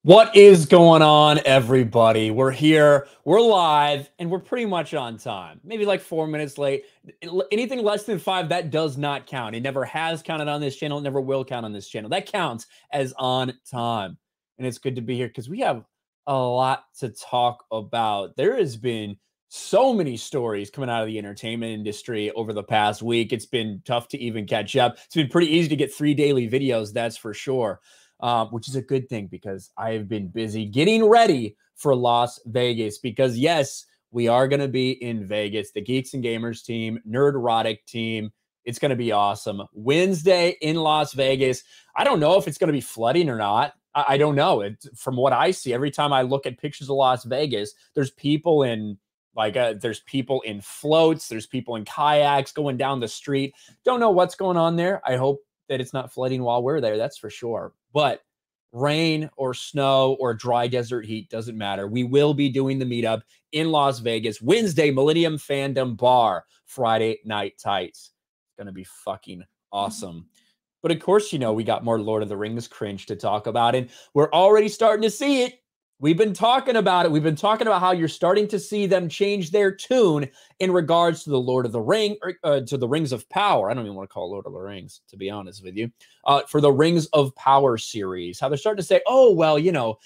What is going on, everybody? We're here, we're live, and we're pretty much on time. Maybe like 4 minutes late. Anything less than 5, that does not count. It never has counted on this channel, it never will count on this channel. That counts as on time. And it's good to be here because we have a lot to talk about. There has been so many stories coming out of the entertainment industry over the past week. It's been tough to even catch up. It's been pretty easy to get 3 daily videos, that's for sure. Which is a good thing because I have been busy getting ready for Las Vegas because, yes, we are going to be in Vegas. The Geeks and Gamers team, Nerderotic team. It's going to be awesome. Wednesday in Las Vegas. I don't know if it's going to be flooding or not. I don't know. From what I see, every time I look at pictures of Las Vegas, there's people in there's people in floats. There's people in kayaks going down the street. Don't know what's going on there. I hope that it's not flooding while we're there. That's for sure. But rain or snow or dry desert heat doesn't matter. We will be doing the meetup in Las Vegas Wednesday, Millennium Fandom Bar, Friday Night Tights. It's going to be fucking awesome. But of course, you know, we got more Lord of the Rings cringe to talk about, and we're already starting to see it. We've been talking about it. We've been talking about how you're starting to see them change their tune in regards to the Lord of the Ring, or to the Rings of Power. I don't even want to call it Lord of the Rings, to be honest with you. For the Rings of Power series, how they're starting to say, oh, well, you know,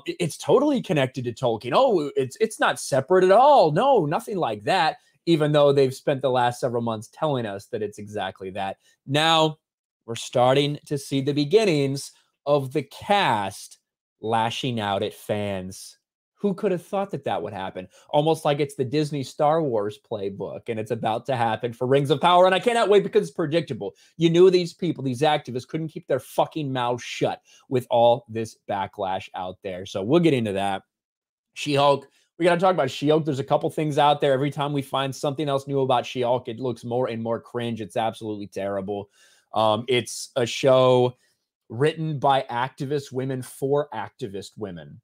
it's totally connected to Tolkien. Oh, it's not separate at all. No, nothing like that, even though they've spent the last several months telling us that it's exactly that. Now, we're starting to see the beginnings of the cast lashing out at fans. Who could have thought that that would happen? Almost like it's the Disney Star Wars playbook, and it's about to happen for Rings of Power, and I cannot wait because it's predictable. You knew these people, these activists, couldn't keep their fucking mouths shut with all this backlash out there. So we'll get into that. She-Hulk. We got to talk about She-Hulk. There's a couple things out there. Every time we find something else new about She-Hulk, it looks more and more cringe. It's absolutely terrible. It's a show written by activist women for activist women.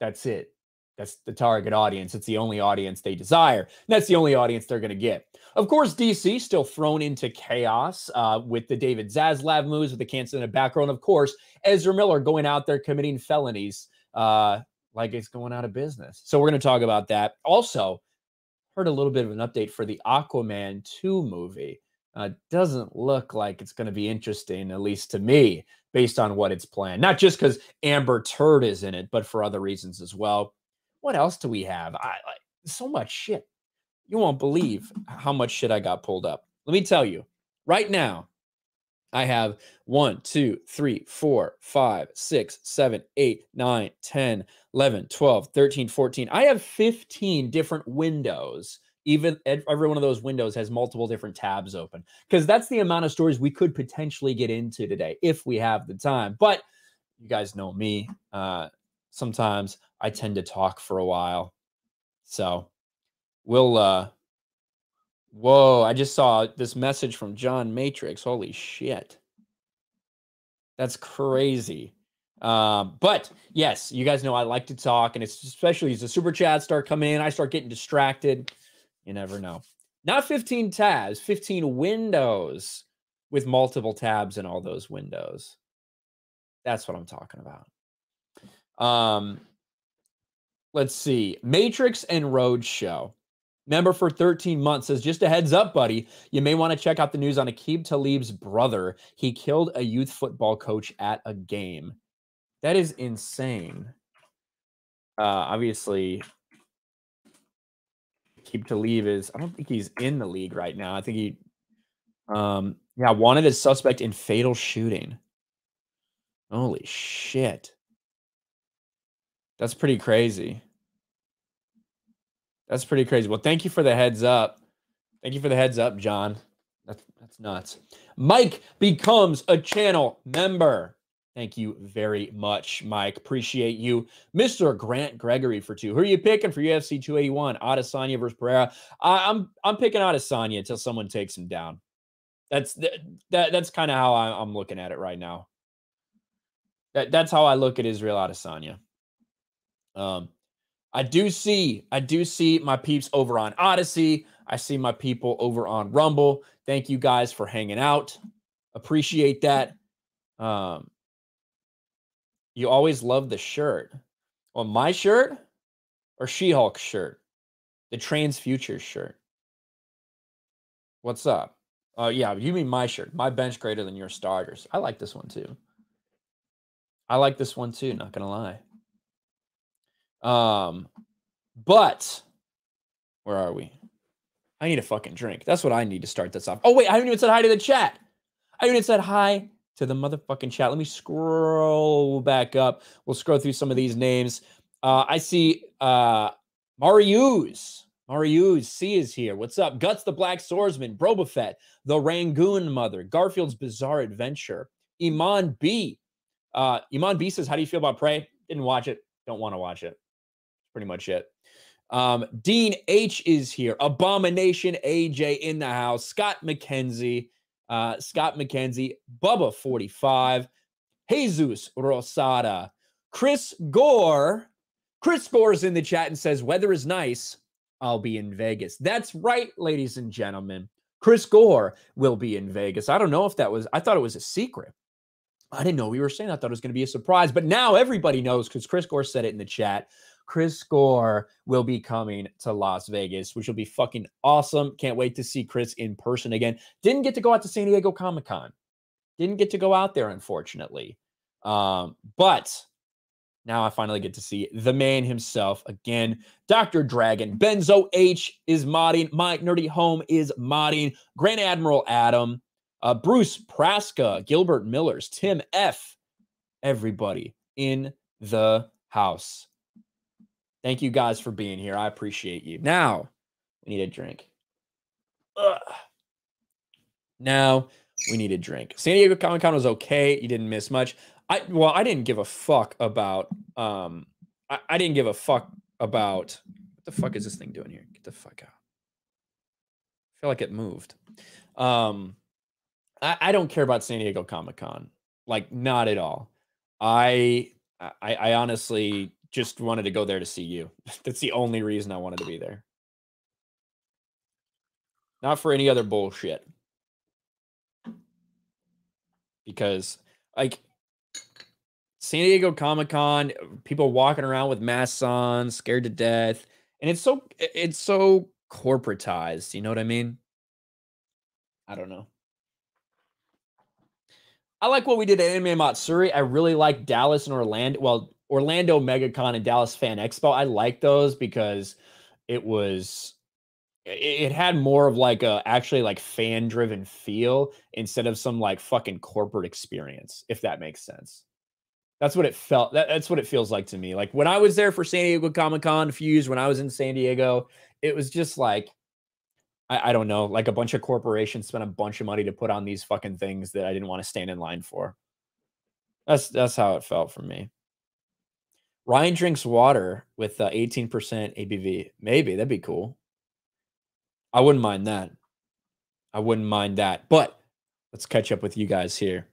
That's it. That's the target audience. It's the only audience they desire. And that's the only audience they're going to get. Of course, DC still thrown into chaos with the David Zaslav moves, with the cancer in the background. Of course, Ezra Miller going out there committing felonies like it's going out of business. So we're going to talk about that. Also, heard a little bit of an update for the Aquaman 2 movie. Doesn't look like it's going to be interesting, at least to me, based on what it's planned. Not just because Amber Turd is in it, but for other reasons as well. What else do we have? So much shit. You won't believe how much shit I got pulled up. Let me tell you, right now, I have 1, 2, 3, 4, 5, 6, 7, 8, 9, 10, 11, 12, 13, 14. I have 15 different windows. Even every one of those windows has multiple different tabs open, because that's the amount of stories we could potentially get into today if we have the time. But you guys know me. Sometimes I tend to talk for a while. So we'll, whoa, I just saw this message from John Matrix. Holy shit. That's crazy. But yes, you guys know I like to talk, and it's especially as the super chats start coming in, I start getting distracted. You never know. Not 15 tabs, 15 windows with multiple tabs in all those windows. That's what I'm talking about. Let's see. Matrix and Roadshow. Member for 13 months says, just a heads up, buddy. You may want to check out the news on Aqib Talib's brother. He killed a youth football coach at a game. That is insane. Obviously, Aqib Talib I don't think he's in the league right now. I think he, yeah, wanted as suspect in fatal shooting. Holy shit. That's pretty crazy. That's pretty crazy. Well, thank you for the heads up. Thank you for the heads up, John. That's nuts. Mike becomes a channel member. Thank you very much, Mike. Appreciate you. Mr. Grant Gregory for 2. Who are you picking for UFC 281? Adesanya versus Pereira. I'm picking Adesanya until someone takes him down. That's kind of how I'm looking at it right now. That's how I look at Israel Adesanya. I do see my peeps over on Odyssey. I see my people over on Rumble. Thank you guys for hanging out. Appreciate that. You always love the shirt. Well, my shirt or She-Hulk shirt? The Trans Future shirt. What's up? Oh, yeah, you mean my shirt. My bench greater than your starters. I like this one too. I like this one too, not gonna lie. But where are we? I need a fucking drink. That's what I need to start this off. Oh, wait, I haven't even said hi to the chat. I haven't even said hi to the motherfucking chat. Let me scroll back up. We'll scroll through some of these names. I see Marius. Marius C is here. What's up? Guts the Black Swordsman, Brobafett, the Rangoon Mother, Garfield's Bizarre Adventure, Iman B. Iman B says, how do you feel about Prey? Didn't watch it. Don't want to watch it. Pretty much it. Dean H is here. Abomination AJ in the house. Scott McKenzie. Bubba 45. Jesus Rosada. Chris Gore. Chris Gore's in the chat and says, weather is nice. I'll be in Vegas. That's right, ladies and gentlemen. Chris Gore will be in Vegas. I don't know if that was, I thought it was a secret. I didn't know we were saying. I thought it was going to be a surprise, but now everybody knows because Chris Gore said it in the chat. Chris Gore will be coming to Las Vegas, which will be fucking awesome. Can't wait to see Chris in person again. Didn't get to go out to San Diego Comic-Con. Didn't get to go out there, unfortunately. But now I finally get to see the man himself again. Dr. Dragon. Benzo H is modding. My Nerdy Home is modding. Grand Admiral Adam. Bruce Praska. Gilbert Millers. Tim F. Everybody in the house. Thank you guys for being here. I appreciate you. Now, we need a drink. Now, we need a drink. San Diego Comic-Con was okay. You didn't miss much. I didn't give a fuck about, I didn't give a fuck about, what the fuck is this thing doing here? Get the fuck out. I feel like it moved. I don't care about San Diego Comic-Con. Like, not at all. I honestly just wanted to go there to see you. That's the only reason I wanted to be there. Not for any other bullshit. Because, like, San Diego Comic-Con, people walking around with masks on, scared to death. And it's so corporatized. You know what I mean? I don't know. I like what we did at Anime Matsuri. I really like Dallas and Orlando. Well, Orlando MegaCon and Dallas Fan Expo. I like those because it had more of like a actually like fan driven feel instead of some like fucking corporate experience, if that makes sense. That's what it felt. That's what it feels like to me. Like when I was there for San Diego Comic-Con a few years when I was in San Diego, it was just like, I don't know, like a bunch of corporations spent a bunch of money to put on these fucking things that I didn't want to stand in line for. That's how it felt for me. Ryan drinks water with 18% ABV. Maybe that'd be cool. I wouldn't mind that. I wouldn't mind that. But let's catch up with you guys here.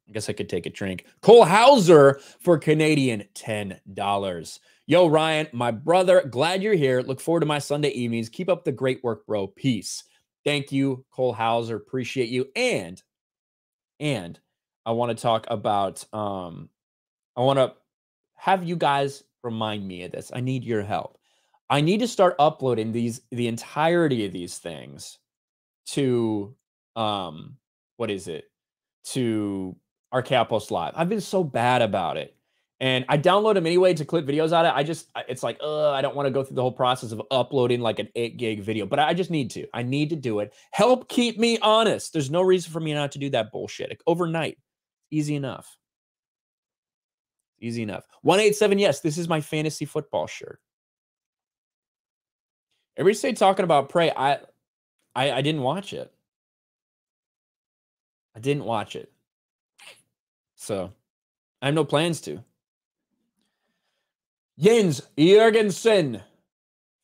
I guess I could take a drink. Cole Hauser for Canadian $10. Yo, Ryan, my brother, glad you're here. Look forward to my Sunday evenings. Keep up the great work, bro. Peace. Thank you, Cole Hauser. Appreciate you. And I want to talk about, I want to have you guys remind me of this. I need your help. I need to start uploading the entirety of these things to, what is it? To our Outpost Live. I've been so bad about it. And I download them anyway to clip videos out of it. It's like, I don't want to go through the whole process of uploading like an 8 gig video, but I just need to. I need to do it. Help keep me honest. There's no reason for me not to do that bullshit. Overnight. Easy enough. Easy enough. 187, yes, this is my fantasy football shirt. Everybody say talking about Prey. I didn't watch it. I didn't watch it. So I have no plans to. Jens Jurgensen,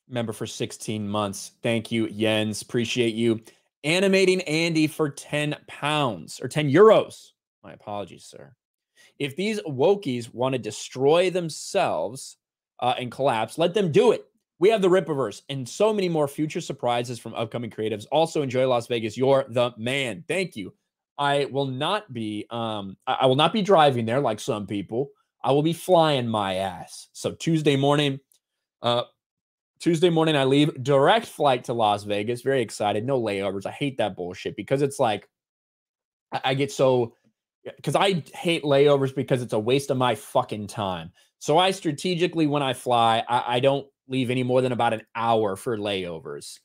member for 16 months. Thank you, Jens. Appreciate you. Animating Andy for 10 pounds or 10 euros. My apologies, sir. If these wokies want to destroy themselves and collapse, let them do it. We have the Rippaverse and so many more future surprises from upcoming creatives. Also, enjoy Las Vegas. You're the man. Thank you. I will not be I will not be driving there like some people. I will be flying my ass. So Tuesday morning, I leave direct flight to Las Vegas. Very excited. No layovers. I hate that bullshit because it's like I get so because I hate layovers because it's a waste of my fucking time. So I strategically, when I fly, I don't leave any more than about an hour for layovers,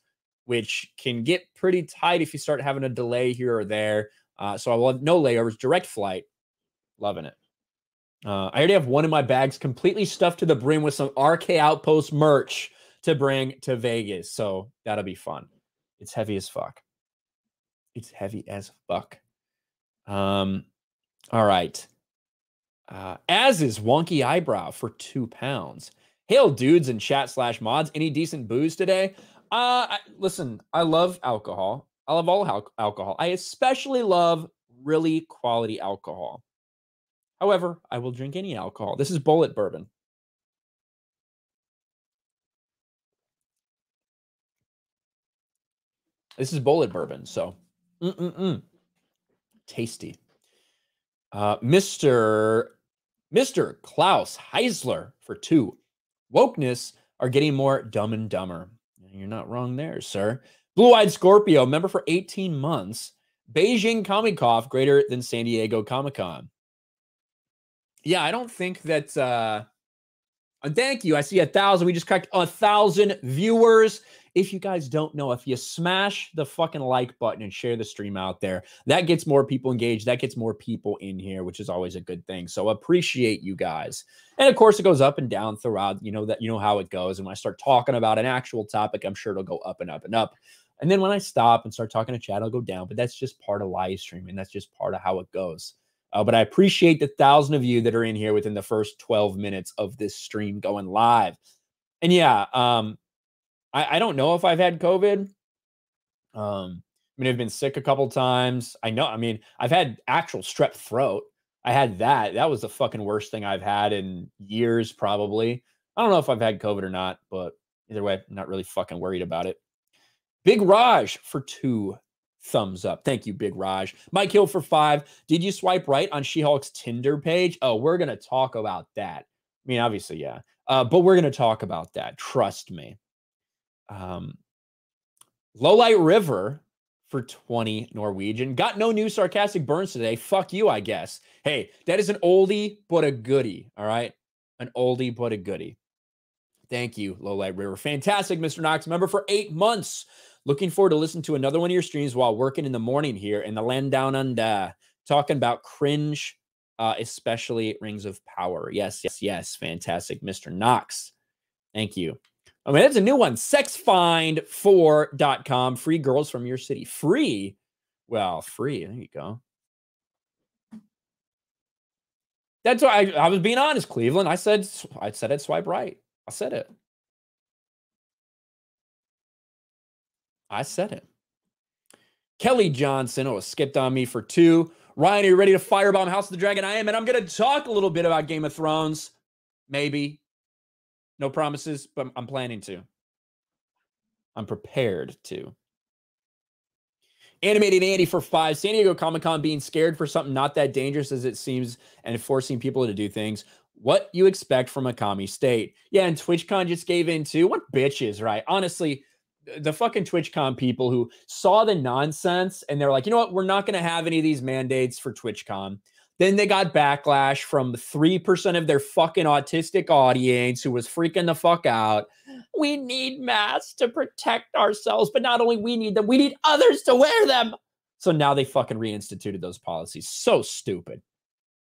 which can get pretty tight if you start having a delay here or there. So I will have no layovers, direct flight. Loving it. I already have one in my bags completely stuffed to the brim with some RK Outpost merch to bring to Vegas. So that'll be fun. It's heavy as fuck. It's heavy as fuck. All right. As is Wonky Eyebrow for £2. Hail dudes in chat /mods. Any decent booze today? Listen, I love alcohol. I love all alcohol. I especially love really quality alcohol. However, I will drink any alcohol. This is Bullet Bourbon. This is Bullet Bourbon, so tasty. Mr. Klaus Heisler for 2. Wokeness are getting more dumb and dumber. You're not wrong there, sir. Blue-Eyed Scorpio, member for 18 months. Beijing Comic-Con greater than San Diego Comic-Con. Yeah, I don't think that... thank you. I see 1,000. We just cracked 1,000 viewers. If you guys don't know, if you smash the fucking like button and share the stream out there, that gets more people engaged. That gets more people in here, which is always a good thing. So appreciate you guys. And of course, it goes up and down throughout. You know how it goes. And when I start talking about an actual topic, I'm sure it'll go up and up and up. And then when I stop and start talking to chat, it'll go down. But that's just part of live streaming. That's just part of how it goes. But I appreciate the 1,000 of you that are in here within the first 12 minutes of this stream going live. And yeah, I don't know if I've had COVID. I mean, I've been sick a couple times. I've had actual strep throat. I had that. That was the fucking worst thing I've had in years, probably. I don't know if I've had COVID or not, but either way, I'm not really fucking worried about it. Big Raj for 2 thumbs up. Thank you, Big Raj. Mike Hill for 5. Did you swipe right on She-Hulk's Tinder page? Oh, we're going to talk about that. I mean, obviously, yeah. But we're going to talk about that. Trust me. Lowlight River for 20 Norwegian. Got no new sarcastic burns today. Fuck you, I guess. Hey, that is an oldie but a goodie, all right? An oldie but a goodie. Thank you, Lowlight River. Fantastic, Mr. Knox. Member for 8 months. Looking forward to listening to another one of your streams while working in the morning here in the land down under. Talking about cringe, especially Rings of Power. Yes, yes, yes. Fantastic, Mr. Knox. Thank you. I mean, that's a new one. Sexfind4.com. Free girls from your city. Free? Well, free. There you go. That's why I was being honest, Cleveland. I said I'd swipe right. I said it. I said it. Kelly Johnson, skipped on me for 2. Ryan, are you ready to firebomb House of the Dragon? I am, and I'm going to talk a little bit about Game of Thrones. Maybe. No promises, but I'm planning to. I'm prepared to. Animated Andy for 5. San Diego Comic-Con being scared for something not that dangerous as it seems and forcing people to do things. What you expect from a commie state. Yeah, and TwitchCon just gave in too. What bitches, right? Honestly, the fucking TwitchCon people who saw the nonsense and they're like, you know what? We're not going to have any of these mandates for TwitchCon. Then they got backlash from 3% of their fucking autistic audience who was freaking the fuck out. We need masks to protect ourselves, but not only we need them, we need others to wear them. So now they fucking reinstituted those policies. So stupid.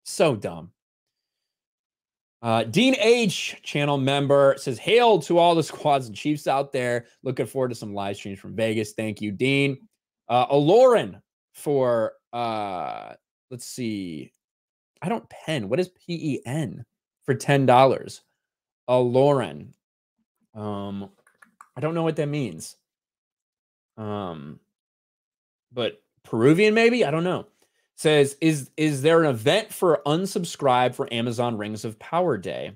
So dumb. Dean H, channel member, says, hail to all the squads and chiefs out there. Looking forward to some live streams from Vegas. Thank you, Dean. Aloran for, let's see. I don't pen. What is PEN for $10? Aloran. I don't know what that means. But Peruvian, maybe? I don't know. Says, is there an event for unsubscribe for Amazon Rings of Power Day?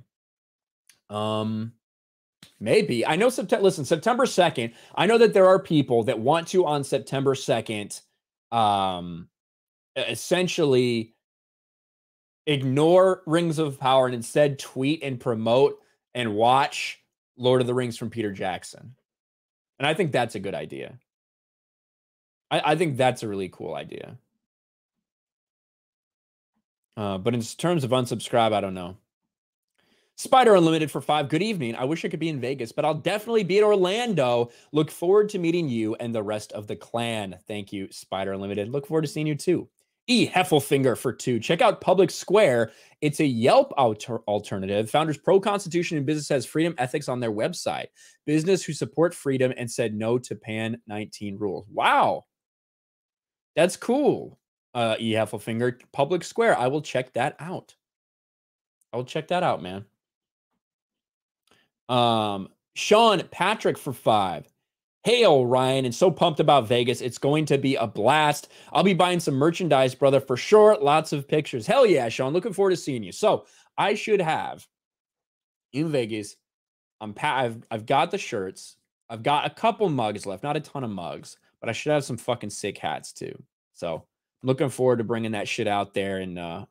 Maybe. I know September 2nd. I know that there are people that want to on September 2nd essentially ignore Rings of Power and instead tweet and promote and watch Lord of the Rings from Peter Jackson. And I think that's a good idea. I think that's a really cool idea. But in terms of unsubscribe, I don't know. Spider Unlimited for 5. Good evening. I wish I could be in Vegas, but I'll definitely be in Orlando. Look forward to meeting you and the rest of the clan. Thank you, Spider Unlimited. Look forward to seeing you too. E. Heffelfinger for 2. Check out Public Square. It's a Yelp alternative. Founders pro-constitution and business has freedom ethics on their website. Business who support freedom and said no to Pan 19 rules. Wow. That's cool. E. Heffelfinger. Public Square. I will check that out. I will check that out, man. Sean Patrick for 5. Hail, Ryan, and so pumped about Vegas. It's going to be a blast. I'll be buying some merchandise, brother, for sure. Lots of pictures. Hell yeah, Sean. Looking forward to seeing you. So I should have in Vegas. I've got the shirts. I've got a couple mugs left, not a ton of mugs, but I should have some fucking sick hats too. So I'm looking forward to bringing that shit out there, and then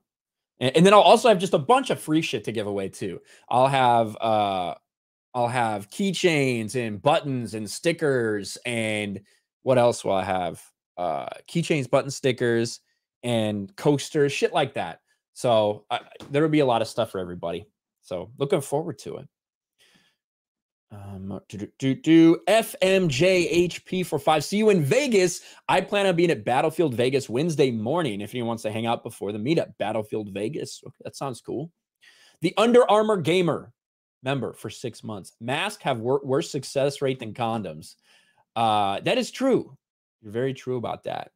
I'll also have just a bunch of free shit to give away too. I'll have keychains and buttons and stickers, and what else will I have? Keychains, button stickers, and coasters, shit like that. So there will be a lot of stuff for everybody. So looking forward to it. FMJHP for 5. See you in Vegas. I plan on being at Battlefield Vegas Wednesday morning. If anyone wants to hang out before the meetup, Battlefield Vegas. Okay, that sounds cool. The Under Armour Gamer member for 6 months. Masks have worse success rate than condoms. That is true. You're very true about that.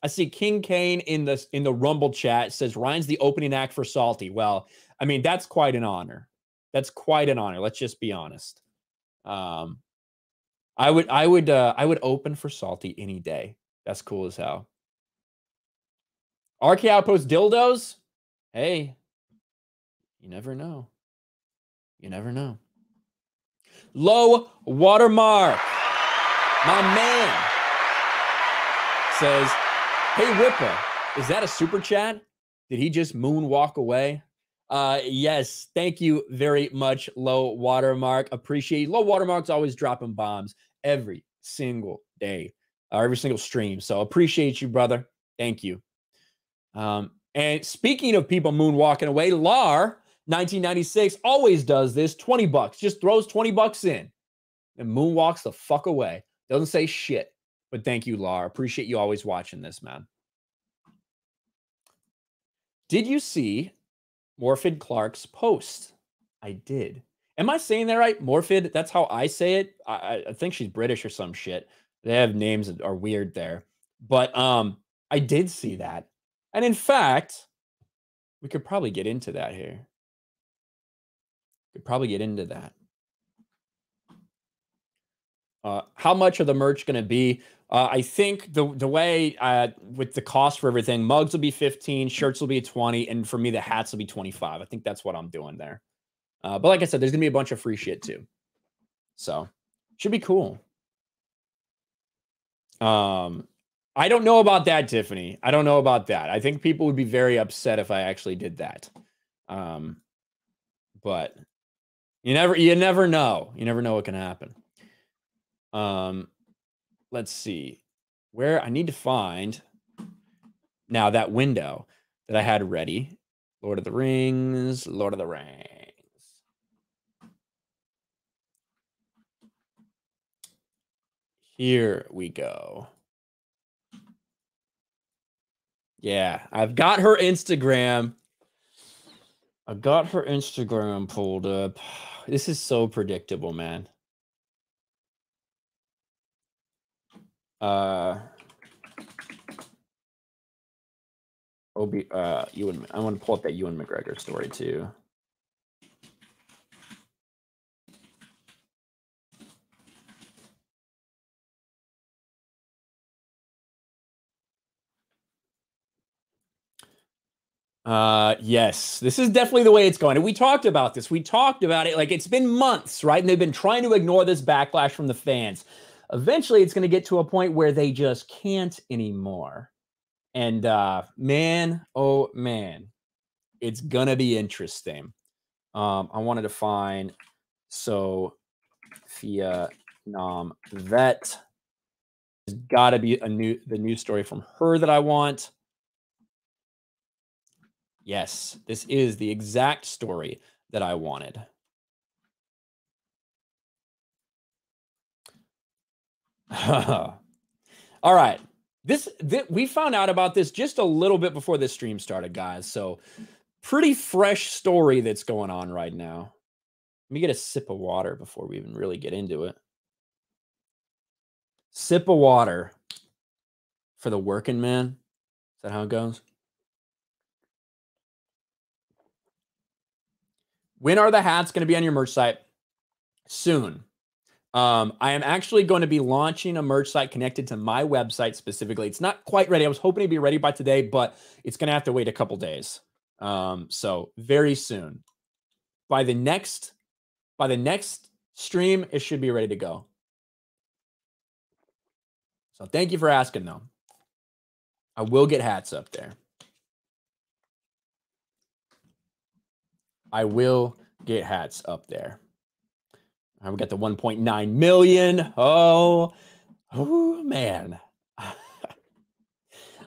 I see King Kane in the Rumble chat says Ryan's the opening act for Salty. Well, I mean, that's quite an honor. That's quite an honor. Let's just be honest. I would open for Salty any day. That's cool as hell. RK Outpost dildos. Hey, you never know. You never know. Low Watermark, my man, says, "Hey Whippa, is that a super chat? Did he just moonwalk away?" Yes, thank you very much, Low Watermark. Appreciate Low Watermark's always dropping bombs every single day, every single stream. So appreciate you, brother. Thank you. And speaking of people moonwalking away, Lar 1996 always does this. $20, just throws $20 in and moonwalks the fuck away. Doesn't say shit. But thank you, Lar. Appreciate you always watching this, man. Did you see Morphid Clark's post? I did. Am I saying that right? Morphid? That's how I say it. I think she's British or some shit. They have names that are weird there. But I did see that. And in fact, we could probably get into that here. Could probably get into that. How much of the merch going to be? I think the way with the cost for everything, mugs will be 15, shirts will be 20, and for me, the hats will be 25. I think that's what I'm doing there. But like I said, there's going to be a bunch of free shit too. So should be cool. I don't know about that, Tiffany. I don't know about that. I think people would be very upset if I actually did that. But you never know. You never know what can happen. Let's see where I need to find now that window that I had ready. Lord of the Rings. Here we go. Yeah, I've got her Instagram. I've got her Instagram pulled up. This is so predictable, man. I want to pull up that Ewan McGregor story too. Yes, this is definitely the way it's going. And we talked about this. We talked about it. Like, it's been months, right? And they've been trying to ignore this backlash from the fans. Eventually, it's going to get to a point where they just can't anymore. And man, oh man, it's gonna be interesting. I wanted to find Sophia Nam Vet. There's got to be the news story from her that I want. Yes, this is the exact story that I wanted. All right. This we found out about this just a little bit before this stream started, guys. So pretty fresh story that's going on right now. Let me get a sip of water before we even really get into it. Sip of water for the working man. Is that how it goes? When are the hats going to be on your merch site? Soon. I am actually going to be launching a merch site connected to my website specifically. It's not quite ready. I was hoping to be ready by today, but it's going to have to wait a couple days. So very soon. By the next stream, it should be ready to go. So thank you for asking, though. I will get hats up there. I will get hats up there. We got the 1.9 million. Oh man.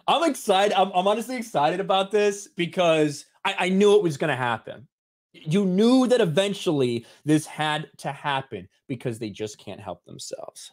I'm excited. I'm honestly excited about this because I knew it was going to happen. You knew that eventually this had to happen because they just can't help themselves.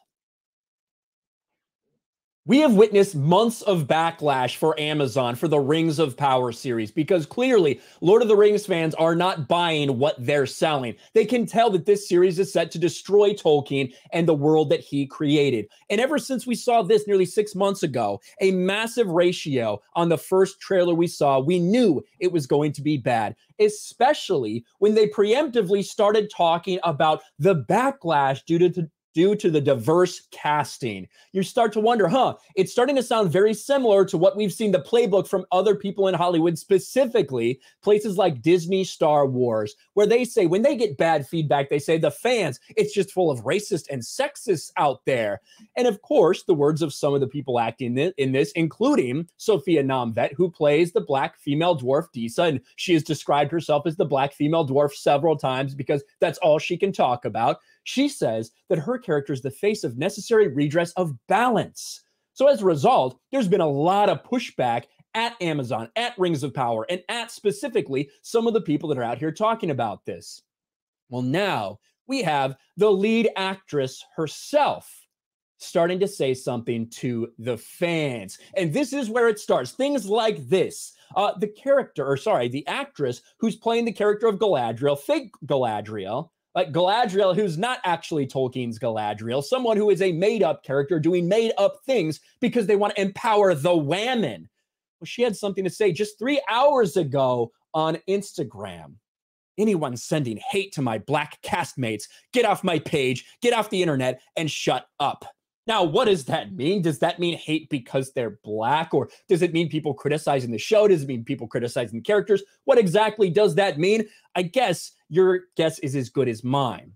We have witnessed months of backlash for Amazon for the Rings of Power series because clearly Lord of the Rings fans are not buying what they're selling. They can tell that this series is set to destroy Tolkien and the world that he created. And ever since we saw this nearly 6 months ago, a massive ratio on the first trailer we saw, we knew it was going to be bad, especially when they preemptively started talking about the backlash due to the diverse casting. You start to wonder, it's starting to sound very similar to what we've seen the playbook from other people in Hollywood, specifically places like Disney Star Wars, where they say when they get bad feedback, they say the fans, it's just full of racist and sexist out there. And of course, the words of some of the people acting in this, including Sophia Namvet, who plays the black female dwarf Dceu, and she has described herself as the black female dwarf several times because that's all she can talk about. She says that her character is the face of necessary redress of balance. So as a result, there's been a lot of pushback at Amazon, at Rings of Power, and at specifically some of the people that are out here talking about this. Well, now we have the lead actress herself starting to say something to the fans. And this is where it starts. Things like this. The actress who's playing the character of Galadriel, fake Galadriel, like Galadriel, who's not actually Tolkien's Galadriel, someone who is a made-up character doing made-up things because they want to empower the women. Well, she had something to say just 3 hours ago on Instagram. Anyone sending hate to my black castmates, get off my page, get off the internet, and shut up. Now, what does that mean? Does that mean hate because they're black? Or does it mean people criticizing the show? Does it mean people criticizing the characters? What exactly does that mean? I guess your guess is as good as mine.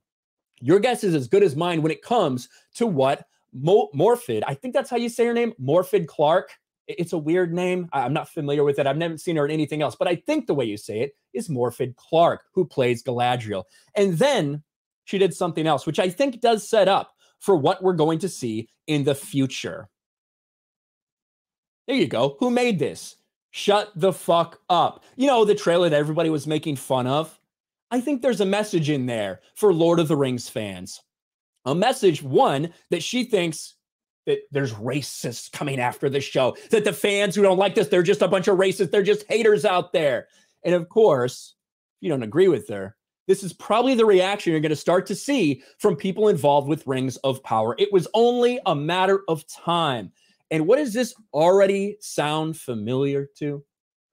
Your guess is as good as mine when it comes to what Morphid, I think that's how you say her name, Morphid Clark. It's a weird name. I'm not familiar with it. I've never seen her in anything else, but I think the way you say it is Morphid Clark, who plays Galadriel. And then she did something else, which I think does set up for what we're going to see in the future. There you go. Who made this? Shut the fuck up. You know, the trailer that everybody was making fun of? I think there's a message in there for Lord of the Rings fans. A message, one, that she thinks that there's racists coming after the show, that the fans who don't like this, they're just a bunch of racists, they're just haters out there. And of course, if you don't agree with her, this is probably the reaction you're going to start to see from people involved with Rings of Power. It was only a matter of time. And what does this already sound familiar to?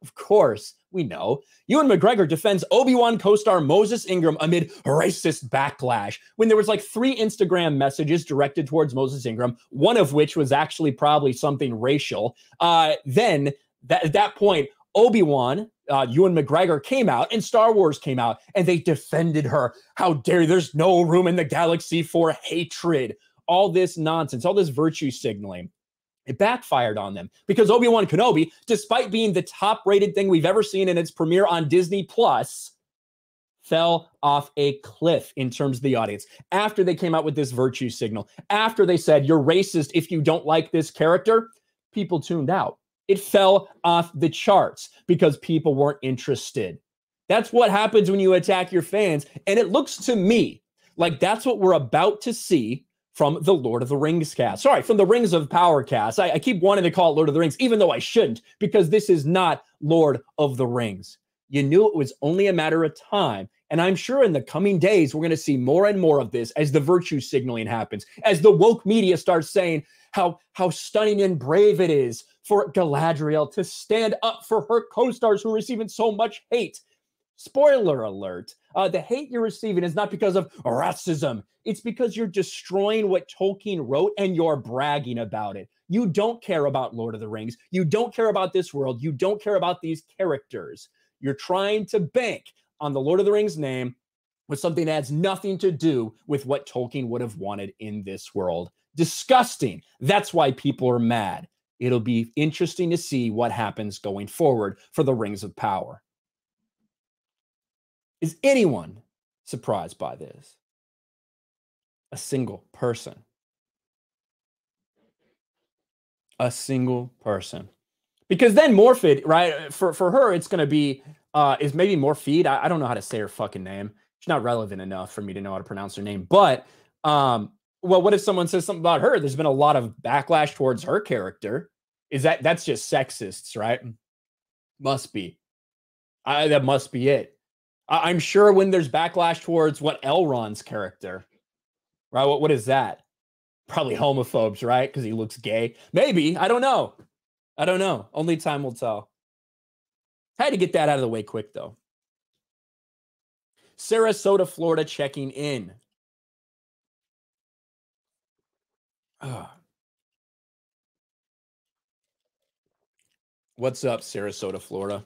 Of course, we know. Ewan McGregor defends Obi-Wan co-star Moses Ingram amid racist backlash when there was like 3 Instagram messages directed towards Moses Ingram, one of which was actually probably something racial. Then at that point, Obi-Wan, Ewan McGregor came out and Star Wars came out and they defended her. How dare you? There's no room in the galaxy for hatred. All this nonsense, all this virtue signaling. It backfired on them because Obi-Wan Kenobi, despite being the top-rated thing we've ever seen in its premiere on Disney Plus, fell off a cliff in terms of the audience after they came out with this virtue signal. After they said, you're racist if you don't like this character, people tuned out. It fell off the charts because people weren't interested. That's what happens when you attack your fans. And it looks to me like that's what we're about to see from the Lord of the Rings cast. Sorry, from the Rings of Power cast. I keep wanting to call it Lord of the Rings, even though I shouldn't, because this is not Lord of the Rings. You knew it was only a matter of time. And I'm sure in the coming days, we're going to see more and more of this as the virtue signaling happens, as the woke media starts saying how stunning and brave it is for Galadriel to stand up for her co-stars who are receiving so much hate. Spoiler alert, the hate you're receiving is not because of racism. It's because you're destroying what Tolkien wrote and you're bragging about it. You don't care about Lord of the Rings. You don't care about this world. You don't care about these characters. You're trying to bank on the Lord of the Rings name with something that has nothing to do with what Tolkien would have wanted in this world. Disgusting. That's why people are mad. It'll be interesting to see what happens going forward for the Rings of Power. Is anyone surprised by this? A single person. A single person. Because then Morphid, right, for her, it's going to be, is maybe Morphid. I don't know how to say her fucking name. She's not relevant enough for me to know how to pronounce her name. But, well, what if someone says something about her? There's been a lot of backlash towards her character. That's just sexists, right? Must be. That must be it. I'm sure when there's backlash towards what Elrond's character, right? What is that? Probably homophobes, right? Because he looks gay. Maybe. I don't know. I don't know. Only time will tell. Had to get that out of the way quick, though. Sarasota, Florida, checking in. What's up, Sarasota, Florida?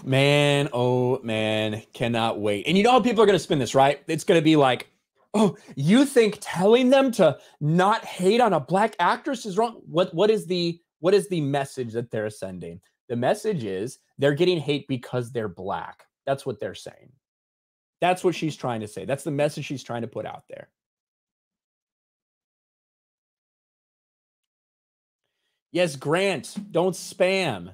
Man, oh man, cannot wait. And you know how people are going to spin this, right? It's going to be like, oh, you think telling them to not hate on a black actress is wrong? What is the message that they're sending? The message is they're getting hate because they're black. That's what they're saying. That's what she's trying to say. That's the message she's trying to put out there. Yes, Grant, don't spam.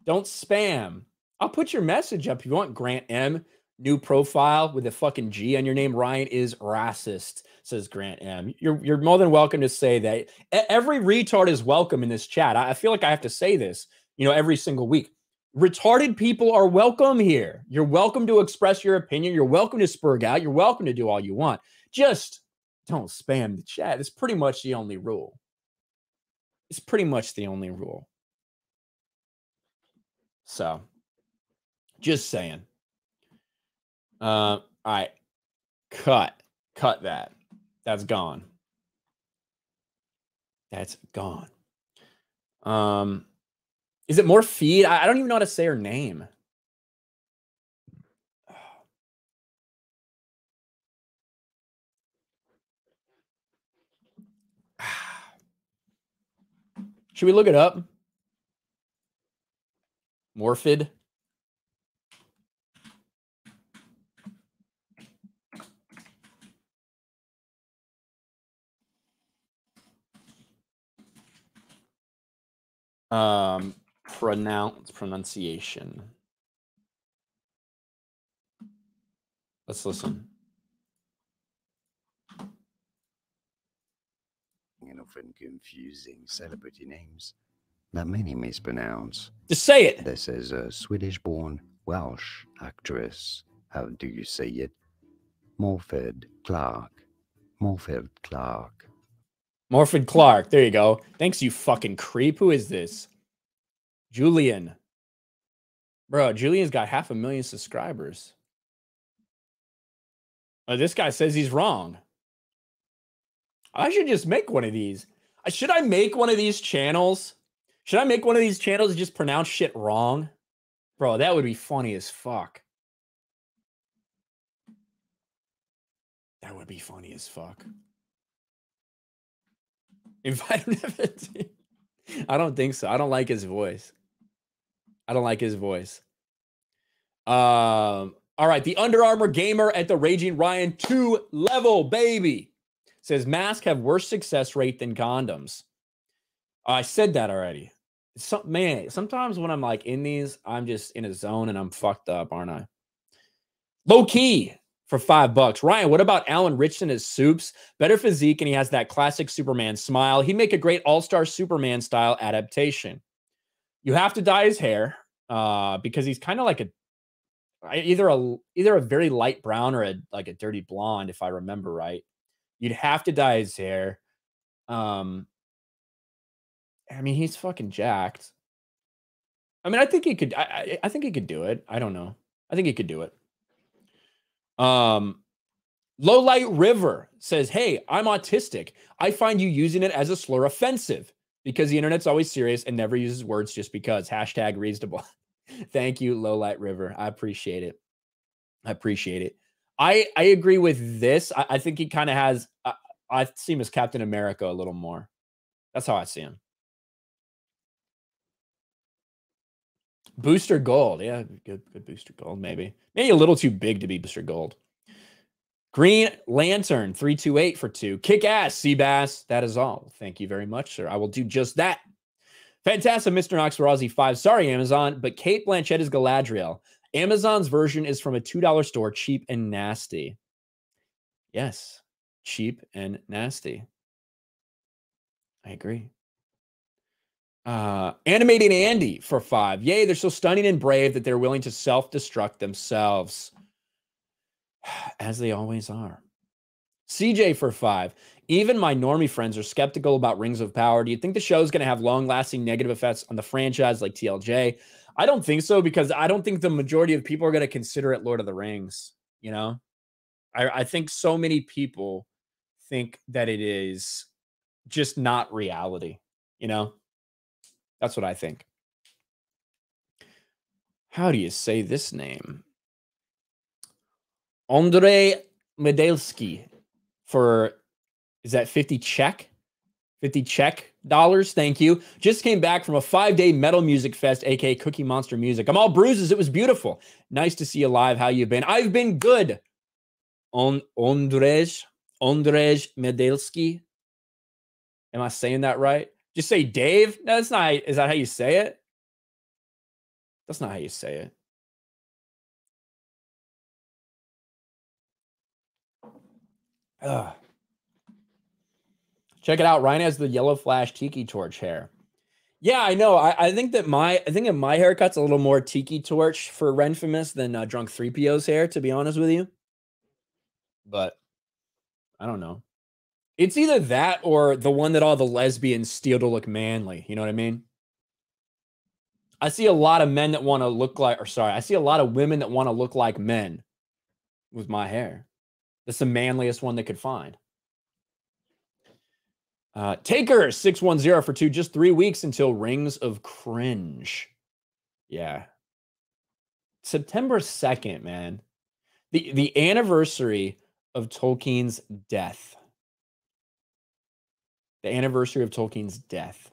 Don't spam. I'll put your message up if you want, Grant M. New profile with a fucking G on your name. Ryan is racist, says Grant M. You're more than welcome to say that. Every retard is welcome in this chat. I feel like I have to say this, every single week. Retarded people are welcome here. You're welcome to express your opinion. You're welcome to spurg out. You're welcome to do all you want. Just don't spam the chat. It's pretty much the only rule. It's pretty much the only rule. So, just saying. All right. Cut that. That's gone. That's gone. Is it more feed? I don't even know how to say her name. Should we look it up? Morphid. Pronunciation. Let's listen. And often confusing celebrity names that many mispronounce. Just say it. This is a Swedish-born Welsh actress. How do you say it? Morphid Clark. Morphid Clark. Morphid Clark. There you go. Thanks, you fucking creep. Who is this? Julian. Bro, Julian's got 500,000 subscribers. This guy says he's wrong. I should just make one of these. Should I make one of these channels? Should I make one of these channels and just pronounce shit wrong? Bro, that would be funny as fuck. That would be funny as fuck. Invite him to the team. I don't think so. I don't like his voice. I don't like his voice. All right. The Under Armour gamer at the Raging Ryan 2 level, baby. Says masks have worse success rate than condoms. I said that already. Man, sometimes when I'm like in these, I'm just in a zone and I'm fucked up, aren't I? Low key for $5. Ryan, what about Alan Richardson as Soups? Better physique, and he has that classic Superman smile. He'd make a great all-star Superman style adaptation. You have to dye his hair because he's kind of like either a very light brown or a dirty blonde, if I remember right. You'd have to dye his hair. I mean, he's fucking jacked. I mean, I think he could. I think he could do it. I don't know. I think he could do it. Low Light River says, "Hey, I'm autistic. I find you using it as a slur offensive because the internet's always serious and never uses words just because." # reasonable. Thank you, Low Light River. I appreciate it. I appreciate it. I agree with this. I think he kind of has. I see him as Captain America a little more. That's how I see him. Booster Gold. Yeah, good Booster Gold, maybe. Maybe a little too big to be Booster Gold. Green Lantern 328 for 2. Kick ass, Seabass. That is all. Thank you very much, sir. I will do just that. Fantastic, Mr. Knox for Aussie 5. Sorry, Amazon, but Kate Blanchett is Galadriel. Amazon's version is from a $2 store, cheap and nasty. Yes, cheap and nasty. I agree. Animating Andy for 5. Yay, they're so stunning and brave that they're willing to self-destruct themselves. As they always are. CJ for 5. Even my normie friends are skeptical about Rings of Power. Do you think the show is going to have long-lasting negative effects on the franchise like TLJ? I don't think so, because I don't think the majority of people are going to consider it Lord of the Rings. You know, I think so many people think that it is just not reality. You know, that's what I think. How do you say this name? Andrei Medelsky for, is that 50 Czech? 50 Czech dollars. Thank you. Just came back from a 5-day metal music fest, aka Cookie Monster Music. I'm all bruises. It was beautiful. Nice to see you live. How you been? I've been good. Ondrej Medelsky. Am I saying that right? Just say Dave. No, that's not. Is that how you say it? That's not how you say it. Ugh. Check it out. Ryan has the yellow flash tiki torch hair. Yeah, I know. I think that my haircut's a little more tiki torch for Renfamous than Drunk 3PO's hair, to be honest with you. But I don't know. It's either that or the one that all the lesbians steal to look manly. You know what I mean? I see a lot of men that want to look like, I see a lot of women that want to look like men with my hair. That's the manliest one they could find. Taker 610 for 2. Just 3 weeks until Rings of Cringe. Yeah. September 2nd, man. The anniversary of Tolkien's death. The anniversary of Tolkien's death.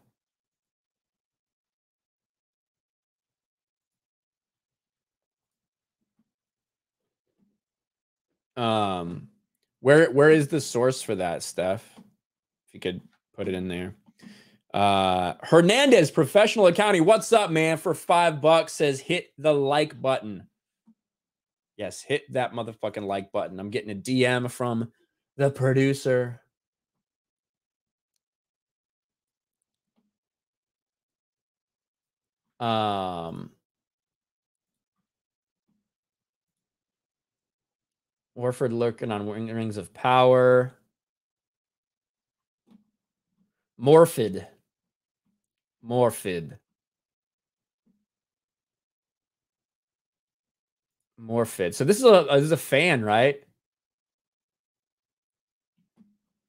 Where is the source for that, Steph? If you could put it in there. Hernandez, professional accounting. What's up, man? For $5 says hit the like button. Yes, hit that motherfucking like button. I'm getting a DM from the producer. Warford lurking on Rings of Power. Morphid. So this is a fan, right?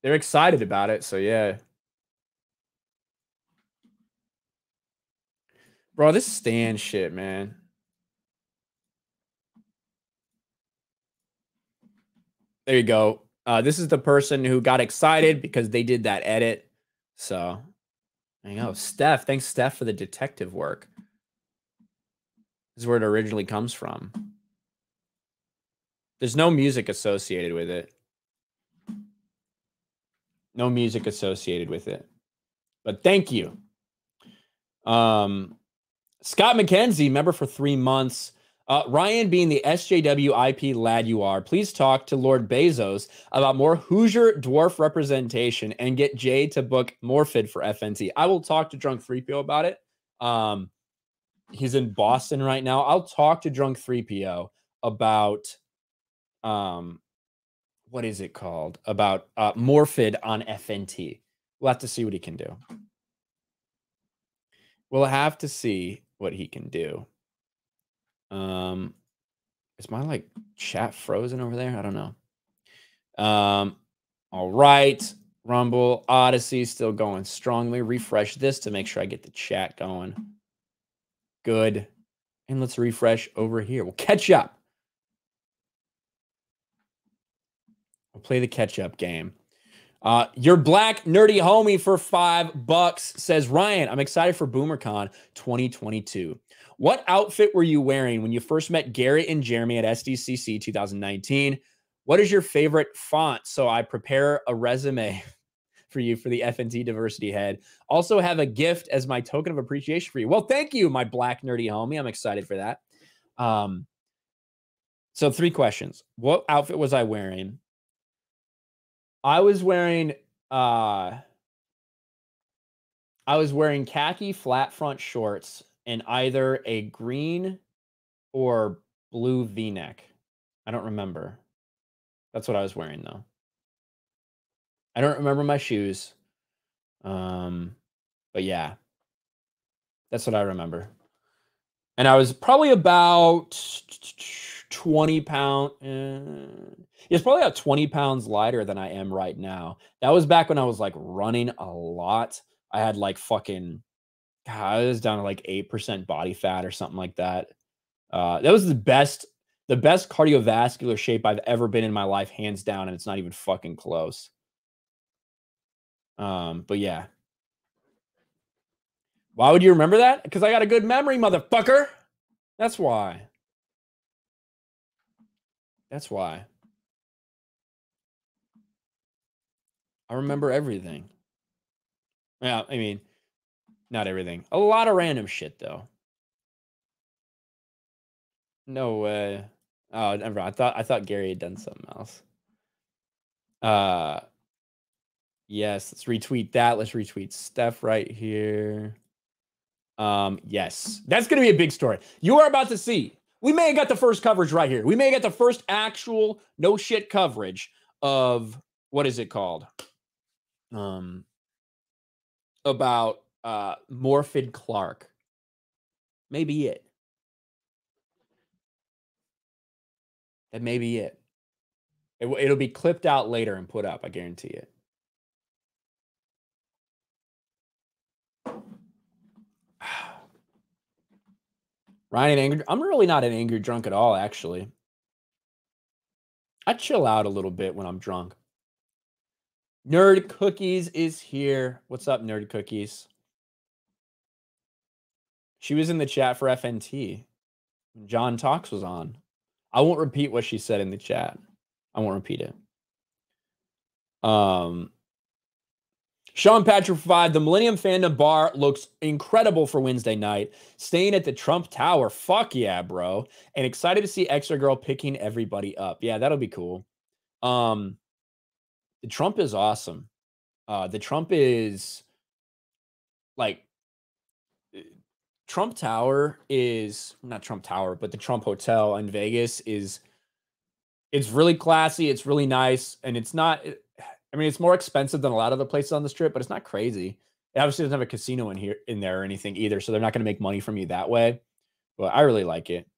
They're excited about it, so yeah. Bro, this Stan shit, man. There you go. This is the person who got excited because they did that edit. So, there you go. Steph, thanks, Steph, for the detective work. This is where it originally comes from. There's no music associated with it. No music associated with it. But thank you. Scott McKenzie, member for 3 months. Ryan, being the SJW IP lad you are, please talk to Lord Bezos about more Hoosier dwarf representation and get Jay to book Morphid for FNT. I will talk to Drunk 3PO about it. He's in Boston right now. I'll talk to Drunk 3PO about what is it called? About Morphid on FNT. We'll have to see what he can do. We'll have to see what he can do. Is my like chat frozen over there? I don't know. All right. Rumble, Odyssey still going strongly. Refresh this to make sure I get the chat going. Good. And let's refresh over here. We'll catch up. We'll play the catch-up game. Your black nerdy homie for $5 says, Ryan, I'm excited for BoomerCon 2022. What outfit were you wearing when you first met Garrett and Jeremy at SDCC 2019? What is your favorite font? So I prepare a resume for you for the FNT diversity head. Also have a gift as my token of appreciation for you. Well, thank you, my black nerdy homie. I'm excited for that. So 3 questions. What outfit was I wearing? I was wearing khaki flat front shorts and either a green or blue V-neck. I don't remember. That's what I was wearing though. I don't remember my shoes. But yeah. That's what I remember. And I was probably about 20 pounds. It's probably about 20 pounds lighter than I am right now. That was back when I was like running a lot. I had like fucking, God, I was down to like 8% body fat or something like that. That was the best cardiovascular shape I've ever been in my life, hands down. And it's not even fucking close. But yeah. Why would you remember that? Because I got a good memory, motherfucker. That's why. That's why. I remember everything. Yeah, I mean, not everything. A lot of random shit, though. No way. Oh, never mind. I thought Gary had done something else. Yes, let's retweet that. Let's retweet Steph right here. Yes. That's gonna be a big story. You are about to see. We may have got the first coverage right here. We may have got the first actual no shit coverage of what is it called? About Morphid Clark. Maybe it. That may be it. It'll be clipped out later and put up, I guarantee it. Ryan, angry. I'm really not an angry drunk at all, actually. I chill out a little bit when I'm drunk. Nerd Cookies is here. What's up, Nerd Cookies? She was in the chat for FNT. John Talks was on. I won't repeat what she said in the chat. I won't repeat it. Sean Patrick 5, the Millennium Fandom Bar looks incredible for Wednesday night. Staying at the Trump Tower. Fuck yeah, bro. And excited to see Extra Girl picking everybody up. Yeah, that'll be cool. The Trump is awesome. The Trump is like Trump Tower is not Trump Tower, but the Trump Hotel in Vegas is it's really classy. It's really nice. And it's not, I mean, it's more expensive than a lot of the places on the strip, but it's not crazy. It obviously doesn't have a casino in there or anything either. So they're not going to make money from you that way. But I really like it.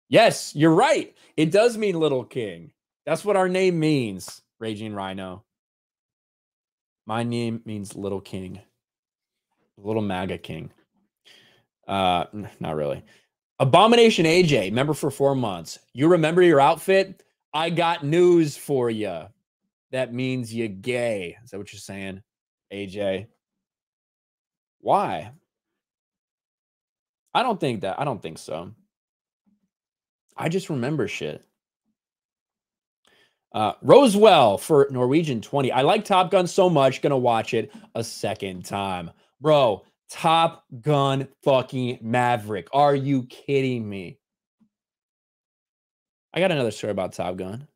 Yes, you're right. It does mean Little King. That's what our name means, Raging Rhino. My name means Little King. Little MAGA King. Not really. Abomination AJ, member for 4 months. You remember your outfit? I got news for you. That means you gay. Is that what you're saying? AJ. Why? I don't think so. I just remember shit. Rosewell for Norwegian 20. I like Top Gun so much, gonna watch it a second time. Bro, Top Gun fucking Maverick. Are you kidding me? I got another story about Top Gun.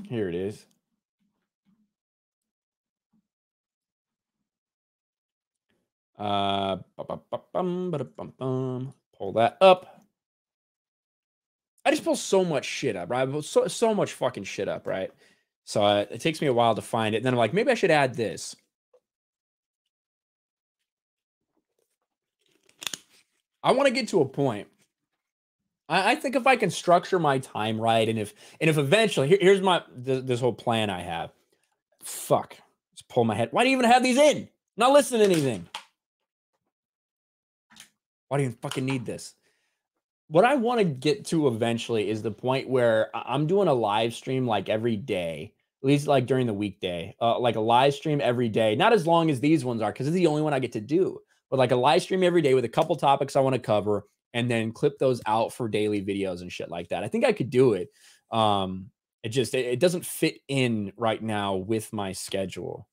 Here it is. Pull that up. I just pull so much shit up, right? So much fucking shit up, right? So it takes me a while to find it. And then I'm like, maybe I should add this. I want to get to a point. I think if I can structure my time right, and if eventually, here's this whole plan I have. Fuck. Just pull my head. Why do you even have these in? I'm not listening to anything. Why do you fucking need this? What I want to get to eventually is the point where I'm doing a live stream like every day, at least like during the weekday, like a live stream every day. Not as long as these ones are, because it's the only one I get to do, but like a live stream every day with a couple topics I want to cover, and then clip those out for daily videos and shit like that. I think I could do it. It doesn't fit in right now with my schedule,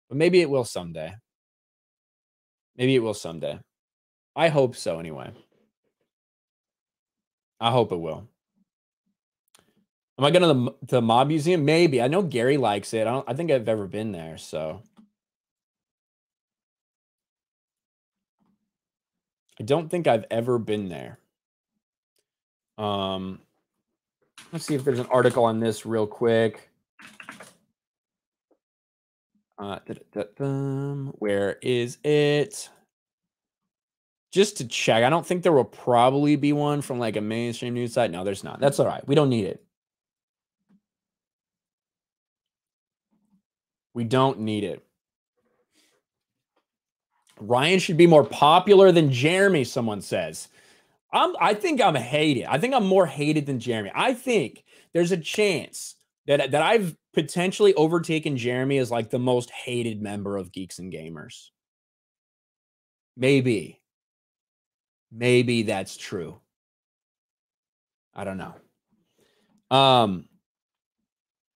but maybe it will someday. I hope so anyway. I hope it will. Am I going to the Mob Museum? Maybe. I know Gary likes it. I think I've ever been there, so. I don't think I've ever been there. Let's see if there's an article on this real quick. Where is it? Just to check. I don't think there will probably be one from like a mainstream news site. No, there's not. That's all right. We don't need it. We don't need it. Ryan should be more popular than Jeremy, someone says. I think I'm hated. I think I'm more hated than Jeremy. I think there's a chance that I've potentially overtaken Jeremy as like the most hated member of Geeks and Gamers. Maybe that's true. I don't know.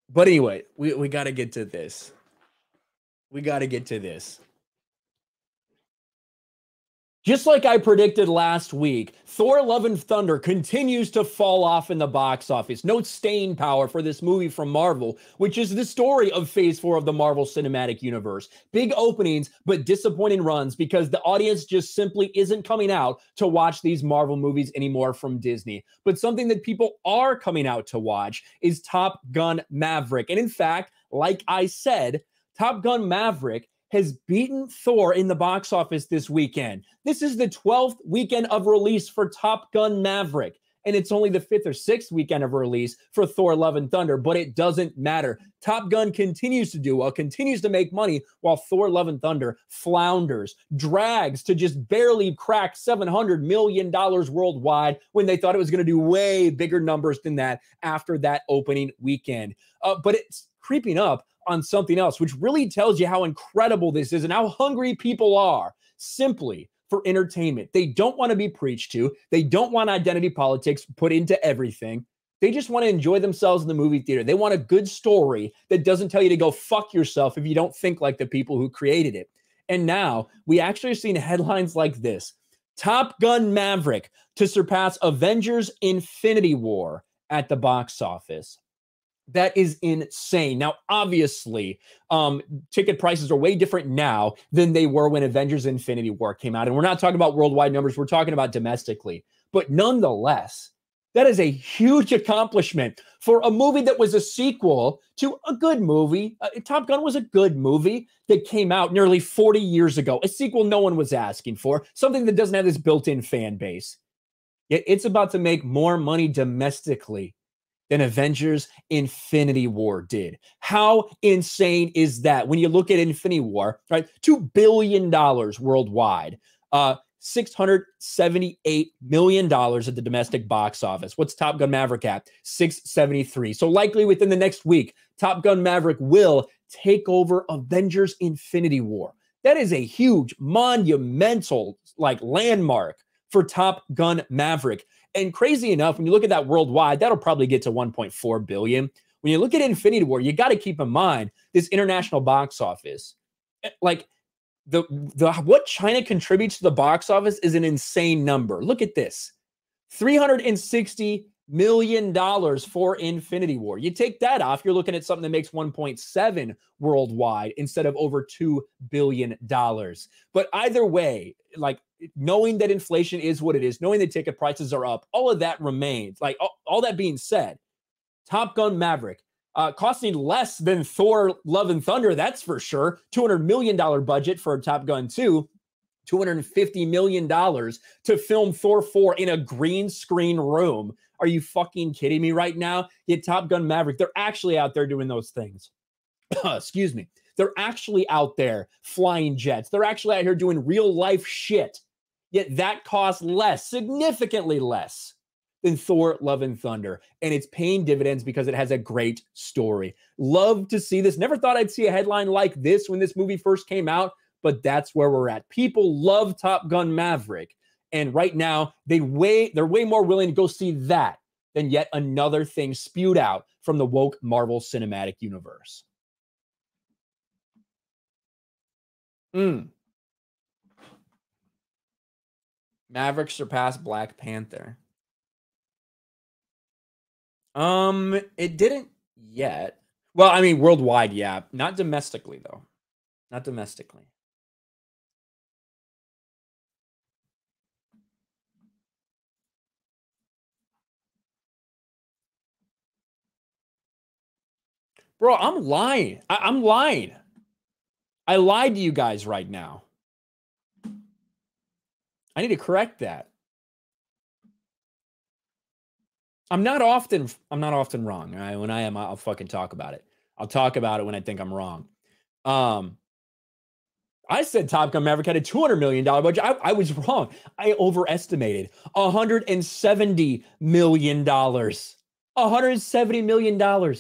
But anyway, we got to get to this. Just like I predicted last week, Thor: Love and Thunder continues to fall off in the box office. No staying power for this movie from Marvel, which is the story of Phase 4 of the Marvel Cinematic Universe. Big openings, but disappointing runs because the audience just simply isn't coming out to watch these Marvel movies anymore from Disney. But something that people are coming out to watch is Top Gun Maverick. And in fact, like I said, Top Gun Maverick has beaten Thor in the box office this weekend. This is the 12th weekend of release for Top Gun Maverick, and it's only the 5th or 6th weekend of release for Thor: Love and Thunder, but it doesn't matter. Top Gun continues to do well, continues to make money, while Thor: Love and Thunder flounders, drags to just barely crack $700 million worldwide when they thought it was going to do way bigger numbers than that after that opening weekend. But it's creeping up on something else, which really tells you how incredible this is and how hungry people are simply for entertainment. They don't want to be preached to. They don't want identity politics put into everything. They just want to enjoy themselves in the movie theater. They want a good story that doesn't tell you to go fuck yourself if you don't think like the people who created it. And now we actually are seeing headlines like this: Top Gun Maverick to surpass Avengers: Infinity War at the box office. That is insane. Now, obviously, ticket prices are way different now than they were when Avengers: Infinity War came out. And we're not talking about worldwide numbers. We're talking about domestically. But nonetheless, that is a huge accomplishment for a movie that was a sequel to a good movie. Top Gun was a good movie that came out nearly 40 years ago. A sequel no one was asking for. Something that doesn't have this built-in fan base. Yet it's about to make more money domestically than Avengers: Infinity War did. How insane is that? When you look at Infinity War, right? $2 billion worldwide. $678 million at the domestic box office. What's Top Gun Maverick at? 673. So likely within the next week, Top Gun Maverick will take over Avengers Infinity War. That is a huge, monumental, like, landmark for Top Gun Maverick. And crazy enough, when you look at that worldwide, that'll probably get to 1.4 billion. When you look at Infinity War, you got to keep in mind this international box office. Like, the what China contributes to the box office is an insane number. Look at this. $360 million for Infinity War. You take that off, you're looking at something that makes 1.7 worldwide instead of over $2 billion. But either way, like, knowing that inflation is what it is, knowing that ticket prices are up, all of that remains. Like, all that being said, Top Gun Maverick, costing less than Thor Love and Thunder, that's for sure. $200 million budget for Top Gun 2. $250 million to film Thor 4 in a green screen room. Are you fucking kidding me right now? Yet Top Gun Maverick, they're actually out there doing those things. Excuse me. They're actually out there flying jets. They're actually out here doing real life shit. Yet that costs less, significantly less than Thor Love and Thunder. And it's paying dividends because it has a great story. Love to see this. Never thought I'd see a headline like this when this movie first came out, but that's where we're at. People love Top Gun Maverick. And right now, they're way more willing to go see that than yet another thing spewed out from the woke Marvel Cinematic Universe. Maverick surpassed Black Panther. It didn't yet. Well, I mean, worldwide, yeah. Not domestically, though. Not domestically. Bro, I'm lying. I'm lying. I lied to you guys right now. I need to correct that. I'm not often wrong. All right? When I am, I'll fucking talk about it. I'll talk about it when I think I'm wrong. I said Top Gun Maverick had a $200 million budget. I was wrong. I overestimated. $170 million. $170 million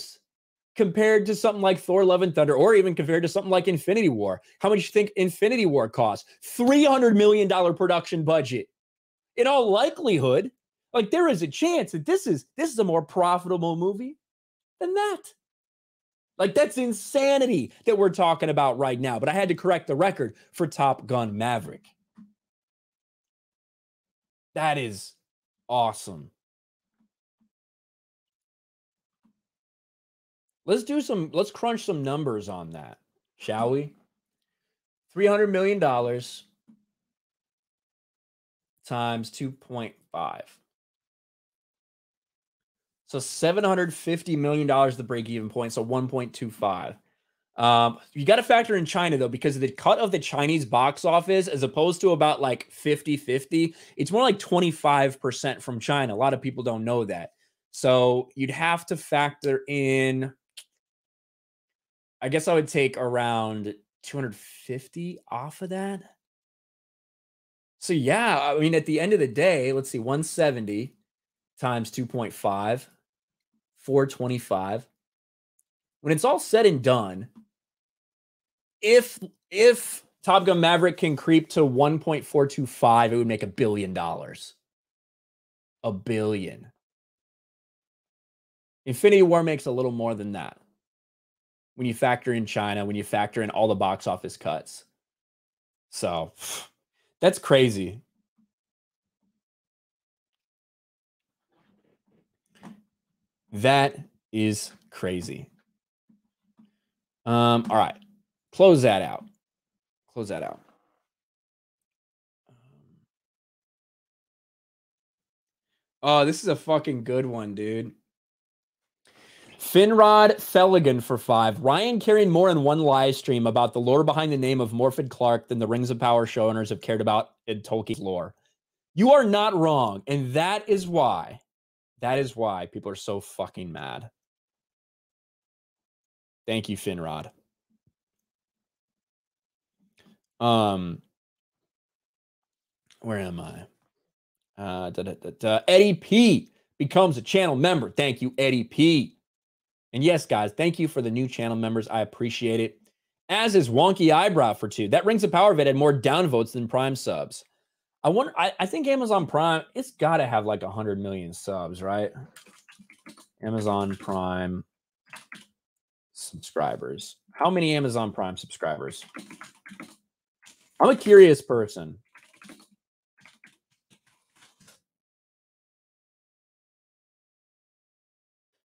compared to something like Thor Love and Thunder, or even compared to something like Infinity War. How much do you think Infinity War costs? $300 million production budget. In all likelihood, like, there is a chance that this is a more profitable movie than that. Like, that's insanity that we're talking about right now. But I had to correct the record for Top Gun Maverick. That is awesome. Let's crunch some numbers on that, shall we? $300 million times 2.5. So $750 million the break-even point, so 1.25. You got to factor in China, though, because of the cut of the Chinese box office, as opposed to about like 50-50, it's more like 25% from China. A lot of people don't know that. So you'd have to factor in, I guess I would take around 250 off of that. So yeah, I mean, at the end of the day, let's see, 170 times 2.5, 425. When it's all said and done, if Top Gun Maverick can creep to 1.425, it would make $1 billion. $1 billion. Infinity War makes a little more than that. When you factor in China, when you factor in all the box office cuts. So that's crazy. That is crazy. All right. Close that out. Close that out. Oh, this is a fucking good one, dude. Finrod Felligan for 5. Ryan carrying more in one live stream about the lore behind the name of Morphin Clark than the Rings of Power showrunners have cared about in Tolkien's lore. You are not wrong, and that is why people are so fucking mad. Thank you, Finrod. Where am I? Eddie P becomes a channel member. Thank you, Eddie P. And yes, guys, thank you for the new channel members. I appreciate it. As is Wonky Eyebrow for 2. That Rings of Power vid had more downvotes than Prime subs. I wonder, I think Amazon Prime, it's got to have like 100 million subs, right? Amazon Prime subscribers. How many Amazon Prime subscribers? I'm a curious person.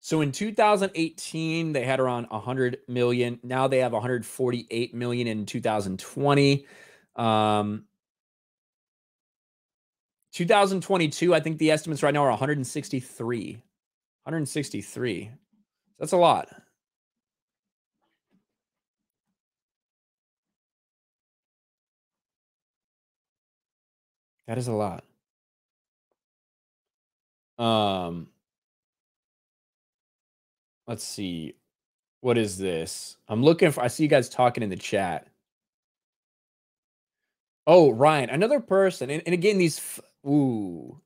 So in 2018, they had around 100 million. Now they have 148 million in 2020. 2022, I think the estimates right now are 163. 163. That's a lot. That is a lot. Let's see. What is this? I'm looking for, I see you guys talking in the chat. Oh, Ryan, another person. And again, these, ooh.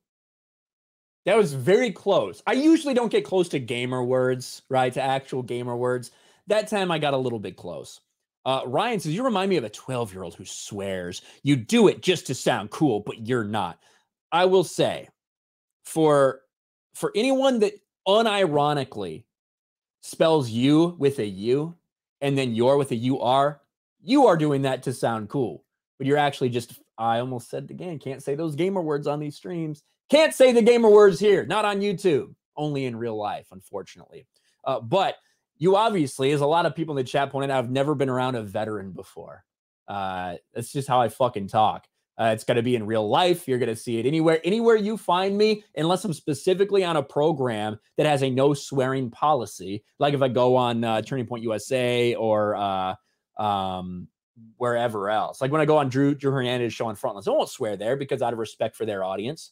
That was very close. I usually don't get close to gamer words, right? To actual gamer words. That time I got a little bit close. Ryan says, you remind me of a 12-year-old who swears. You do it just to sound cool, but you're not. I will say, for anyone that unironically spells you with a U and then you're with a UR, you are doing that to sound cool. But you're actually just, I almost said it again, can't say those gamer words on these streams. Can't say the gamer words here, not on YouTube, only in real life, unfortunately. But you obviously, as a lot of people in the chat pointed out, I've never been around a veteran before. That's just how I fucking talk. It's got to be in real life. You're going to see it anywhere you find me, unless I'm specifically on a program that has a no swearing policy. Like if I go on Turning Point USA or wherever else. Like when I go on Drew Hernandez's show on Frontlines, I won't swear there because out of respect for their audience.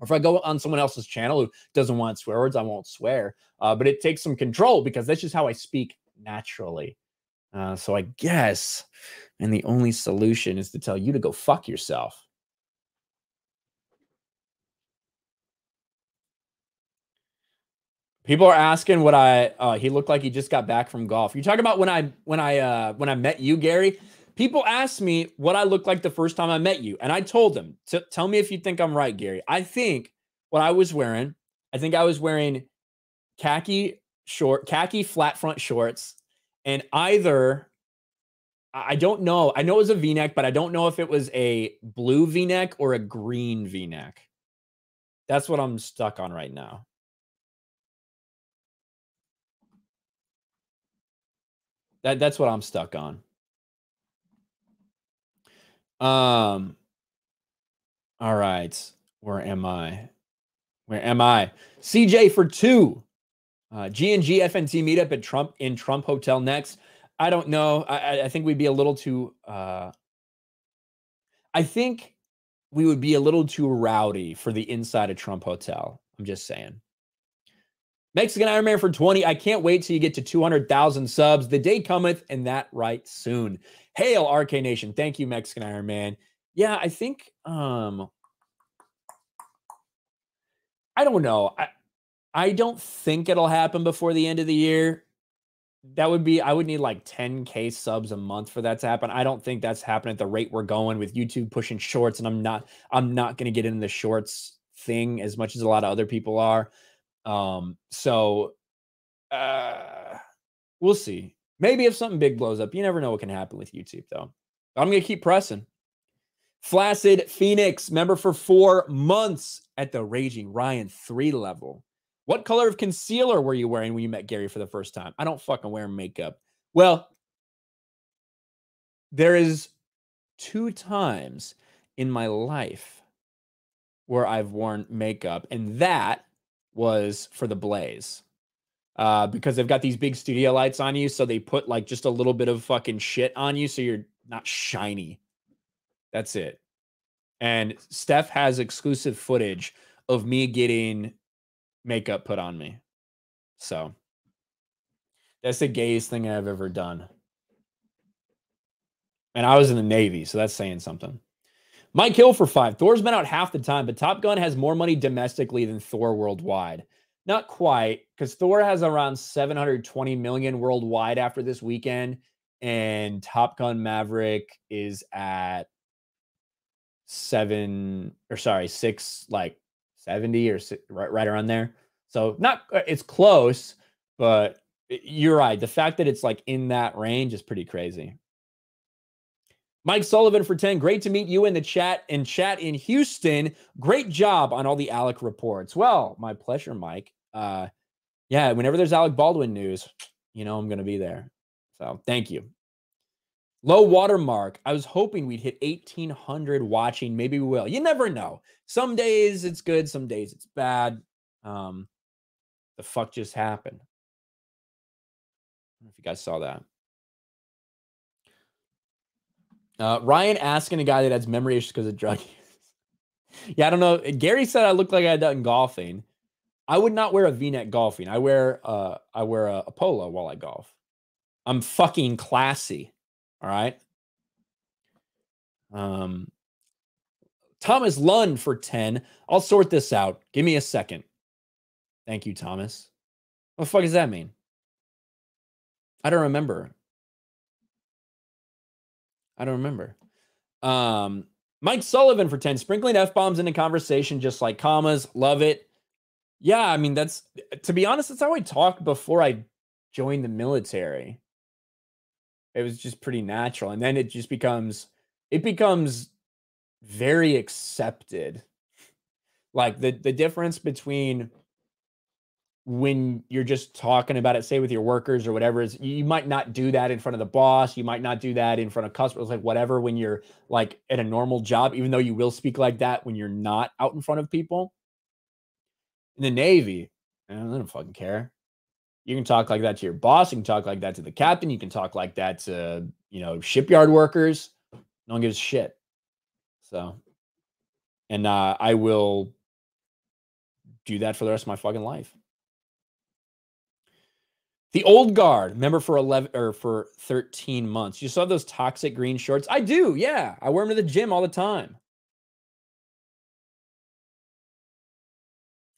Or if I go on someone else's channel who doesn't want swear words, I won't swear. But it takes some control because that's just how I speak naturally. So I guess, and the only solution is to tell you to go fuck yourself. People are asking what he looked like he just got back from golf. You're talking about when I met you, Gary? People asked me what I looked like the first time I met you. And I told them, tell me if you think I'm right, Gary. I think what I was wearing, I was wearing khaki flat front shorts. And either, I don't know. I know it was a V-neck, but I don't know if it was a blue V-neck or a green V-neck. That's what I'm stuck on right now. That's what I'm stuck on. All right. Where am I? CJ for 2. G&G FNT meetup at Trump Hotel next. I don't know. I think we'd be a little too I think we would be a little too rowdy for the inside of Trump Hotel. I'm just saying. Mexican Iron Man for 20. I can't wait till you get to 200,000 subs. The day cometh, and that right soon. Hail, RK Nation. Thank you, Mexican Iron Man. Yeah, I think, I don't know. I don't think it'll happen before the end of the year. I would need like 10K subs a month for that to happen. I don't think that's happening at the rate we're going with YouTube pushing shorts, and I'm not going to get into the shorts thing as much as a lot of other people are. We'll see. Maybe if something big blows up, you never know what can happen with YouTube, though. I'm going to keep pressing. Flaccid Phoenix, member for 4 months at the Raging Ryan 3 level. What color of concealer were you wearing when you met Gary for the first time? I don't fucking wear makeup. Well, there is 2 times in my life where I've worn makeup, and that was for the Blaze. Because they've got these big studio lights on you, so they put like just a little bit of fucking shit on you so you're not shiny. That's it. And Steph has exclusive footage of me getting makeup put on me. So that's the gayest thing I've ever done. And I was in the Navy, so that's saying something. Mike Hill for 5. Thor's been out half the time, but Top Gun has more money domestically than Thor worldwide. Not quite, because Thor has around 720 million worldwide after this weekend, and Top Gun Maverick is at 6, like 70 or right around there. So not, it's close, but you're right. The fact that it's like in that range is pretty crazy. Mike Sullivan for 10. Great to meet you in the chat in Houston. Great job on all the Alec reports. Well, my pleasure, Mike. Yeah, whenever there's Alec Baldwin news, you know I'm going to be there. So thank you. Low watermark. I was hoping we'd hit 1,800 watching. Maybe we will. You never know. Some days it's good. Some days it's bad. The fuck just happened? I don't know if you guys saw that. Ryan asking a guy that has memory issues because of drug use. Yeah, I don't know. Gary said I look like I had done golfing. I would not wear a V-neck golfing. I wear a polo while I golf. I'm fucking classy. All right. Thomas Lund for 10. I'll sort this out. Give me a second. Thank you, Thomas. What the fuck does that mean? I don't remember. Mike Sullivan for 10. Sprinkling F-bombs into conversation just like commas. Love it. Yeah, I mean, that's, to be honest, that's how I talked before I joined the military. It was just pretty natural. And then it just becomes very accepted. Like the difference between when you're just talking about it, say with your workers or whatever, is you might not do that in front of the boss. You might not do that in front of customers, like whatever, when you're like at a normal job, even though you will speak like that when you're not out in front of people. In the Navy, I don't fucking care. You can talk like that to your boss. You can talk like that to the captain. You can talk like that to, you know, shipyard workers. No one gives a shit. So, and I will do that for the rest of my fucking life. The old guard, member for 11 or for 13 months. You saw those toxic green shorts? I do, yeah. I wear them to the gym all the time.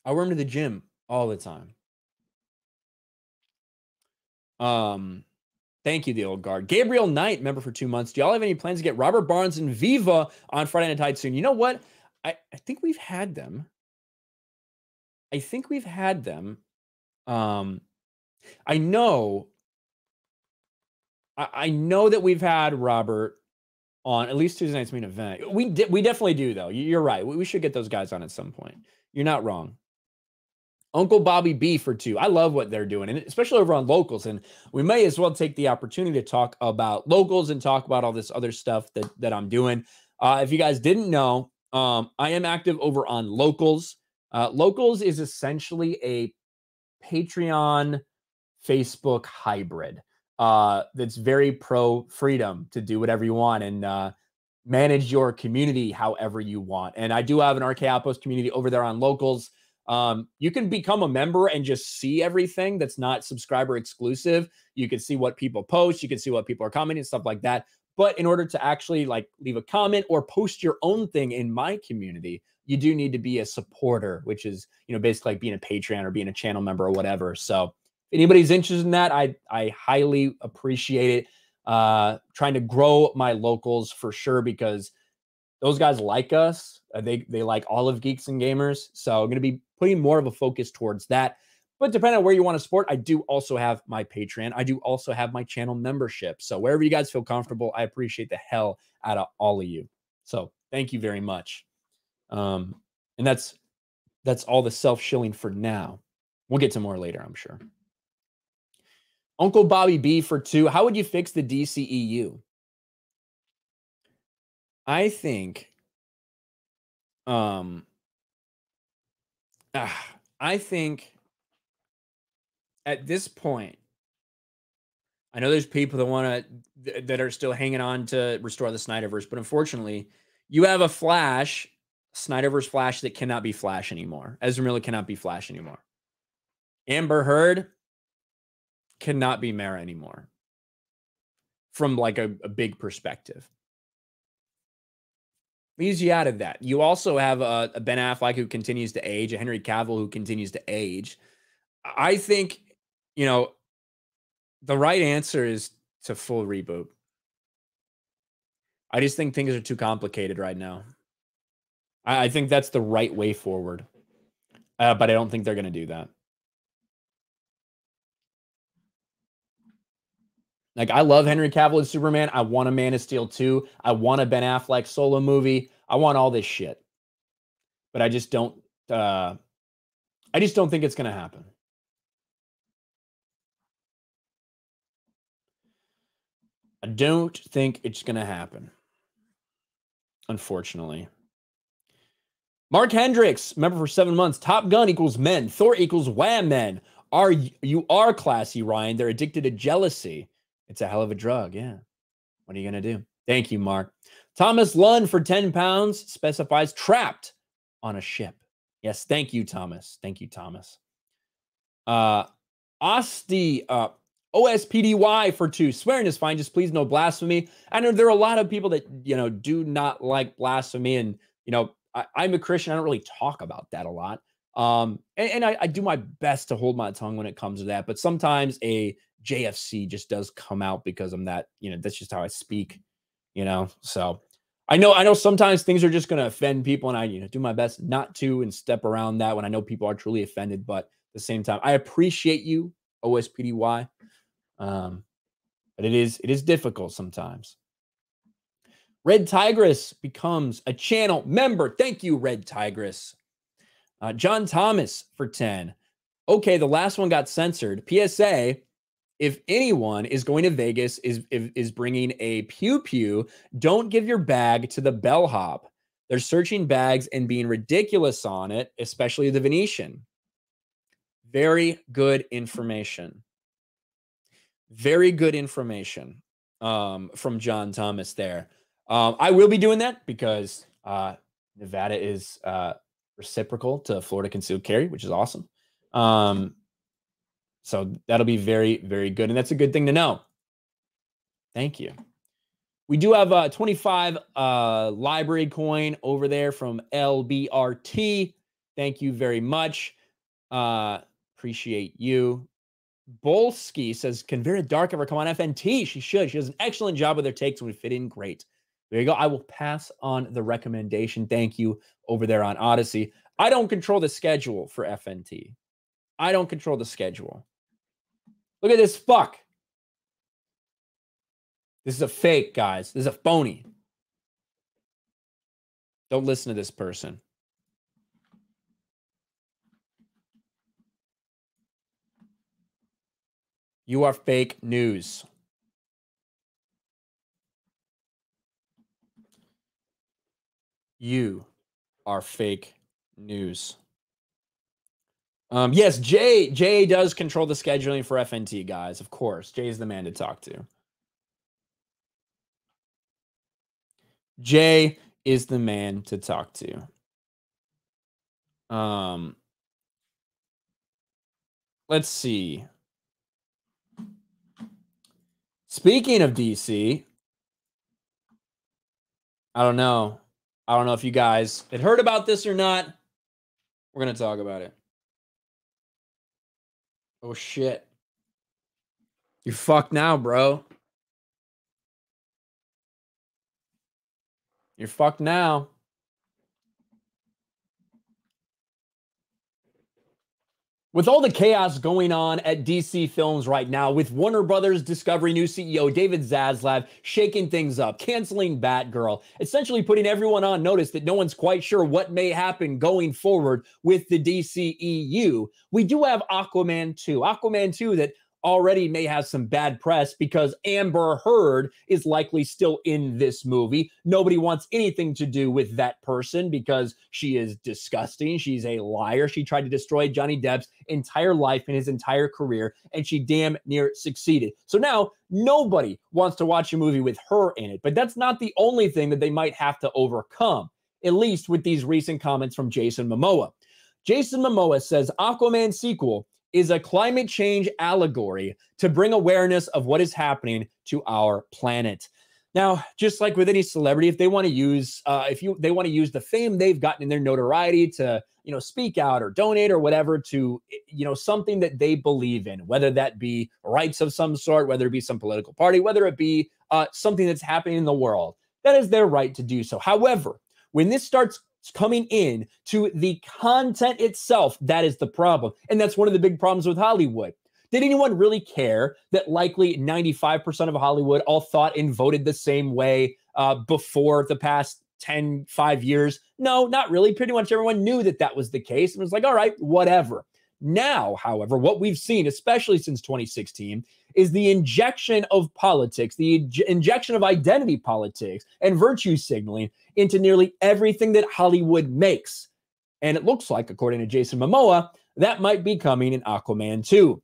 I wear them to the gym all the time. Thank you, the old guard. Gabriel Knight, member for 2 months. Do y'all have any plans to get Robert Barnes and Viva on Friday Night Tide soon? You know what? I think we've had them. I know that we've had Robert on at least Tuesday night's main event. We definitely do, though. You're right. We should get those guys on at some point. You're not wrong. Uncle Bobby B for 2. I love what they're doing, and especially over on locals. And we may as well take the opportunity to talk about locals and talk about all this other stuff that I'm doing. If you guys didn't know, I am active over on locals. Locals is essentially a Patreon Facebook hybrid that's very pro freedom to do whatever you want and manage your community however you want. And I do have an RK Outpost community over there on locals. You can become a member and just see everything that's not subscriber exclusive. You can see what people post. You can see what people are commenting, stuff like that. But in order to actually like leave a comment or post your own thing in my community, you do need to be a supporter, which is, you know, basically like being a Patreon or being a channel member or whatever. So if anybody's interested in that, I highly appreciate it. Trying to grow my locals for sure, because those guys like us. They like all of Geeks and Gamers. So I'm going to be putting more of a focus towards that. But depending on where you want to support, I do also have my Patreon. I do also have my channel membership. So wherever you guys feel comfortable, I appreciate the hell out of all of you. So thank you very much. And that's all the self-shilling for now. We'll get to more later, I'm sure. Uncle Bobby B for 2. How would you fix the DCEU? I think at this point, I know there's people that are still hanging on to restore the Snyderverse, but unfortunately, you have a Flash, Snyderverse Flash that cannot be Flash anymore. Ezra Miller cannot be Flash anymore. Amber Heard cannot be Mara anymore. From like a big perspective. leaves you out of that. You also have a Ben Affleck who continues to age, a Henry Cavill who continues to age. I think, you know, the right answer is to full reboot. I just think things are too complicated right now. I think that's the right way forward. But I don't think they're going to do that. Like, I love Henry Cavill as Superman. I want a Man of Steel 2. I want a Ben Affleck solo movie. I want all this shit. But I just don't think it's going to happen. I don't think it's going to happen. Unfortunately. Mark Hendricks, member for 7 months. Top Gun equals men. Thor equals wham men. You are classy, Ryan. They're addicted to jealousy. It's a hell of a drug, yeah. What are you going to do? Thank you, Mark. Thomas Lund for 10 pounds specifies trapped on a ship. Yes, thank you, Thomas. Thank you, Thomas. OSPDY for 2. Swearing is fine, just please no blasphemy. I know there are a lot of people that, you know, do not like blasphemy. And, you know, I'm a Christian. I don't really talk about that a lot. And I do my best to hold my tongue when it comes to that. But sometimes a JFC just does come out because I'm that, you know, that's just how I speak, you know. So I know sometimes things are just going to offend people, and I, you know, do my best not to and step around that when I know people are truly offended. But at the same time, I appreciate you, OSPDY. But it is difficult sometimes. Red Tigress becomes a channel member. Thank you, Red Tigress. John Thomas for 10. Okay, the last one got censored. PSA, if anyone is going to Vegas, is bringing a pew-pew, don't give your bag to the bellhop. They're searching bags and being ridiculous on it, especially the Venetian. Very good information. Very good information from John Thomas there. I will be doing that because Nevada is reciprocal to Florida concealed carry, which is awesome. So that'll be very, very good. And that's a good thing to know. Thank you. We do have a 25 library coin over there from LBRT. Thank you very much. Appreciate you. Bolski says, can Vera Dark ever come on FNT? She should. She does an excellent job with her takes and would fit in great. There you go. I will pass on the recommendation. Thank you over there on Odyssey. I don't control the schedule for FNT. I don't control the schedule. Look at this fuck. This is a fake, guys. This is a phony. Don't listen to this person. You are fake news. You are fake news. Yes, Jay does control the scheduling for FNT, guys. Of course, Jay is the man to talk to. Jay is the man to talk to. Let's see. Speaking of DC, I don't know. I don't know if you guys had heard about this or not. We're going to talk about it. Oh, shit. You're fucked now, bro. You're fucked now. With all the chaos going on at DC Films right now, with Warner Brothers Discovery new CEO David Zaslav shaking things up, canceling Batgirl, essentially putting everyone on notice that no one's quite sure what may happen going forward with the DCEU, we do have Aquaman 2. Aquaman 2 that already may have some bad press because Amber Heard is likely still in this movie. Nobody wants anything to do with that person because she is disgusting. She's a liar. She tried to destroy Johnny Depp's entire life and his entire career, and she damn near succeeded. So now nobody wants to watch a movie with her in it. But that's not the only thing that they might have to overcome, at least with these recent comments from Jason Momoa. Jason Momoa says Aquaman sequel is a climate change allegory to bring awareness of what is happening to our planet. Now, just like with any celebrity, if they want to use, they want to use the fame they've gotten in their notoriety to, speak out or donate or whatever to, something that they believe in, whether that be rights of some sort, whether it be some political party, whether it be something that's happening in the world, that is their right to do so. However, when this starts coming in to the content itself, that is the problem. And that's one of the big problems with Hollywood. Did anyone really care that likely 95% of Hollywood all thought and voted the same way before the past 5 years? No, not really. Pretty much everyone knew that that was the case and was like, all right, whatever. Now, however, what we've seen, especially since 2016, is the injection of politics, the injection of identity politics and virtue signaling into nearly everything that Hollywood makes. And it looks like, according to Jason Momoa, that might be coming in Aquaman 2.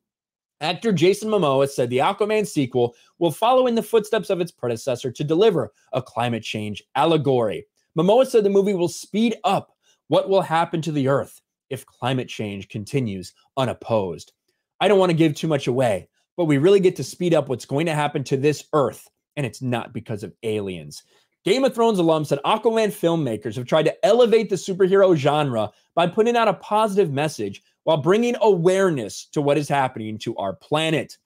Actor Jason Momoa said the Aquaman sequel will follow in the footsteps of its predecessor to deliver a climate change allegory. Momoa said the movie will speed up what will happen to the Earth if climate change continues unopposed. I don't want to give too much away, but we really get to speed up what's going to happen to this Earth, and it's not because of aliens. Game of Thrones alum said Aquaman filmmakers have tried to elevate the superhero genre by putting out a positive message while bringing awareness to what is happening to our planet.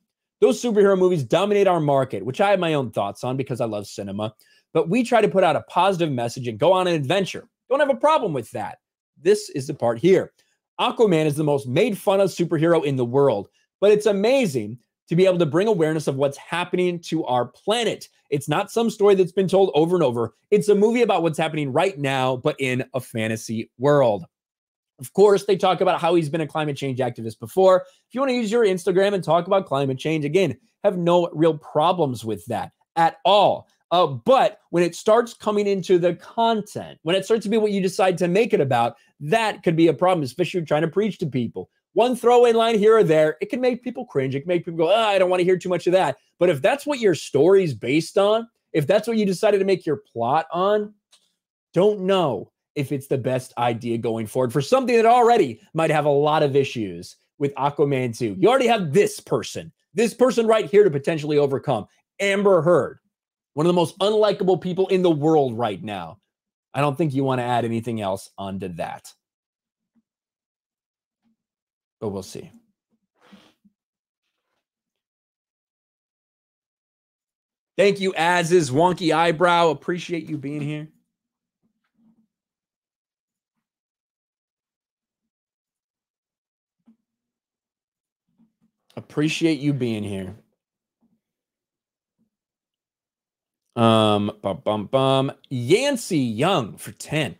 Those superhero movies dominate our market, which I have my own thoughts on because I love cinema, but we try to put out a positive message and go on an adventure. Don't have a problem with that. This is the part here. Aquaman is the most made fun of superhero in the world, but it's amazing to be able to bring awareness of what's happening to our planet. It's not some story that's been told over and over. It's a movie about what's happening right now, but in a fantasy world. Of course, they talk about how he's been a climate change activist before. If you want to use your Instagram and talk about climate change, again, have no real problems with that at all. But when it starts coming into the content, when it starts to be what you decide to make it about, that could be a problem, especially if you're trying to preach to people. One throwaway line here or there, it can make people cringe. It can make people go, I don't want to hear too much of that. But if that's what your story's based on, if that's what you decided to make your plot on, don't know if it's the best idea going forward for something that already might have a lot of issues with Aquaman 2. You already have this person right here to potentially overcome. Amber Heard, one of the most unlikable people in the world right now. I don't think you want to add anything else onto that. But we'll see. Thank you, Az's Wonky Eyebrow. Appreciate you being here. Appreciate you being here. Yancey Young for 10.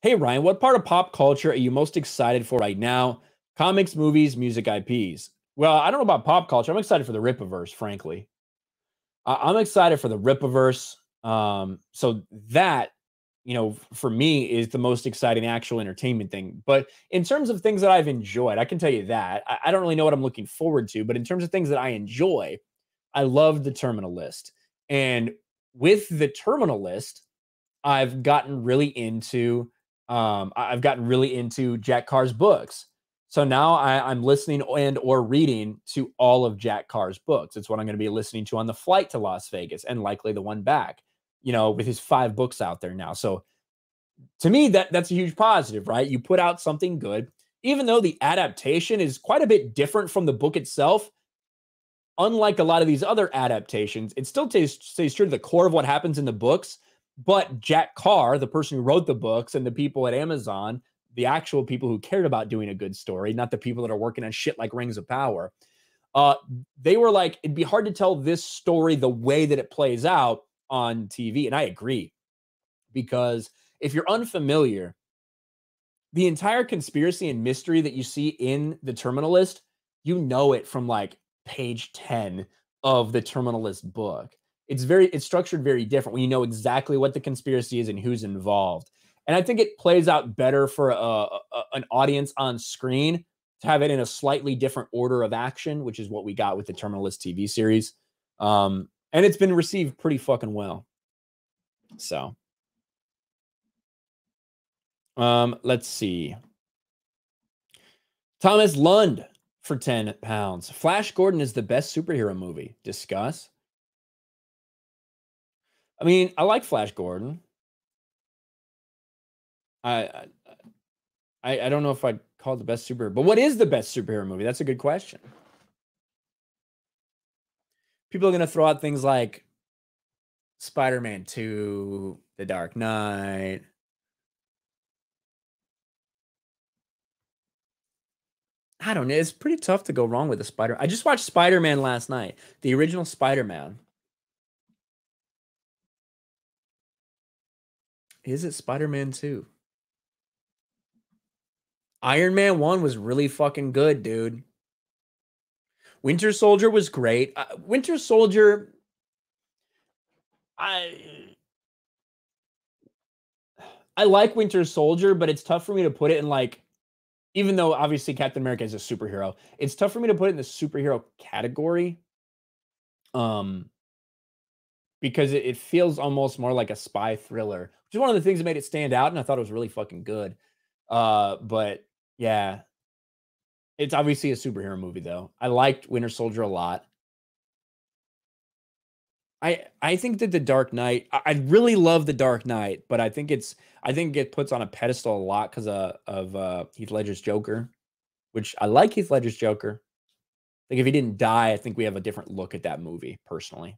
Hey, Ryan, what part of pop culture are you most excited for right now? Comics, movies, music, IPs. Well, I don't know about pop culture. I'm excited for the Rippaverse, frankly. I'm excited for the Rippaverse. So that, for me is the most exciting actual entertainment thing. But in terms of things that I've enjoyed, I can tell you that. I don't really know what I'm looking forward to, but in terms of things that I enjoy, I love the Terminal List. And with the Terminal List, I've gotten really into Jack Carr's books. So now I'm listening and or reading to all of Jack Carr's books. It's what I'm going to be listening to on the flight to Las Vegas and likely the one back, with his 5 books out there now. So to me, that's a huge positive, right? You put out something good, even though the adaptation is quite a bit different from the book itself. Unlike a lot of these other adaptations, it still stays true to the core of what happens in the books. But Jack Carr, the person who wrote the books, and the people at Amazon, the actual people who cared about doing a good story, not the people that are working on shit like Rings of Power, they were like, it'd be hard to tell this story the way that it plays out on TV. And I agree, because if you're unfamiliar, the entire conspiracy and mystery that you see in the Terminal List, you know it from like page 10 of the Terminal List book. It's structured very different when you know exactly what the conspiracy is and who's involved. And I think it plays out better for an audience on screen to have it in a slightly different order of action, which is what we got with the Terminal List TV series. And it's been received pretty fucking well. So, let's see. Thomas Lund for 10 pounds. Flash Gordon is the best superhero movie. Discuss. I mean, I like Flash Gordon. I don't know if I'd call it the best superhero, but what is the best superhero movie? That's a good question. People are going to throw out things like Spider-Man 2, The Dark Knight. I don't know. It's pretty tough to go wrong with the Spider. I just watched Spider-Man last night, the original Spider-Man. Is it Spider-Man 2? Iron Man 1 was really fucking good, dude. Winter Soldier was great. Winter Soldier, I like Winter Soldier, but it's tough for me to put it in like, even though obviously Captain America is a superhero, it's tough for me to put it in the superhero category. Because it feels almost more like a spy thriller, which is one of the things that made it stand out, and I thought it was really fucking good. But yeah, it's obviously a superhero movie though. I liked Winter Soldier a lot. I think that The Dark Knight, I really love The Dark Knight, but I think it puts on a pedestal a lot because of Heath Ledger's Joker, which I like Heath Ledger's Joker. Like if he didn't die, I think we have a different look at that movie personally.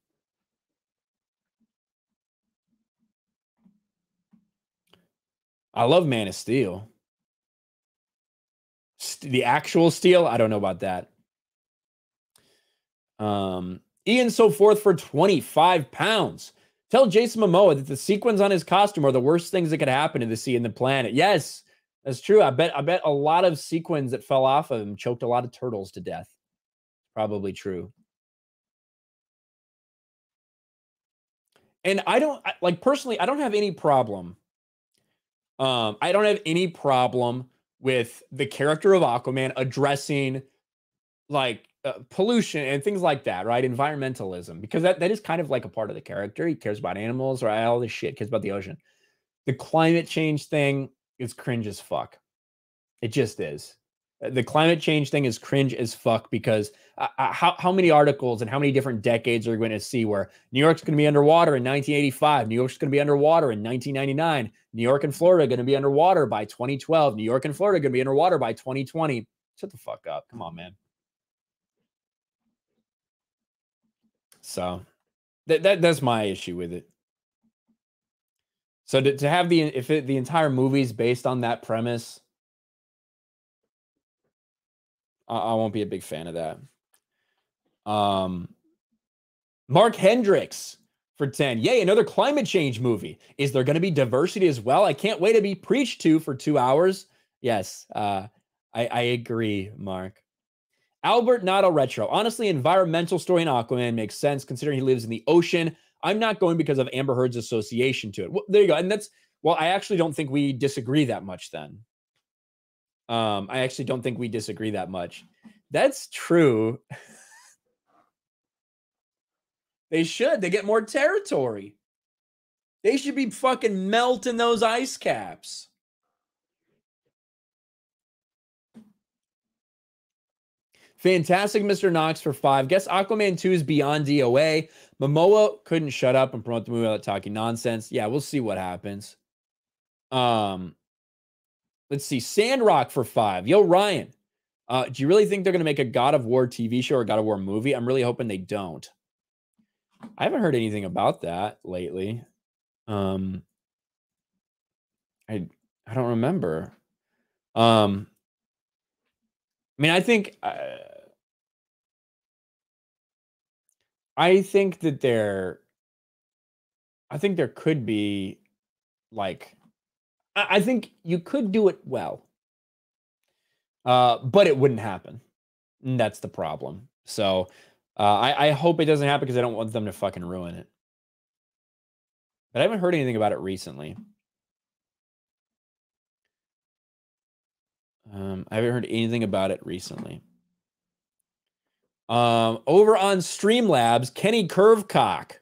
I love Man of Steel. The actual Steel, I don't know about that. Ian So Forth for 25 pounds. Tell Jason Momoa that the sequins on his costume are the worst things that could happen to the sea and the planet. Yes, that's true. I bet a lot of sequins that fell off of him choked a lot of turtles to death. Probably true. And personally, I don't have any problem. I don't have any problem with the character of Aquaman addressing like pollution and things like that, right? Environmentalism, because that is kind of like a part of the character. He cares about animals, right? All this shit, cares about the ocean. The climate change thing is cringe as fuck. It just is. The climate change thing is cringe as fuck because how many articles and how many different decades are you going to see where New York's going to be underwater in 1985, New York's going to be underwater in 1999, New York and Florida are going to be underwater by 2012, New York and Florida are going to be underwater by 2020. Shut the fuck up. Come on, man. So that's my issue with it. So to have the entire movie is based on that premise, I won't be a big fan of that. Mark Hendricks for 10. Yay, another climate change movie. Is there going to be diversity as well? I can't wait to be preached to for 2 hours. Yes, I agree, Mark. Albert Nato Retro. Honestly, environmental story in Aquaman makes sense considering he lives in the ocean. I'm not going because of Amber Heard's association to it. Well, there you go. And I actually don't think we disagree that much then. I actually don't think we disagree that much. That's true. They should. They get more territory. They should be fucking melting those ice caps. Fantastic Mr. Knox for 5. Guess Aquaman 2 is beyond DOA. Momoa couldn't shut up and promote the movie without talking nonsense. Yeah, we'll see what happens. Let's see. Sandrock for 5. Yo, Ryan. Do you really think they're going to make a God of War TV show or God of War movie? I'm really hoping they don't. I haven't heard anything about that lately. I don't remember. I mean, I think that there could be like, I think you could do it well, but it wouldn't happen. And that's the problem. So I hope it doesn't happen because I don't want them to fucking ruin it. But I haven't heard anything about it recently. I haven't heard anything about it recently. Over on Streamlabs, Kenny Curvecock.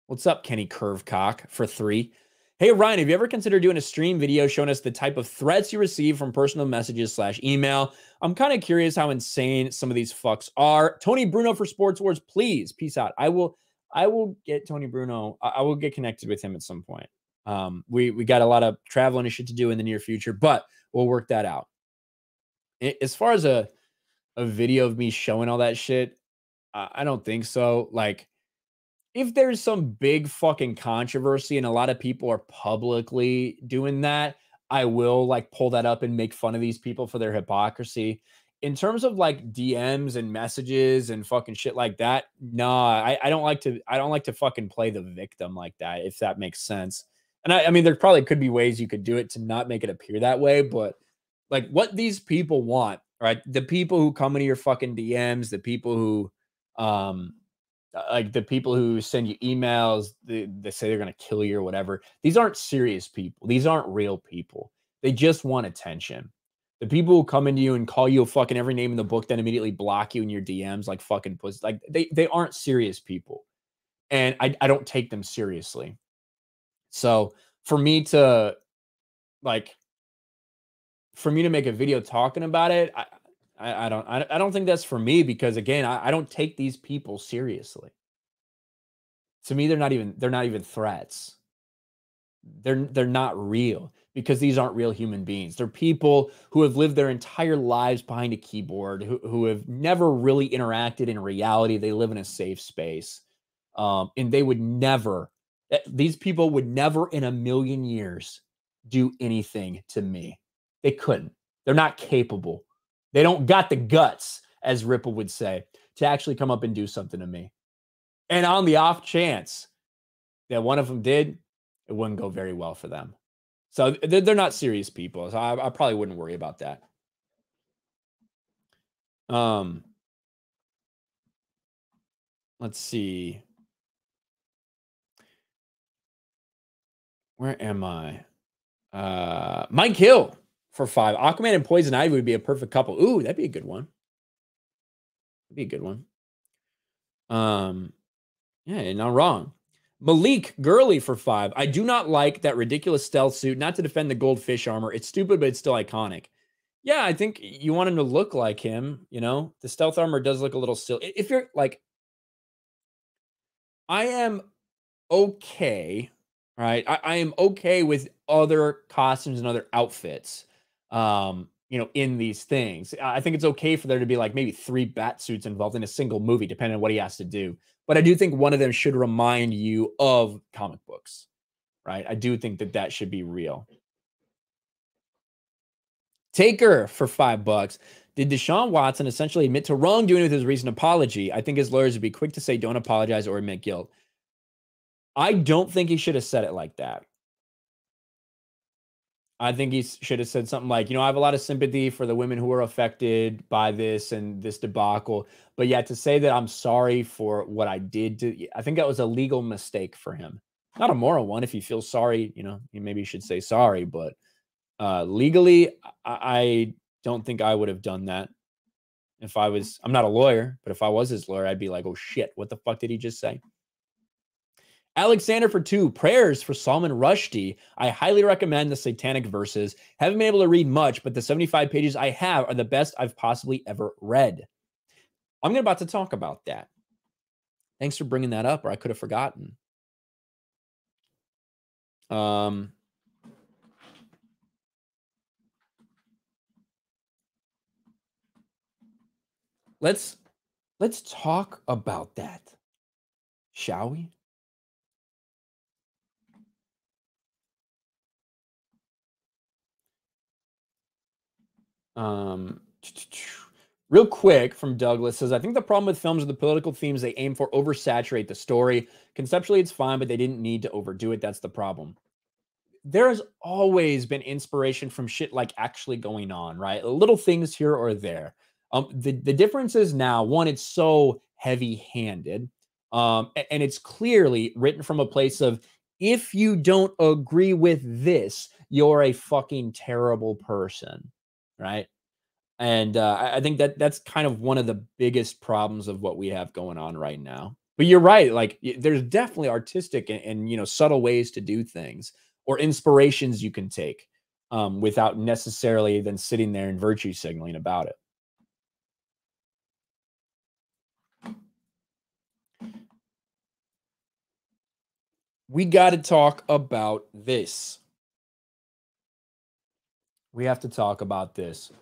What's up, Kenny Curvecock for 3? Hey, Ryan, have you ever considered doing a stream video showing us the type of threats you receive from personal messages / email? I'm kind of curious how insane some of these fucks are. Tony Bruno for Sports Wars, please. Peace out. I will I will get Tony Bruno. I will get connected with him at some point. We got a lot of traveling and shit to do in the near future, but we'll work that out. As far as a video of me showing all that shit, I don't think so. Like, if there's some big fucking controversy and a lot of people are publicly doing that, I will like pull that up and make fun of these people for their hypocrisy. In terms of like DMs and messages and fucking shit like that, nah, I don't like to fucking play the victim like that, if that makes sense. And I mean, there probably could be ways you could do it to not make it appear that way, but like what these people want, right? The people who come into your fucking DMs, the people who like the people who send you emails, they say they're going to kill you or whatever. These aren't serious people. These aren't real people. They just want attention. The people who come into you and call you a fucking every name in the book, then immediately block you in your DMs like fucking pussy, like they aren't serious people. And I don't take them seriously. So for me to like, for me to make a video talking about it, I don't think that's for me, because again, I don't take these people seriously. To me, they're not even threats. They're not real, because these aren't real human beings. They're people who have lived their entire lives behind a keyboard, who have never really interacted in reality. They live in a safe space. And they would never, these people would never in a million years do anything to me. They couldn't. They're not capable. They don't got the guts, as Ripple would say, to actually come up and do something to me. And on the off chance that one of them did, it wouldn't go very well for them. So they're not serious people. So I probably wouldn't worry about that. Let's see. Where am I? Mike Hill for 5. Aquaman and Poison Ivy would be a perfect couple. Ooh, that'd be a good one. That'd be a good one. Yeah, you're not wrong. Malik Gurley for 5. I do not like that ridiculous stealth suit. Not to defend the goldfish armor. It's stupid, but it's still iconic. Yeah, I think you want him to look like him. You know, the stealth armor does look a little silly. If you're like, I am okay, right? I am okay with other costumes and other outfits, you know, in these things. I think it's okay for there to be like maybe 3 bat suits involved in a single movie, depending on what he has to do. But I do think one of them should remind you of comic books, right? I do think that that should be real. Taker for $5. Did Deshaun Watson essentially admit to wrongdoing with his recent apology? I think his lawyers would be quick to say don't apologize or admit guilt. I don't think he should have said it like that. I think he should have said something like, you know, I have a lot of sympathy for the women who were affected by this and this debacle. But yeah, to say that I'm sorry for what I did to, I think that was a legal mistake for him. Not a moral one. If he feels sorry, you know, maybe he should say sorry. But legally, I don't think I would have done that. If I was, I'm not a lawyer, but if I was his lawyer, I'd be like, oh shit, what the fuck did he just say? Alexander for 2, prayers for Salman Rushdie. I highly recommend the Satanic Verses. Haven't been able to read much, but the 75 pages I have are the best I've possibly ever read. I'm about to talk about that. Thanks for bringing that up, or I could have forgotten. Let's talk about that, shall we? Real quick from Douglas says, I think the problem with films are the political themes they aim for oversaturate the story. Conceptually, it's fine, but they didn't need to overdo it. That's the problem. There has always been inspiration from shit like actually going on, right? Little things here or there. The difference is now, one, it's so heavy-handed, and it's clearly written from a place of, if you don't agree with this, you're a fucking terrible person, right? And I think that that's kind of one of the biggest problems of what we have going on right now. But you're right. Like, there's definitely artistic and you know, subtle ways to do things, or inspirations you can take without necessarily then sitting there and virtue signaling about it. we got to talk about this. We have to talk about this.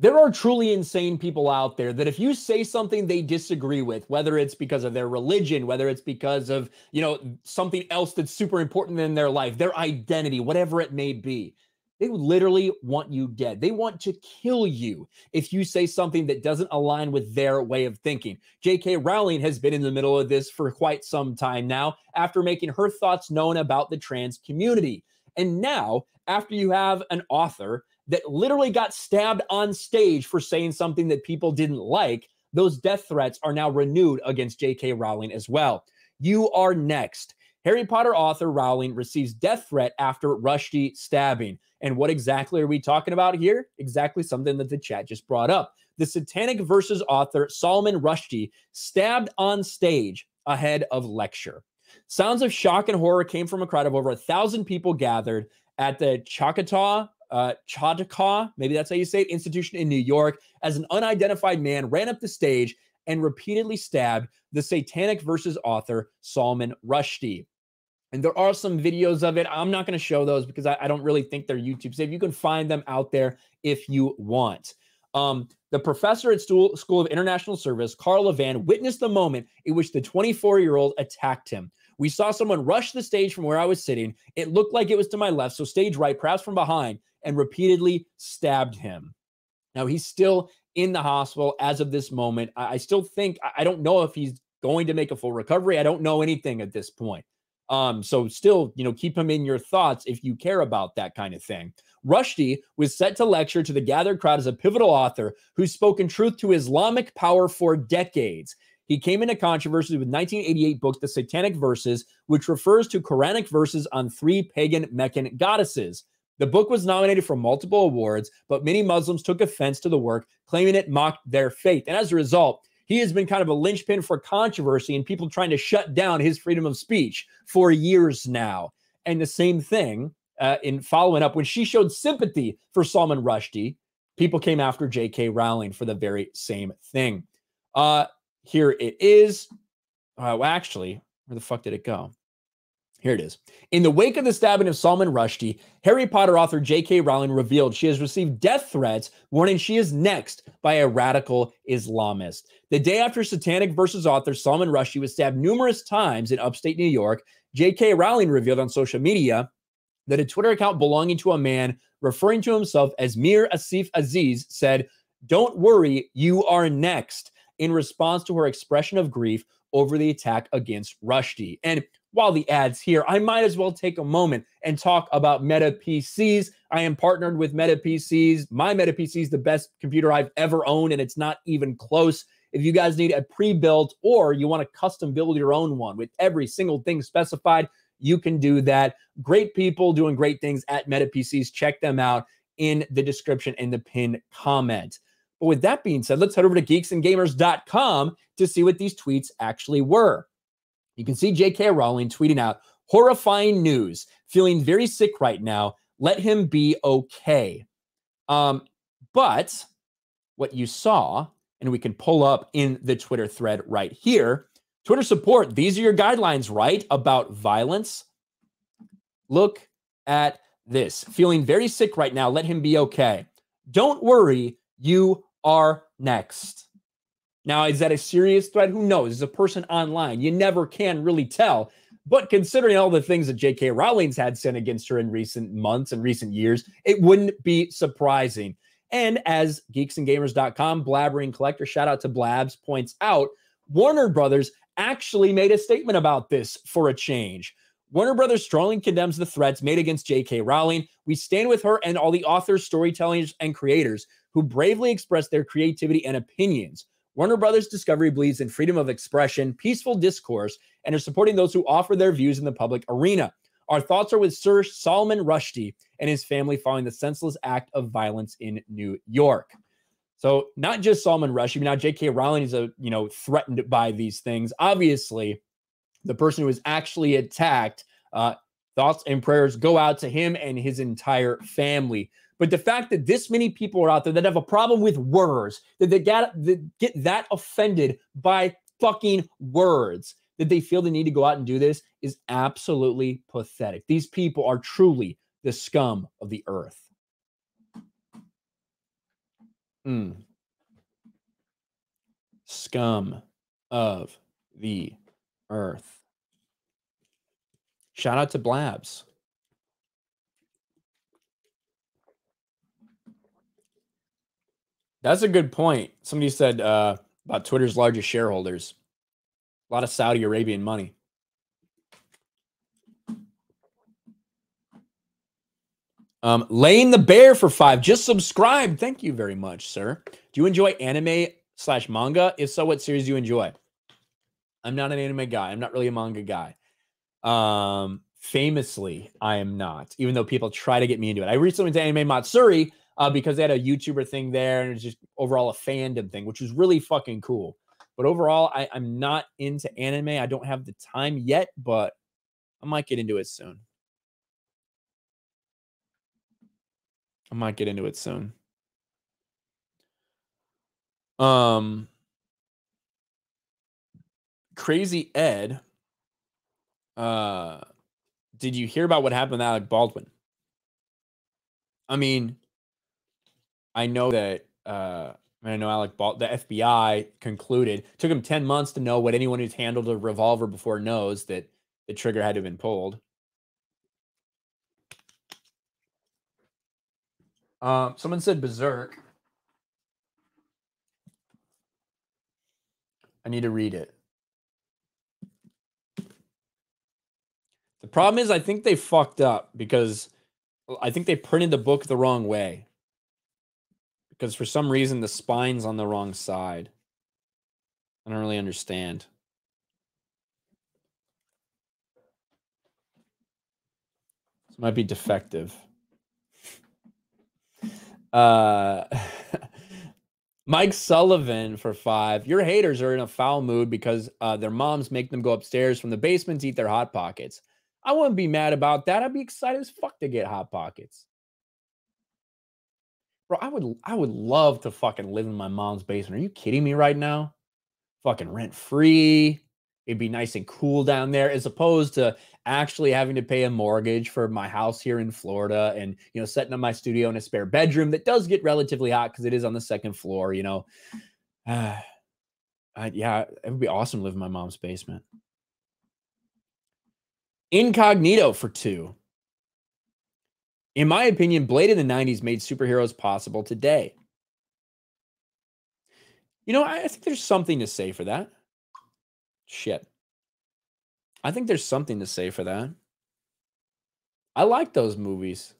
There are truly insane people out there that if you say something they disagree with, whether it's because of their religion, whether it's because of, something else that's super important in their life, their identity, whatever it may be, they literally want you dead. They want to kill you if you say something that doesn't align with their way of thinking. J.K. Rowling has been in the middle of this for quite some time now after making her thoughts known about the trans community. And now, after you have an author that literally got stabbed on stage for saying something that people didn't like, those death threats are now renewed against J.K. Rowling as well. You are next. Harry Potter author Rowling receives death threat after Rushdie stabbing. And what exactly are we talking about here? Exactly something that the chat just brought up. The Satanic Verses author Salman Rushdie stabbed on stage ahead of lecture. Sounds of shock and horror came from a crowd of over 1,000 people gathered at the Chautauqua, maybe that's how you say it, institution in New York, as an unidentified man ran up the stage and repeatedly stabbed the Satanic Verses author Salman Rushdie. And there are some videos of it. I'm not going to show those because I don't really think they're YouTube safe. You can find them out there if you want. The professor at School of International Service, Carl Levan, witnessed the moment in which the 24-year-old attacked him. We saw someone rush the stage from where I was sitting. It looked like it was to my left, so stage right, perhaps from behind, and repeatedly stabbed him. Now, he's still in the hospital as of this moment. I still think, I don't know if he's going to make a full recovery. I don't know anything at this point. So still, keep him in your thoughts if you care about that kind of thing. Rushdie was set to lecture to the gathered crowd as a pivotal author who's spoken truth to Islamic power for decades. He came into controversy with 1988 book, The Satanic Verses, which refers to Quranic verses on 3 pagan Meccan goddesses. The book was nominated for multiple awards, but many Muslims took offense to the work, claiming it mocked their faith. And as a result, he has been kind of a linchpin for controversy and people trying to shut down his freedom of speech for years now. And the same thing in following up, when she showed sympathy for Salman Rushdie, people came after J.K. Rowling for the very same thing. Here it is. Well, actually, where the fuck did it go? Here it is. In the wake of the stabbing of Salman Rushdie, Harry Potter author J.K. Rowling revealed she has received death threats, warning she is next by a radical Islamist. The day after Satanic Verses author Salman Rushdie was stabbed numerous times in upstate New York, J.K. Rowling revealed on social media that a Twitter account belonging to a man referring to himself as Mir Asif Aziz said, "Don't worry, you are next," in response to her expression of grief over the attack against Rushdie. And while the ad's here, I might as well take a moment and talk about Meta PCs. I am partnered with Meta PCs. My Meta PC is the best computer I've ever owned, and it's not even close. If you guys need a pre-built or you want to custom build your own one with every single thing specified, you can do that. Great people doing great things at Meta PCs. Check them out in the description and the pinned comment. But with that being said, let's head over to geeksandgamers.com to see what these tweets actually were. You can see J.K. Rowling tweeting out, "Horrifying news. Feeling very sick right now. Let him be okay." But what you saw, and we can pull up in the Twitter thread right here, Twitter support, these are your guidelines, right? About violence. Look at this. Feeling very sick right now. Let him be okay. Don't worry, you are next. Now, is that a serious threat? Who knows? As a person online, you never can really tell. But considering all the things that J.K. Rowling's had sent against her in recent months and recent years, it wouldn't be surprising. And as geeksandgamers.com, Blabbering Collector, shout out to Blabs, points out, Warner Brothers actually made a statement about this for a change. Warner Brothers strongly condemns the threats made against J.K. Rowling. We stand with her and all the authors, storytellers, and creators who bravely express their creativity and opinions. Warner Brothers Discovery believes in freedom of expression, peaceful discourse, and are supporting those who offer their views in the public arena. Our thoughts are with Sir Salman Rushdie and his family following the senseless act of violence in New York. So not just Salman Rushdie, now J.K. Rowling is threatened by these things. Obviously, the person who was actually attacked, thoughts and prayers go out to him and his entire family. But the fact that this many people are out there that have a problem with words, that get that offended by fucking words, that they feel the need to go out and do this is absolutely pathetic. These people are truly the scum of the earth. Scum of the earth. Shout out to Blabs. That's a good point. Somebody said about Twitter's largest shareholders. A lot of Saudi Arabian money. Laying the Bear for 5. Just subscribe. Thank you very much, sir. Do you enjoy anime/manga? If so, what series do you enjoy? I'm not an anime guy. I'm not really a manga guy. Famously, I am not, even though people try to get me into it. I recently went to Anime Matsuri because they had a YouTuber thing there, and it was just overall a fandom thing, which was really fucking cool. But overall, I'm not into anime. I don't have the time yet, but I might get into it soon. Crazy Ed, did you hear about what happened with Alec Baldwin? I mean, I know that I know Alec Baldwin, the FBI concluded, took him 10 months to know what anyone who's handled a revolver before knows, that the trigger had to have been pulled. Someone said Berserk. I need to read it. The problem is I think they fucked up because I think they printed the book the wrong way. Because for some reason the spine's on the wrong side. I don't really understand. This might be defective. Mike Sullivan for 5. Your haters are in a foul mood because their moms make them go upstairs from the basement to eat their Hot Pockets. I wouldn't be mad about that. I'd be excited as fuck to get Hot Pockets. Bro, I would love to fucking live in my mom's basement. Are you kidding me right now? Fucking rent free. It'd be nice and cool down there, as opposed to actually having to pay a mortgage for my house here in Florida and, you know, setting up my studio in a spare bedroom that does get relatively hot because it is on the second floor, you know. Yeah, it would be awesome to live in my mom's basement. Incognito for 2. In my opinion, Blade in the 90s made superheroes possible today. You know, I think there's something to say for that. Shit. I think there's something to say for that. I like those movies.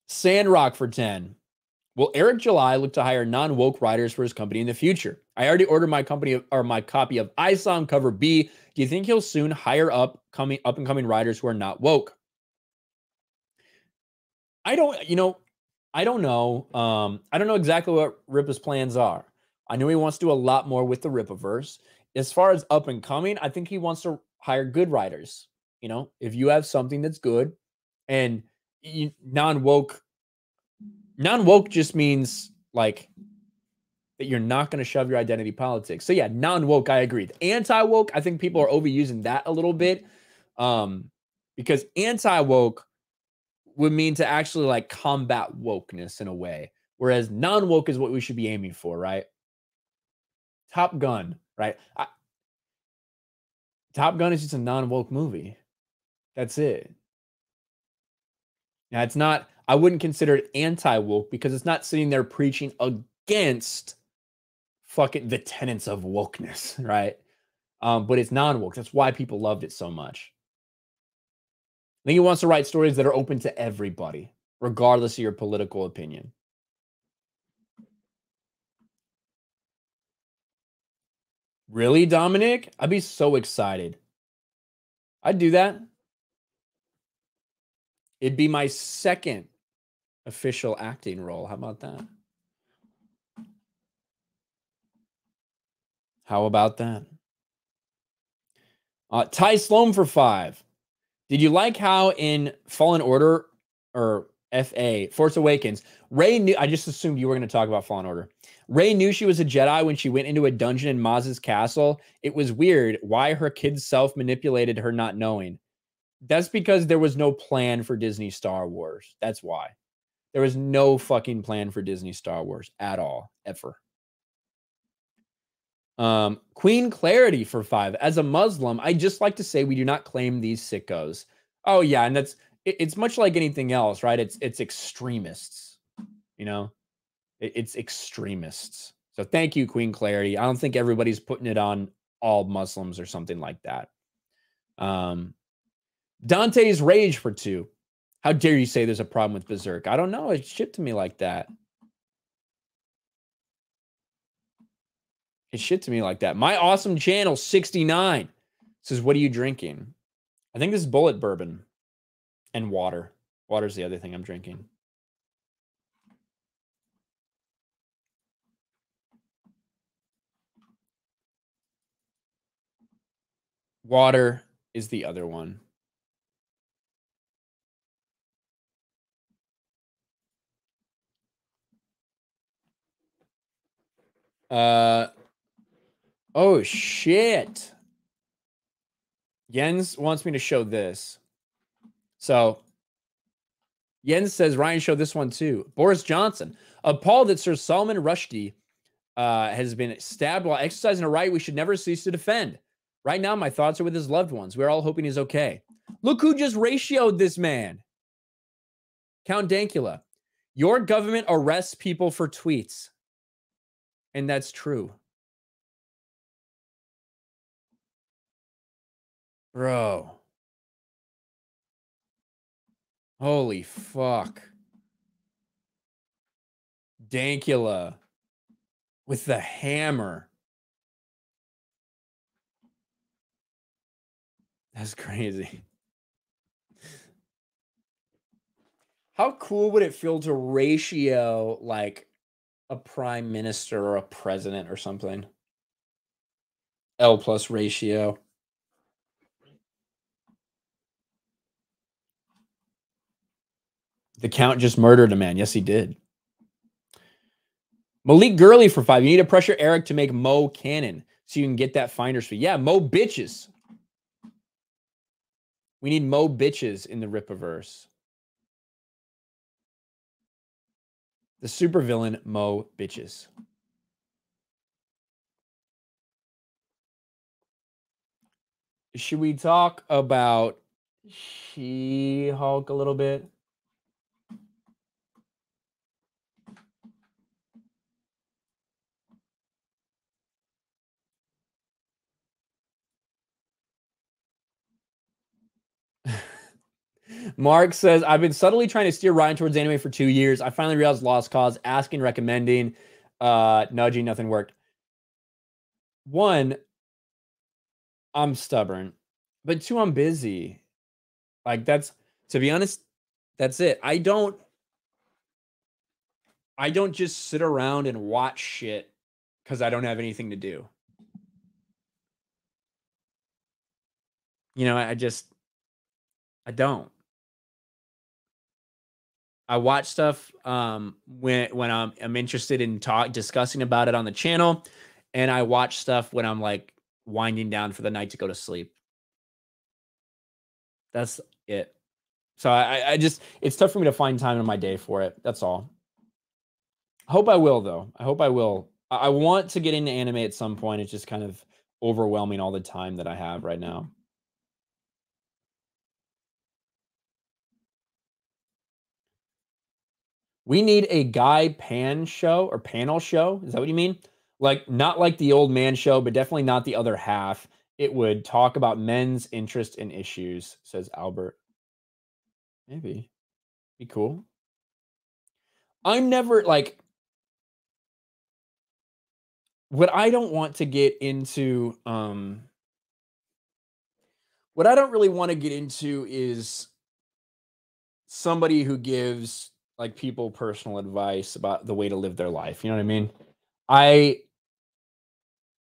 Sandrock for 10. Will Eric July look to hire non-woke writers for his company in the future? I already ordered my copy of ISOM Cover B. Do you think he'll soon hire up and coming writers who are not woke? I don't know. I don't know exactly what Rippa's plans are. I know he wants to do a lot more with the Rippaverse. As far as up and coming, I think he wants to hire good writers. You know, if you have something that's good and non-woke just means like that you're not going to shove your identity politics. So yeah, non-woke, I agree. Anti-woke, I think people are overusing that a little bit. Because anti-woke would mean to actually like combat wokeness in a way. Whereas non-woke is what we should be aiming for, right? Top Gun, right? Top Gun is just a non-woke movie. That's it. Now, it's not, I wouldn't consider it anti-woke because it's not sitting there preaching against fucking the tenets of wokeness, right? But it's non-woke. That's why people loved it so much. I think he wants to write stories that are open to everybody, regardless of your political opinion. Really, Dominic? I'd be so excited. I'd do that. It'd be my second official acting role. How about that? How about that? Ty Sloan for 5. Did you like how in Fallen Order or FA, Force Awakens, Rey knew, I just assumed you were going to talk about Fallen Order. Rey knew she was a Jedi when she went into a dungeon in Maz's castle. It was weird why her kid self manipulated her not knowing. That's because there was no plan for Disney Star Wars. That's why. There was no fucking plan for Disney Star Wars at all, ever. Queen Clarity for 5. As a Muslim, I just like to say we do not claim these sickos. Oh yeah, and it's much like anything else, right? It's extremists, you know? It's extremists. So thank you, Queen Clarity. I don't think everybody's putting it on all Muslims or something like that. Dante's Rage for 2. How dare you say there's a problem with Berserk? I don't know. It shipped to me like that. It shit to me like that. My Awesome Channel 69 says, what are you drinking? I think this is Bullet Bourbon and water. Water's the other thing I'm drinking. Water is the other one. Oh shit. Jens wants me to show this. So Jens says Ryan showed this one too. Boris Johnson appalled that Sir Salman Rushdie has been stabbed while exercising a right we should never cease to defend. Right now, my thoughts are with his loved ones. We're all hoping he's okay. Look who just ratioed this man. Count Dankula. Your government arrests people for tweets. And that's true. Bro. Holy fuck. Dankula with the hammer. That's crazy. How cool would it feel to ratio like a prime minister or a president or something? L plus ratio. The Count just murdered a man. Yes, he did. Malik Gurley for 5. You need to pressure Eric to make Mo canon so you can get that finder's fee. Yeah, Mo bitches. We need Mo bitches in the Rippaverse. The supervillain Mo bitches. Should we talk about She-Hulk a little bit? Mark says, I've been subtly trying to steer Ryan towards anime for 2 years. I finally realized Lost Cause, asking, recommending, nudging, nothing worked. One, I'm stubborn. But 2, I'm busy. Like, that's, to be honest, that's it. I don't just sit around and watch shit because I don't have anything to do. You know, I don't. I watch stuff when I'm interested in discussing about it on the channel, and I watch stuff when I'm like winding down for the night to go to sleep. That's it. So I just, it's tough for me to find time in my day for it. That's all. I hope I will though. I hope I will. I want to get into anime at some point. It's just kind of overwhelming all the time that I have right now. We need a guy panel show. Is that what you mean? Like, not like the old man show, but definitely not the other half. It would talk about men's interest and issues, says Albert. Maybe. Be cool. I'm never like, what I don't want to get into, what I don't really want to get into is somebody who gives like people personal advice about the way to live their life. You know what I mean? I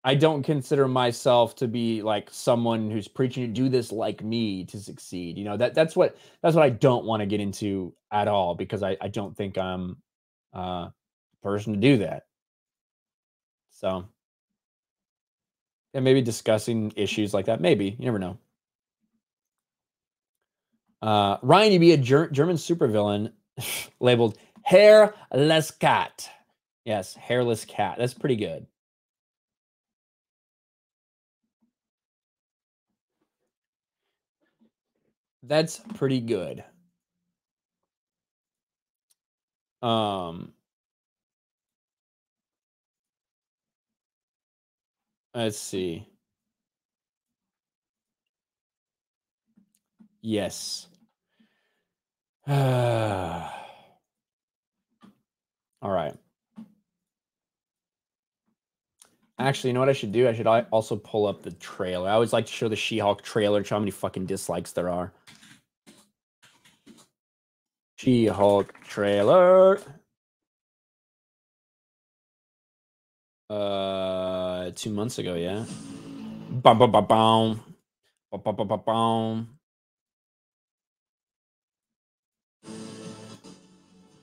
I don't consider myself to be like someone who's preaching to do this like me to succeed. You know, that's what I don't want to get into at all, because I don't think I'm the person to do that. So, and maybe discussing issues like that, maybe, you never know. Ryan, you be a German supervillain labeled hairless cat. Yes, hairless cat. That's pretty good. That's pretty good. Let's see. Yes. All right. Actually, you know what I should do? I should also pull up the trailer. I always like to show the She-Hulk trailer and show how many fucking dislikes there are. She-Hulk trailer. 2 months ago, yeah. Bum, bum, bum, bum. Bum, bum, bum, bum, bum.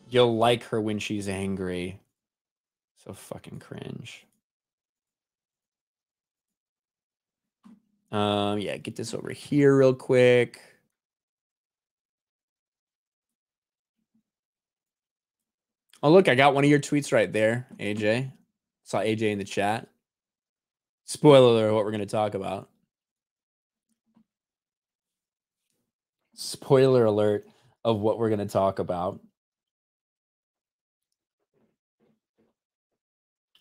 You'll like her when she's angry. So fucking cringe. Yeah, get this over here real quick. Oh, look, I got one of your tweets right there, AJ. Saw AJ in the chat. Spoiler alert, what we're going to talk about. Spoiler alert of what we're going to talk about.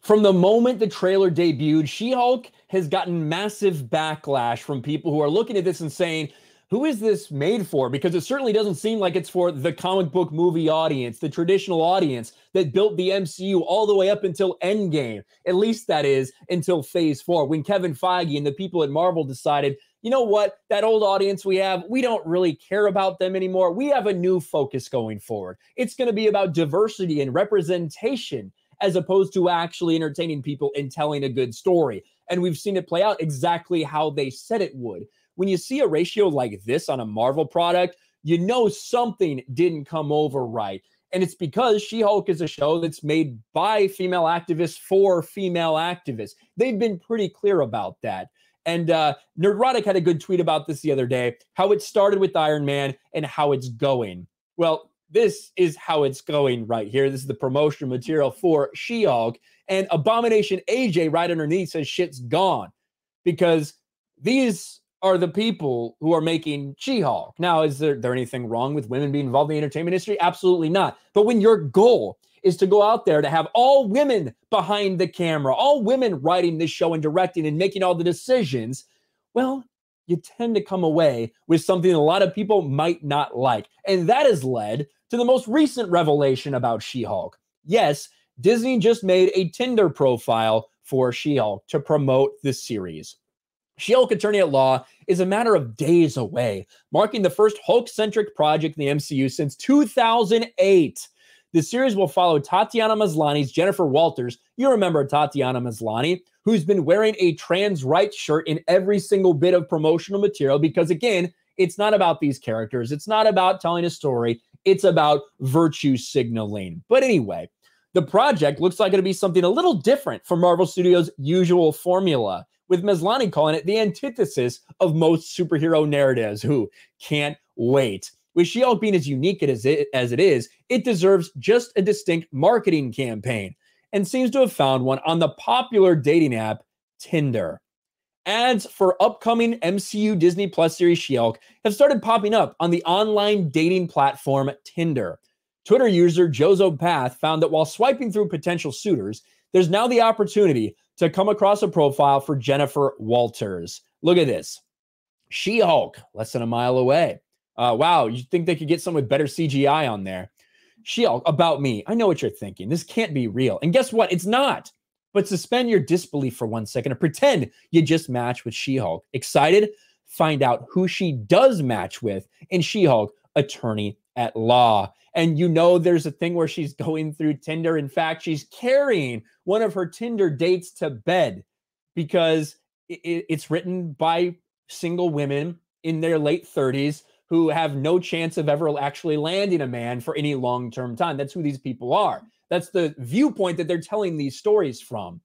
From the moment the trailer debuted, She-Hulk has gotten massive backlash from people who are looking at this and saying, who is this made for? Because it certainly doesn't seem like it's for the comic book movie audience, the traditional audience that built the MCU all the way up until Endgame. At least that is until Phase 4, when Kevin Feige and the people at Marvel decided, you know what, that old audience we have, we don't really care about them anymore. We have a new focus going forward. It's going to be about diversity and representation, as opposed to actually entertaining people and telling a good story. And we've seen it play out exactly how they said it would. When you see a ratio like this on a Marvel product, you know something didn't come over right. And it's because She-Hulk is a show that's made by female activists for female activists. They've been pretty clear about that. And Nerdrotic had a good tweet about this the other day, how it started with Iron Man and how it's going. Well, this is how it's going right here. This is the promotional material for She-Hulk. And Abomination AJ right underneath says shit's gone, because these are the people who are making She-Hulk. Now, is there anything wrong with women being involved in the entertainment industry? Absolutely not. But when your goal is to go out there to have all women behind the camera, all women writing this show and directing and making all the decisions, well, you tend to come away with something a lot of people might not like. And that has led to the most recent revelation about She-Hulk. Yes, Disney just made a Tinder profile for She-Hulk to promote the series. She-Hulk Attorney at Law is a matter of days away, marking the first Hulk-centric project in the MCU since 2008. The series will follow Tatiana Maslany's Jennifer Walters. You remember Tatiana Maslany, who's been wearing a trans rights shirt in every single bit of promotional material, because, again, it's not about these characters. It's not about telling a story. It's about virtue signaling. But anyway, the project looks like it'll be something a little different from Marvel Studios' usual formula, with Maslany calling it the antithesis of most superhero narratives. Who can't wait. With She-Hulk being as unique as it is, it deserves just a distinct marketing campaign, and seems to have found one on the popular dating app Tinder. Ads for upcoming MCU Disney Plus series She-Hulk have started popping up on the online dating platform Tinder. Twitter user Jozo Path found that while swiping through potential suitors, there's now the opportunity to come across a profile for Jennifer Walters. Look at this. She-Hulk, less than a mile away. Wow, you think they could get someone with better CGI on there? She-Hulk, about me. I know what you're thinking. This can't be real. And guess what? It's not. But suspend your disbelief for 1 second and pretend you just matched with She-Hulk. Excited? Find out who she does match with in She-Hulk Attorney at Law. And you know there's a thing where she's going through Tinder. In fact, she's carrying one of her Tinder dates to bed. because it's written by single women in their late 30s who have no chance of ever actually landing a man for any long-term time. That's who these people are. That's the viewpoint that they're telling these stories from.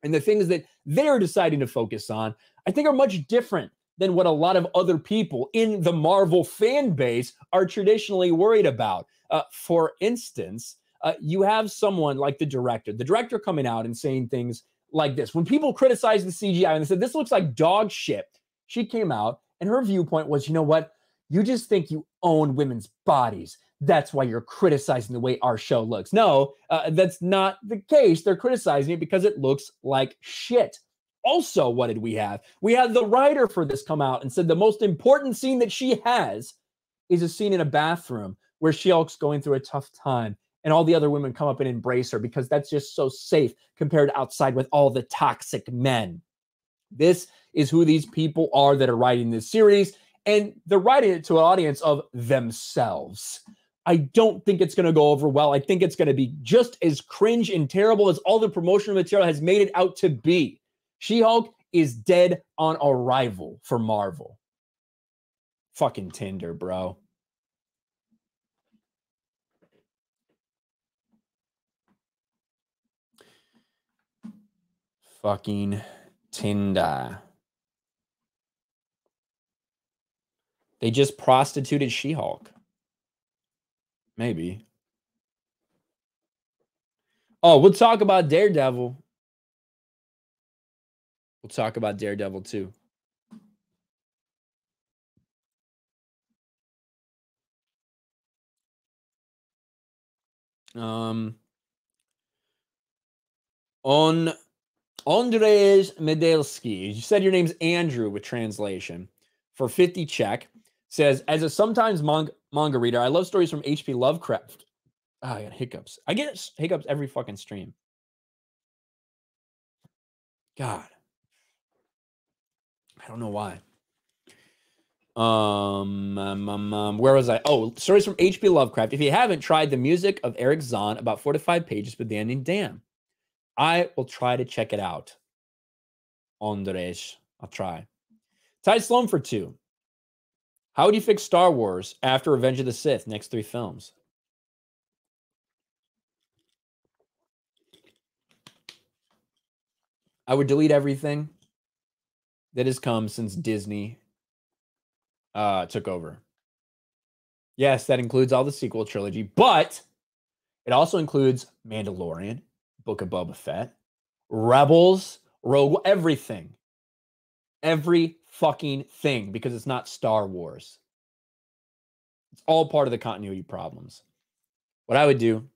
And the things that they're deciding to focus on, I think, are much different than what a lot of other people in the Marvel fan base are traditionally worried about. For instance, you have someone like the director coming out and saying things like this. When people criticize the CGI and they said, this looks like dog shit, she came out and her viewpoint was, you know what? You just think you own women's bodies. That's why you're criticizing the way our show looks. No, that's not the case. They're criticizing it because it looks like shit. Also, what did we have? We had the writer for this come out and said the most important scene that she has is a scene in a bathroom where She-Hulk's going through a tough time and all the other women come up and embrace her because that's just so safe compared to outside with all the toxic men. This is who these people are that are writing this series, and they're writing it to an audience of themselves. I don't think it's going to go over well. I think it's going to be just as cringe and terrible as all the promotional material has made it out to be. She-Hulk is dead on arrival for Marvel. Fucking Tinder, bro. Fucking Tinder. They just prostituted She-Hulk. Maybe. Oh, we'll talk about Daredevil. We'll talk about Daredevil too. On Andrzej Medelski, you said your name's Andrew with translation. For 50 check, says, as a sometimes manga reader, I love stories from H.P. Lovecraft. I got hiccups. I get hiccups every fucking stream. God. I don't know why. Where was I? Oh, stories from H.P. Lovecraft. If you haven't tried the music of Eric Zahn, about 4 to 5 pages with the ending, damn. I will try to check it out. Andres, I'll try. Ty Sloan for 2. How would you fix Star Wars after Revenge of the Sith, next 3 films? I would delete everything that has come since Disney took over. Yes, that includes all the sequel trilogy, but it also includes Mandalorian, Book of Boba Fett, Rebels, Rogue, everything. Every fucking thing, because it's not Star Wars. It's all part of the continuity problems. What I would do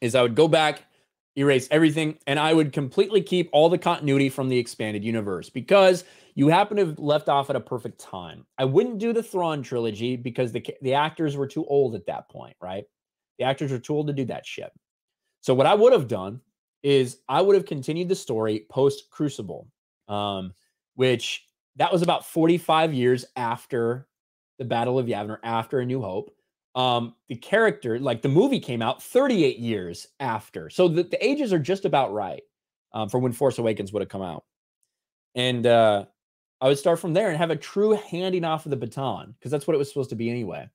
is I would go back, erase everything, and I would completely keep all the continuity from the expanded universe because you happen to have left off at a perfect time. I wouldn't do the Thrawn trilogy because the actors were too old at that point, right? The actors were too old to do that shit. So what I would have done is I would have continued the story post-Crucible, which that was about 45 years after the Battle of Yavin, after A New Hope. The character, like the movie came out 38 years after. So the ages are just about right for when Force Awakens would have come out. And I would start from there and have a true handing off of the baton, because that's what it was supposed to be anyway.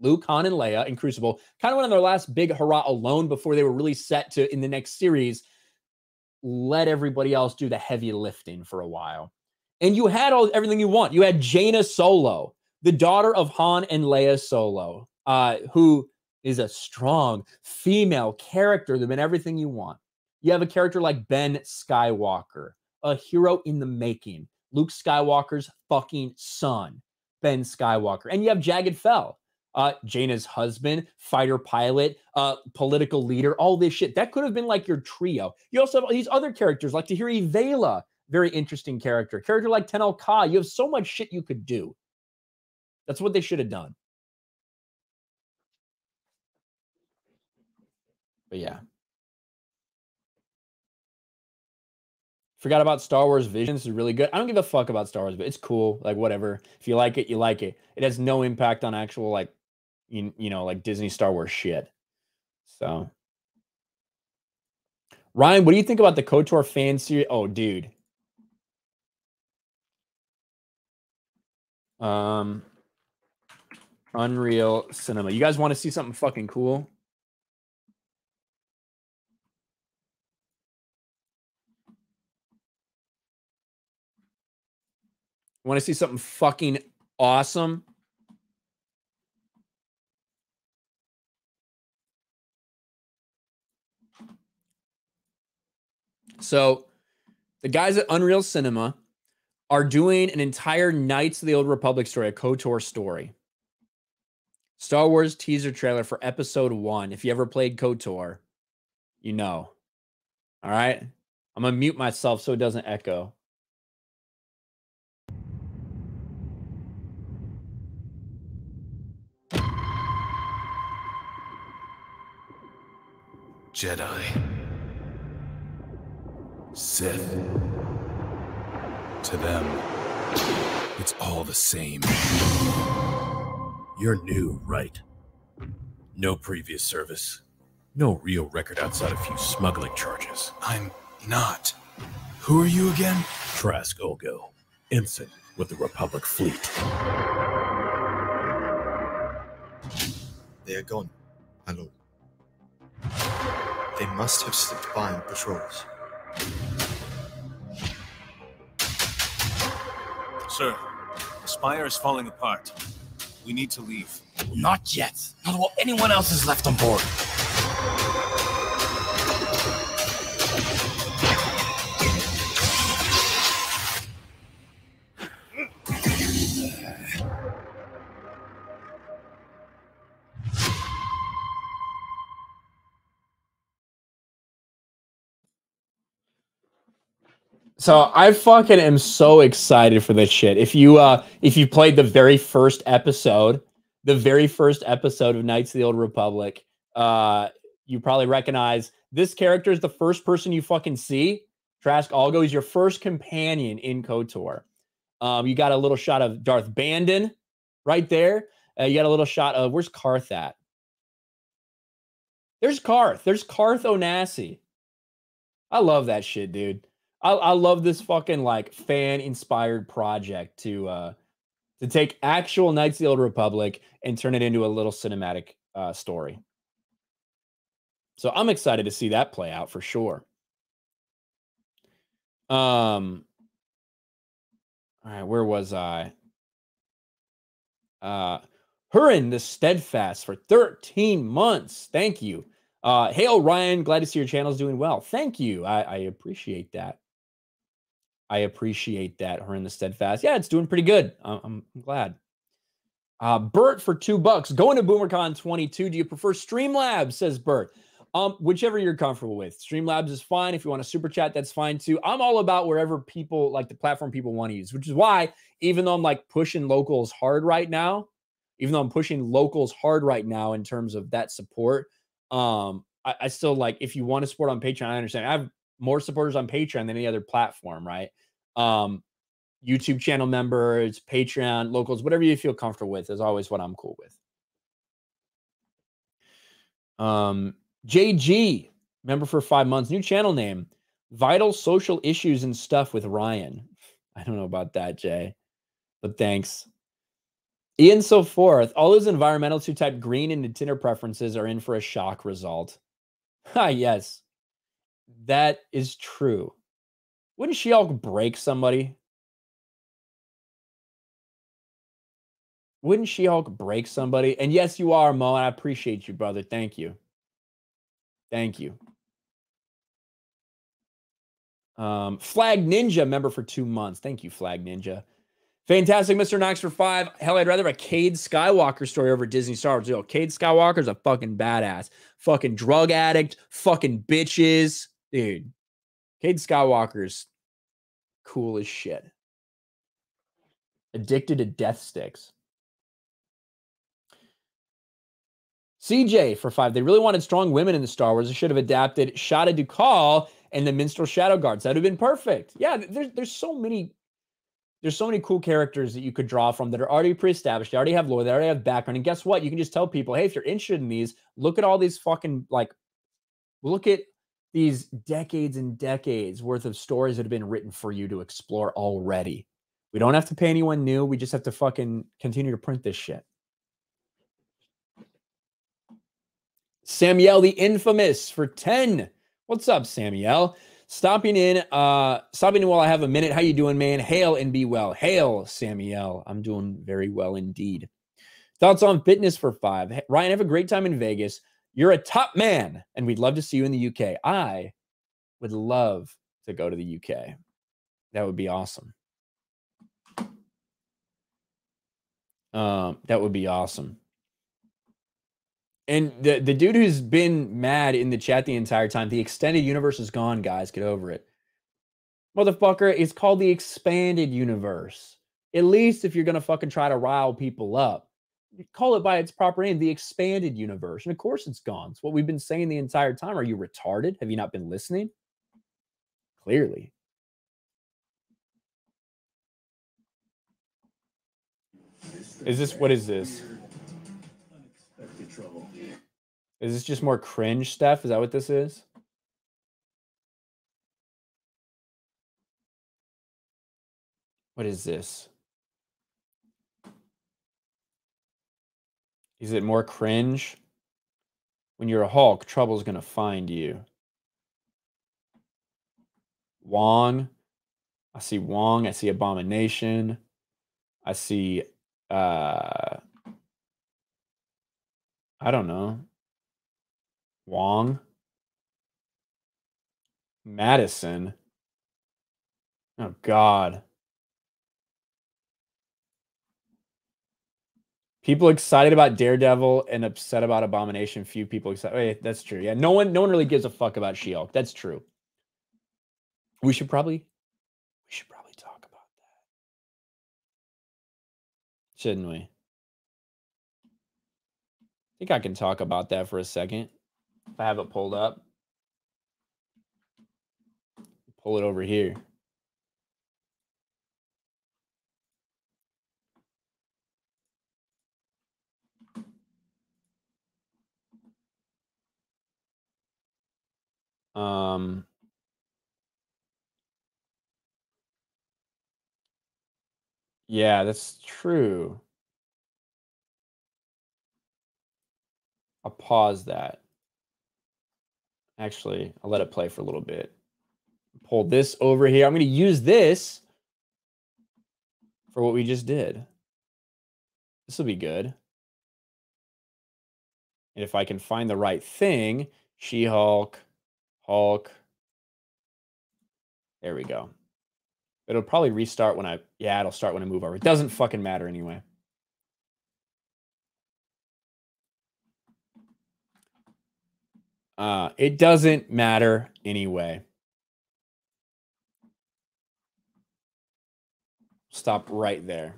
Luke, Han, and Leia in Crucible kind of went on their last big hurrah alone before they were really set to, in the next series, let everybody else do the heavy lifting for a while. And you had everything you want. You had Jaina Solo, the daughter of Han and Leia Solo, who is a strong female character that been everything you want. You have a character like Ben Skywalker, a hero in the making. Luke Skywalker's fucking son, Ben Skywalker. And you have Jagged Fell, Jaina's husband, fighter pilot, political leader, all this shit. That could have been like your trio. You also have these other characters like Tahiri Vela, very interesting character. Character like Tenel Ka. You have so much shit you could do. That's what they should have done. But yeah. Forgot about Star Wars Visions. Is really good. I don't give a fuck about Star Wars, but it's cool. Like, whatever. If you like it, you like it. It has no impact on actual, like, you know, like Disney Star Wars shit. So. Ryan, what do you think about the KOTOR fan series? Oh, dude. Unreal Cinema. You guys want to see something fucking cool? Want to see something fucking awesome? So, the guys at Unreal Cinema are doing an entire Knights of the Old Republic story, a KOTOR story. Star Wars teaser trailer for episode 1. If you ever played KOTOR, you know. All right? I'm going to mute myself so it doesn't echo. Jedi. Sith. To them, it's all the same. You're new, right? No previous service. No real record outside a few smuggling charges. I'm not. Who are you again? Trask Olgo, ensign with the Republic fleet. They are gone. My lord. They must have slipped by on patrols. Sir, the Spire is falling apart. We need to leave. Not yet. Not while anyone else is left on board. So I fucking am so excited for this shit. If you played the very first episode of Knights of the Old Republic, you probably recognize this character is the first person you fucking see. Trask Olgo is your first companion in KOTOR. You got a little shot of Darth Bandon right there. You got a little shot of, where's Karth at? There's Karth. There's Karth Onassi. I love that shit, dude. I love this fucking like fan-inspired project to take actual Knights of the Old Republic and turn it into a little cinematic story. So I'm excited to see that play out for sure. All right, where was I? Hurin the Steadfast for 13 months. Thank you. Hail Ryan, glad to see your channel's doing well. Thank you. I appreciate that. I appreciate that. Hurin the Steadfast. Yeah, it's doing pretty good. I'm glad. Bert for $2. Going to BoomerCon 22. Do you prefer Streamlabs? Says Bert. Whichever you're comfortable with. Streamlabs is fine. If you want a super chat, that's fine too. I'm all about wherever people like the platform people want to use, which is why even though I'm like pushing locals hard right now, in terms of that support, I still like, if you want to support on Patreon, I understand. I have more supporters on Patreon than any other platform, right? YouTube channel members, Patreon, locals, whatever you feel comfortable with is always what I'm cool with. JG, member for 5 months, new channel name, Vital Social Issues and Stuff with Ryan. I don't know about that, Jay, but thanks. Ian So Forth, all those environmentalists who type green into Tinder preferences are in for a shock result. Yes, that is true. Wouldn't She-Hulk break somebody? Wouldn't She-Hulk break somebody? And yes, you are, Mo, and I appreciate you, brother. Thank you. Thank you. Flag Ninja, member for 2 months. Thank you, Flag Ninja. Fantastic, Mr. Knox for 5. Hell, I'd rather have a Cade Skywalker story over Disney Star Wars. Yo, Cade Skywalker's a fucking badass. Fucking drug addict. Fucking bitches. Dude, Cade Skywalker's cool as shit. Addicted to death sticks. CJ for 5. They really wanted strong women in the Star Wars. They should have adapted Shada Dukal and the Minstrel Shadow Guards. That would have been perfect. Yeah, there's so many cool characters that you could draw from that are already pre-established. They already have lore. They already have background. And guess what? You can just tell people, hey, if you're interested in these, look at all these fucking, like, look at these decades and decades worth of stories that have been written for you to explore already. We don't have to pay anyone new. We just have to fucking continue to print this shit. Samuel the Infamous for 10. What's up, Samuel? Stopping in while I have a minute. How you doing, man? Hail and be well. Hail, Samuel. I'm doing very well indeed. Thoughts on fitness for 5. Ryan, have a great time in Vegas. You're a top man, and we'd love to see you in the UK. I would love to go to the UK. That would be awesome. That would be awesome. And the dude who's been mad in the chat the entire time, the extended universe is gone, guys. Get over it. Motherfucker, it's called the expanded universe. At least if you're going to fucking try to rile people up, call it by its proper name, the expanded universe. And of course it's gone. It's what we've been saying the entire time. Are you retarded? Have you not been listening? Clearly. Is this, what is this? Is this just more cringe stuff? Is that what this is? What is this? Is it more cringe? When you're a Hulk, trouble's gonna find you. Wong. I see Wong. I see Abomination. I see I don't know. Wong. Madison. Oh, God. People excited about Daredevil and upset about Abomination. Few people excited. Wait, that's true. Yeah, no one really gives a fuck about She-Hulk. That's true. We should probably talk about that. Shouldn't we? I think I can talk about that for a second. If I have it pulled up. Pull it over here. Yeah, that's true. I'll pause that. Actually, I'll let it play for a little bit. Pull this over here. I'm going to use this for what we just did. This will be good. And if I can find the right thing, She-Hulk, Hulk. There we go. It'll probably restart when it'll start when I move over. It doesn't fucking matter anyway. It doesn't matter anyway. Stop right there.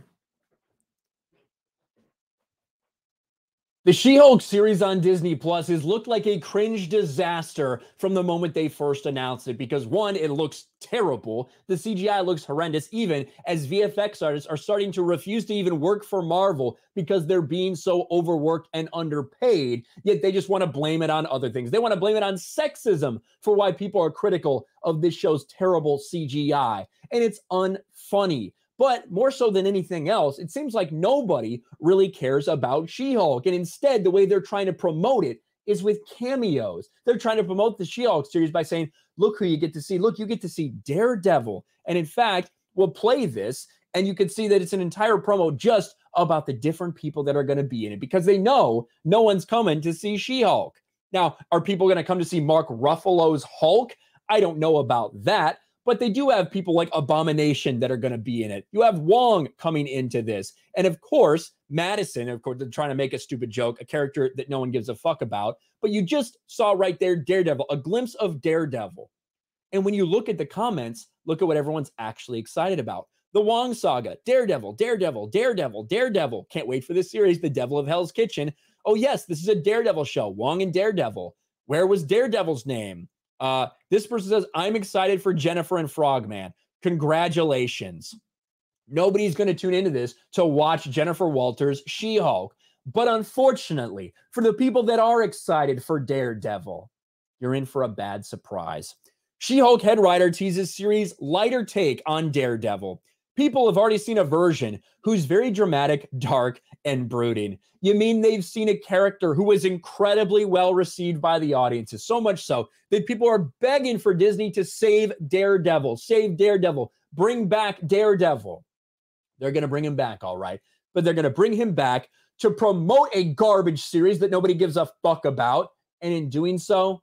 The She-Hulk series on Disney Plus has looked like a cringe disaster from the moment they first announced it because, one, it looks terrible. The CGI looks horrendous, even as VFX artists are starting to refuse to even work for Marvel because they're being so overworked and underpaid, yet they just want to blame it on other things. They want to blame it on sexism for why people are critical of this show's terrible CGI. And it's unfunny. But more so than anything else, it seems like nobody really cares about She-Hulk. And instead, the way they're trying to promote it is with cameos. They're trying to promote the She-Hulk series by saying, look who you get to see. Look, you get to see Daredevil. And in fact, we'll play this, and you can see that it's an entire promo just about the different people that are going to be in it because they know no one's coming to see She-Hulk. Now, are people going to come to see Mark Ruffalo's Hulk? I don't know about that. But they do have people like Abomination that are going to be in it. You have Wong coming into this. And of course, Madison, of course, they're trying to make a stupid joke, a character that no one gives a fuck about. But you just saw right there Daredevil, a glimpse of Daredevil. And when you look at the comments, look at what everyone's actually excited about. The Wong Saga, Daredevil, Daredevil, Daredevil, Daredevil. Can't wait for this series, The Devil of Hell's Kitchen. Oh yes, this is a Daredevil show, Wong and Daredevil. Where was Daredevil's name? This person says, I'm excited for Jennifer and Frogman. Congratulations. Nobody's going to tune into this to watch Jennifer Walters' She-Hulk. But unfortunately, for the people that are excited for Daredevil, you're in for a bad surprise. She-Hulk head writer teases series' lighter take on Daredevil. People have already seen a version who's very dramatic, dark, and brooding. You mean they've seen a character who was incredibly well received by the audiences, so much so that people are begging for Disney to save Daredevil, bring back Daredevil. They're going to bring him back, all right, but they're going to bring him back to promote a garbage series that nobody gives a fuck about, and in doing so,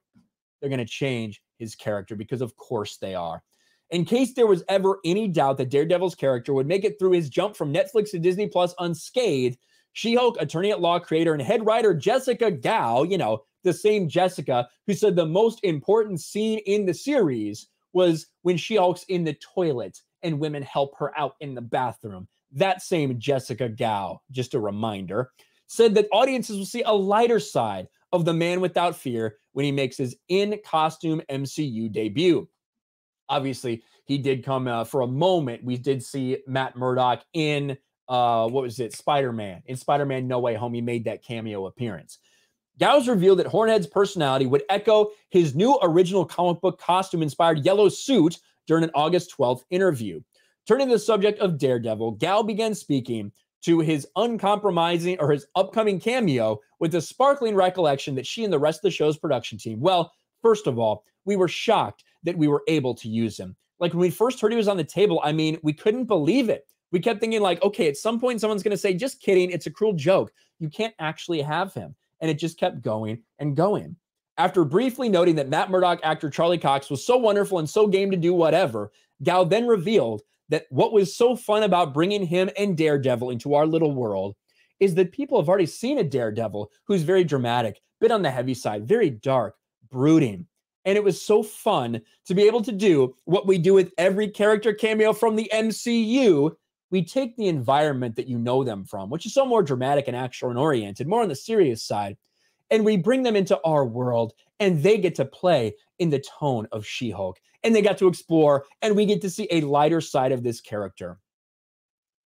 they're going to change his character because of course they are. In case there was ever any doubt that Daredevil's character would make it through his jump from Netflix to Disney Plus unscathed, She-Hulk attorney-at-law, creator, and head writer Jessica Gao, you know, the same Jessica who said the most important scene in the series was when She-Hulk's in the toilet and women help her out in the bathroom. That same Jessica Gao, just a reminder, said that audiences will see a lighter side of the Man Without Fear when he makes his in-costume MCU debut. Obviously, he did come for a moment. We did see Matt Murdock in, what was it, Spider-Man. In Spider-Man No Way Home, he made that cameo appearance. Gauss revealed that Hornhead's personality would echo his new original comic book costume-inspired yellow suit during an August 12th interview. Turning to the subject of Daredevil, Gao began speaking to his uncompromising or his upcoming cameo with a sparkling recollection that she and the rest of the show's production team, well, first of all, we were shocked that we were able to use him. Like when we first heard he was on the table, I mean, we couldn't believe it. We kept thinking like, okay, at some point someone's going to say, just kidding, it's a cruel joke. You can't actually have him. And it just kept going and going. After briefly noting that Matt Murdock actor Charlie Cox was so wonderful and so game to do whatever, Gao then revealed that what was so fun about bringing him and Daredevil into our little world is that people have already seen a Daredevil who's very dramatic, bit on the heavy side, very dark, brooding. And it was so fun to be able to do what we do with every character cameo from the MCU. We take the environment that you know them from, which is so more dramatic and action-oriented, more on the serious side, and we bring them into our world, and they get to play in the tone of She-Hulk, and they got to explore, and we get to see a lighter side of this character.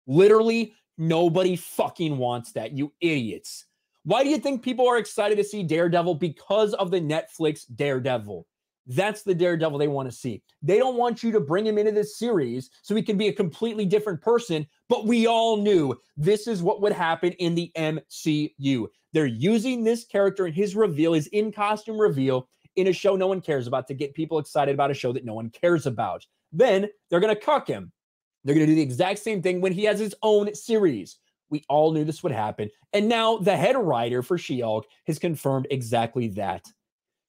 Literally, nobody fucking wants that, you idiots. Why do you think people are excited to see Daredevil? Because of the Netflix Daredevil. That's the Daredevil they want to see. They don't want you to bring him into this series so he can be a completely different person, but we all knew this is what would happen in the MCU. They're using this character and his reveal, his in-costume reveal, in a show no one cares about to get people excited about a show that no one cares about. Then they're going to cuck him. They're going to do the exact same thing when he has his own series. We all knew this would happen. And now the head writer for She-Hulk has confirmed exactly that.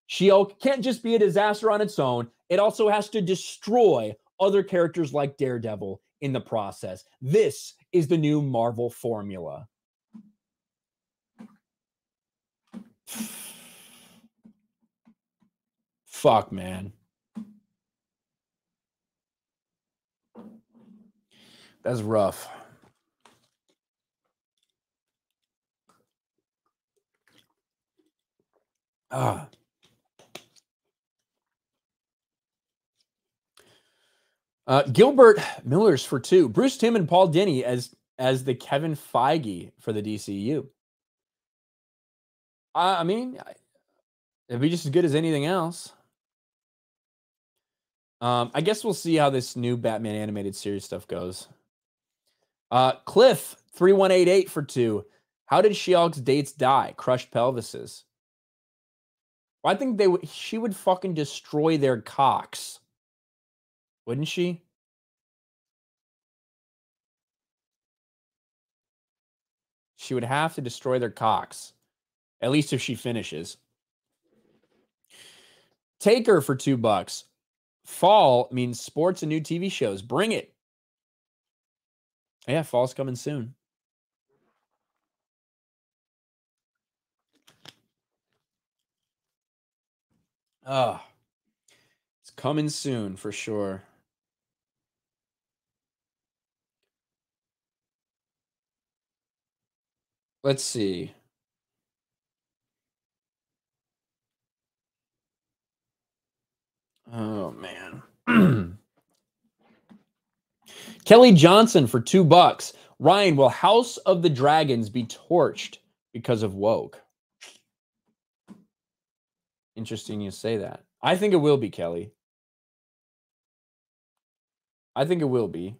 She-Hulk can't just be a disaster on its own. It also has to destroy other characters like Daredevil in the process. This is the new Marvel formula. Fuck, man. That's rough. Gilbert Miller's for 2. Bruce Timm and Paul Dini as the Kevin Feige for the DCU. I mean, it'd be just as good as anything else. I guess we'll see how this new Batman animated series stuff goes. Cliff 3188 for 2. How did She-Hulk's dates die? Crushed pelvises. Well, I think she would fucking destroy their cocks. Wouldn't she? She would have to destroy their cocks. At least if she finishes. Taker for $2. Fall means sports and new TV shows. Bring it. Yeah, fall's coming soon. It's coming soon for sure. Let's see. Oh, man. Kelly Johnson for $2. Ryan, will House of the Dragons be torched because of woke? Interesting you say that. I think it will be, Kelly. I think it will be.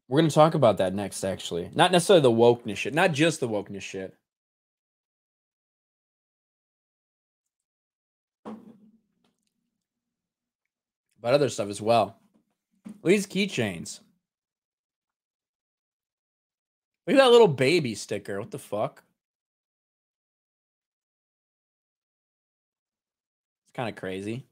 We're going to talk about that next, actually. Not necessarily the wokeness shit. Not just the wokeness shit. But other stuff as well. Look at these keychains. Look at that little baby sticker. What the fuck? It's kind of crazy.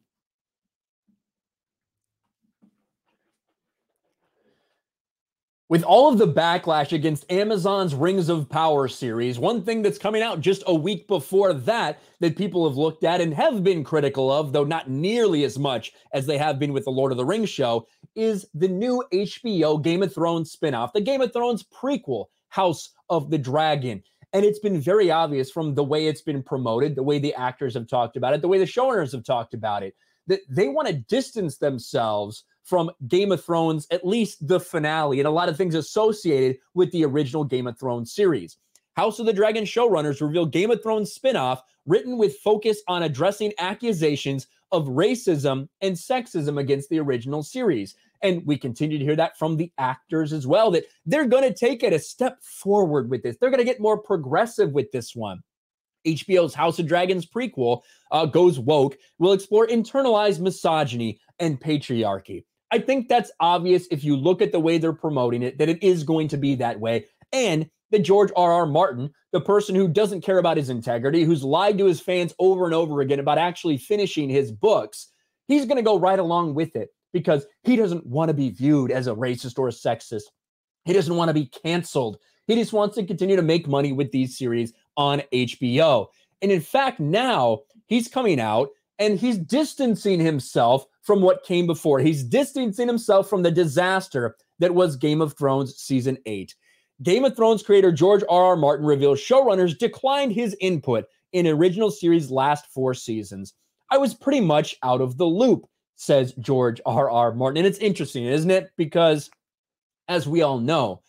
With all of the backlash against Amazon's Rings of Power series, one thing that's coming out just a week before that people have looked at and have been critical of, though not nearly as much as they have been with the Lord of the Rings show, is the new HBO Game of Thrones spinoff, the Game of Thrones prequel, House of the Dragon. And it's been very obvious from the way it's been promoted, the way the actors have talked about it, the way the showrunners have talked about it, that they want to distance themselves from Game of Thrones, at least the finale, and a lot of things associated with the original Game of Thrones series. House of the Dragon showrunners reveal Game of Thrones spinoff written with focus on addressing accusations of racism and sexism against the original series. And we continue to hear that from the actors as well, that they're going to take it a step forward with this. They're going to get more progressive with this one. HBO's House of Dragons prequel, Goes Woke, will explore internalized misogyny and patriarchy. I think that's obvious if you look at the way they're promoting it, that it is going to be that way. And that George R.R. Martin, the person who doesn't care about his integrity, who's lied to his fans over and over again about actually finishing his books, he's going to go right along with it because he doesn't want to be viewed as a racist or a sexist. He doesn't want to be canceled. He just wants to continue to make money with these series on HBO. And in fact, now he's coming out and he's distancing himself from what came before. He's distancing himself from the disaster that was Game of Thrones Season 8. Game of Thrones creator George R.R. Martin reveals showrunners declined his input in original series' last 4 seasons. I was pretty much out of the loop, says George R.R. Martin. And it's interesting, isn't it? Because as we all know,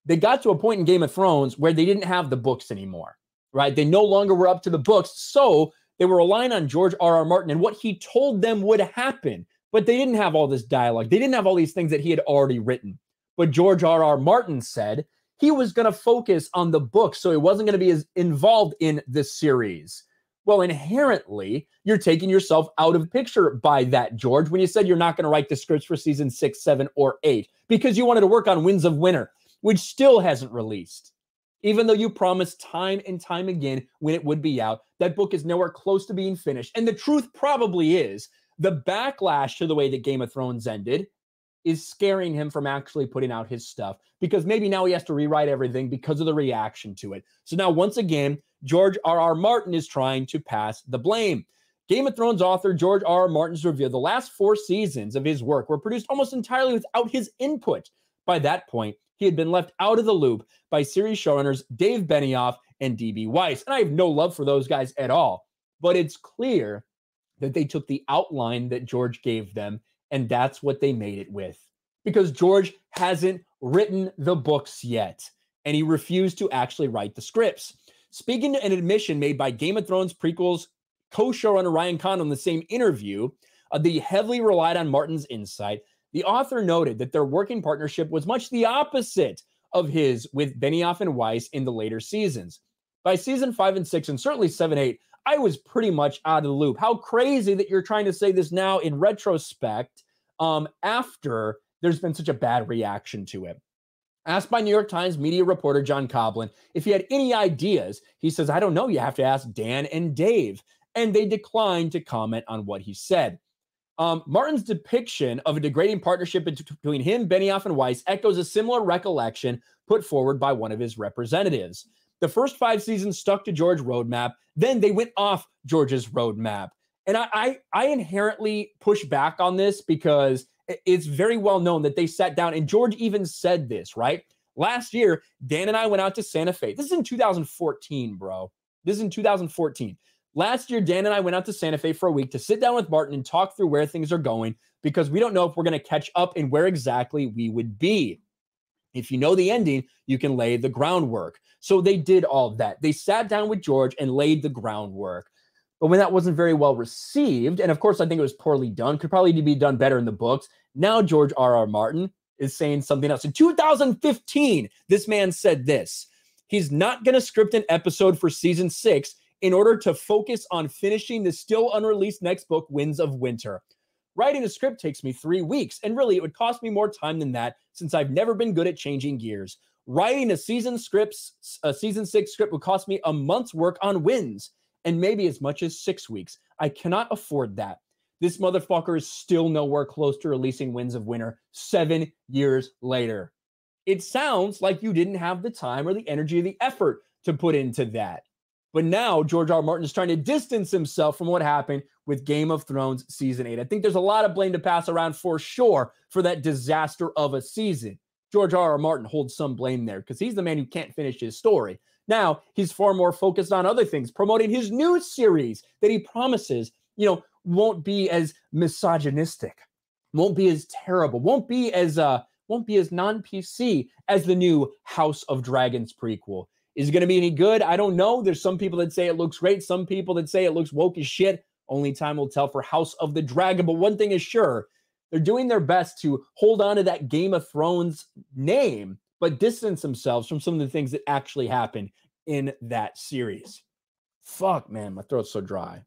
they got to a point in Game of Thrones where they didn't have the books anymore, right? They no longer were up to the books. So they were relying on George R.R. Martin and what he told them would happen. But they didn't have all this dialogue. They didn't have all these things that he had already written. But George R.R. Martin said he was going to focus on the book, so he wasn't going to be as involved in the series. Well, inherently, you're taking yourself out of the picture by that, George, when you said you're not going to write the scripts for season 6, 7, or 8 because you wanted to work on Winds of Winter, which still hasn't released. Even though you promised time and time again when it would be out, that book is nowhere close to being finished. And the truth probably is the backlash to the way that Game of Thrones ended is scaring him from actually putting out his stuff because maybe now he has to rewrite everything because of the reaction to it. So now, once again, George R.R. Martin is trying to pass the blame. Game of Thrones author George R.R. Martin's revealed the last 4 seasons of his work were produced almost entirely without his input. By that point, he had been left out of the loop by series showrunners Dave Benioff and D.B. Weiss. And I have no love for those guys at all. But it's clear that they took the outline that George gave them, and that's what they made it with. Because George hasn't written the books yet, and he refused to actually write the scripts. Speaking to an admission made by Game of Thrones prequels co-showrunner Ryan Condal in the same interview, they heavily relied on Martin's insight. The author noted that their working partnership was much the opposite of his with Benioff and Weiss in the later seasons. By season 5 and 6, and certainly 7, 8, I was pretty much out of the loop. How crazy that you're trying to say this now in retrospect, after there's been such a bad reaction to it. Asked by New York Times media reporter John Coblin if he had any ideas, he says, I don't know, you have to ask Dan and Dave. And they declined to comment on what he said. Martin's depiction of a degrading partnership between him, Benioff, and Weiss echoes a similar recollection put forward by one of his representatives. The first 5 seasons stuck to George's roadmap, then they went off George's roadmap. And I inherently push back on this because it's very well known that they sat down, and George even said this, right? Last year, Dan and I went out to Santa Fe. This is in 2014, bro. This is in 2014. Last year, Dan and I went out to Santa Fe for a week to sit down with Martin and talk through where things are going because we don't know if we're going to catch up and where exactly we would be. If you know the ending, you can lay the groundwork. So they did all of that. They sat down with George and laid the groundwork. But when that wasn't very well received, and of course I think it was poorly done, could probably be done better in the books, now George R.R. Martin is saying something else. In 2015, this man said this. He's not going to script an episode for season 6 in order to focus on finishing the still unreleased next book, Winds of Winter. Writing a script takes me 3 weeks, and really it would cost me more time than that since I've never been good at changing gears. Writing a season 6 script would cost me a month's work on Winds, and maybe as much as 6 weeks. I cannot afford that. This motherfucker is still nowhere close to releasing Winds of Winter 7 years later. It sounds like you didn't have the time or the energy or the effort to put into that. But now George R. R. Martin is trying to distance himself from what happened with Game of Thrones Season 8. I think there's a lot of blame to pass around for sure for that disaster of a season. George R. R. Martin holds some blame there because he's the man who can't finish his story. Now he's far more focused on other things, promoting his new series that he promises, won't be as misogynistic, won't be as terrible, won't be as non-PC as the new House of Dragons prequel. Is it going to be any good? I don't know. There's some people that say it looks great. Some people that say it looks woke as shit. Only time will tell for House of the Dragon. But one thing is sure, they're doing their best to hold on to that Game of Thrones name, but distance themselves from some of the things that actually happened in that series. Fuck, man, my throat's so dry.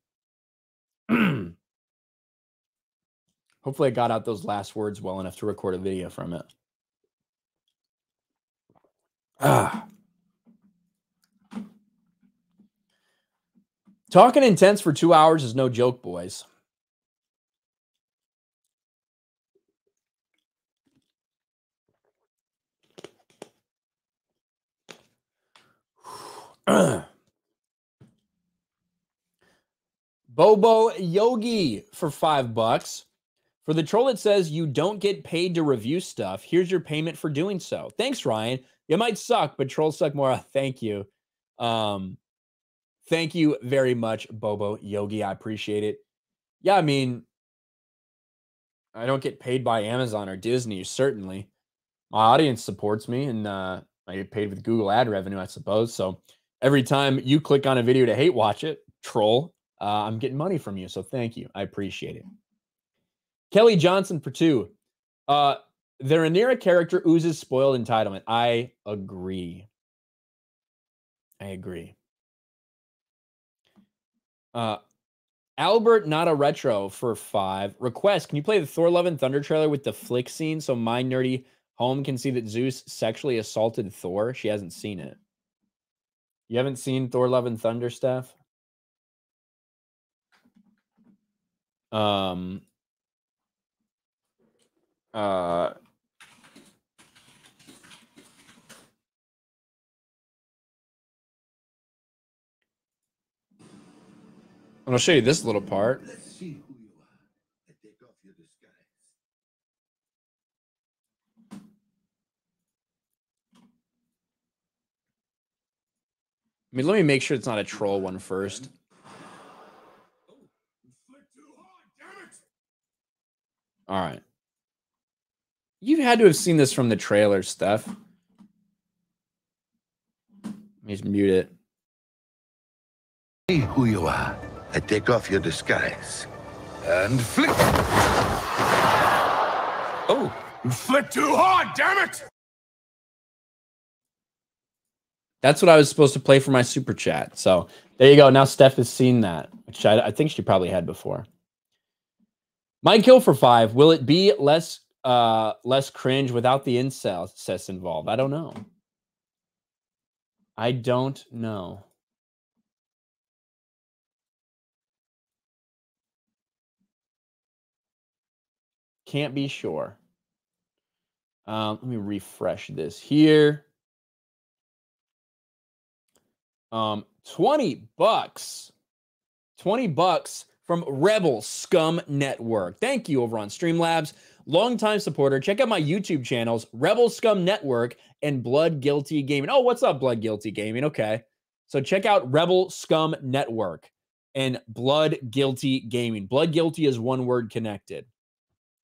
Hopefully I got out those last words well enough to record a video from it. Talking intense for 2 hours is no joke, boys. Bobo Yogi for $5. For the troll that says you don't get paid to review stuff, here's your payment for doing so. Thanks, Ryan. You might suck, but trolls suck more. Thank you. Thank you very much, Bobo Yogi. I appreciate it. Yeah, I mean, I don't get paid by Amazon or Disney, certainly. My audience supports me, and I get paid with Google ad revenue, I suppose. So every time you click on a video to hate watch it, troll, I'm getting money from you. So thank you. I appreciate it. Kelly Johnson for 2. The Rhaenyra character oozes spoiled entitlement. I agree. Albert Not a Retro for 5. Request, can you play the Thor Love and Thunder trailer with the flick scene so my nerdy home can see that Zeus sexually assaulted Thor? She hasn't seen it. You haven't seen Thor Love and Thunder, Steph? I'll show you this little part. Let's see who you are and take off your disguise. I mean, let me make sure it's not a troll one first. All right. You've had to have seen this from the trailer, Steph. Let me just mute it. See who you are and take off your disguise. And flick. Oh, you flipped too hard, damn it! That's what I was supposed to play for my super chat. So there you go. Now Steph has seen that, which I think she probably had before. Mike Hill for 5. Will it be less cringe without the incest involved? I don't know. I don't know. Can't be sure. Let me refresh this here. $20. $20 from Rebel Scum Network. Thank you over on Streamlabs. longtime supporter. Check out my YouTube channels, Rebel Scum Network and Blood Guilty Gaming. Oh, what's up, Blood Guilty Gaming? Okay. So check out Rebel Scum Network and Blood Guilty Gaming. Blood Guilty is one word connected.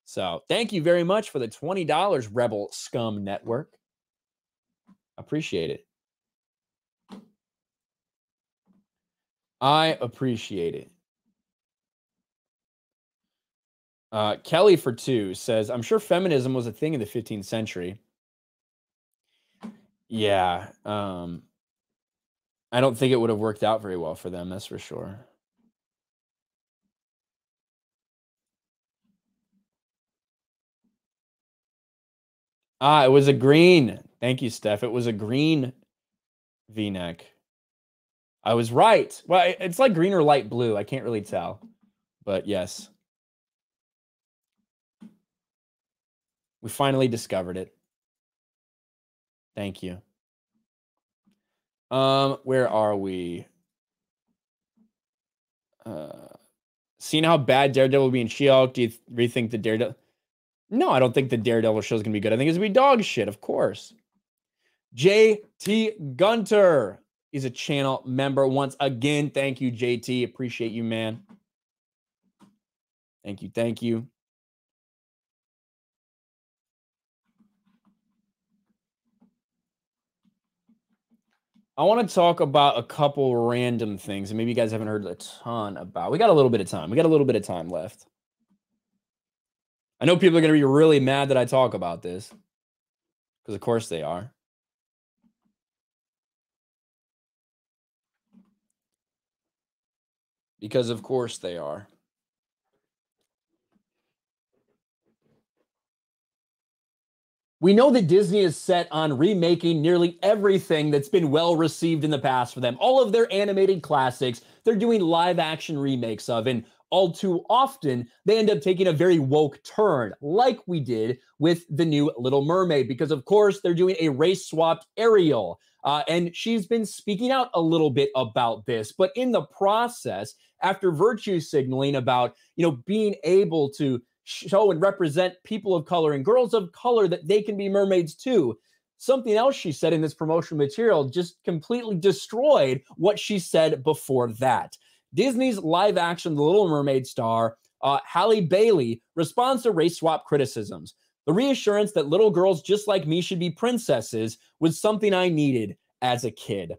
So thank you very much for the $20, Rebel Scum Network. Appreciate it. I appreciate it. Kelly for 2 says, I'm sure feminism was a thing in the 15th century. Yeah. I don't think it would have worked out very well for them, that's for sure. It was a green. Thank you, Steph. It was a green V-neck. I was right. Well, it's like green or light blue. I can't really tell. But yes. We finally discovered it. Thank you. Where are we? Seeing how bad Daredevil will be in She-Hulk, do you rethink the Daredevil? No, I don't think the Daredevil show is going to be good. I think it's going to be dog shit, of course. JT Gunter is a channel member once again. Thank you, JT. Appreciate you, man. Thank you. Thank you. I want to talk about a couple random things, and maybe you guys haven't heard a ton about. We got a little bit of time. We got a little bit of time left. I know people are going to be really mad that I talk about this, because of course they are. Because of course they are. We know that Disney is set on remaking nearly everything that's been well received in the past for them. All of their animated classics, they're doing live action remakes of, and all too often, they end up taking a very woke turn, like we did with the new Little Mermaid, because of course, they're doing a race-swapped Ariel. And she's been speaking out a little bit about this, but in the process, after virtue signaling about, being able to show and represent people of color and girls of color that they can be mermaids too. Something else she said in this promotional material just completely destroyed what she said before that. Disney's live action The Little Mermaid star, Halle Bailey, responds to race swap criticisms. The reassurance that little girls just like me should be princesses was something I needed as a kid.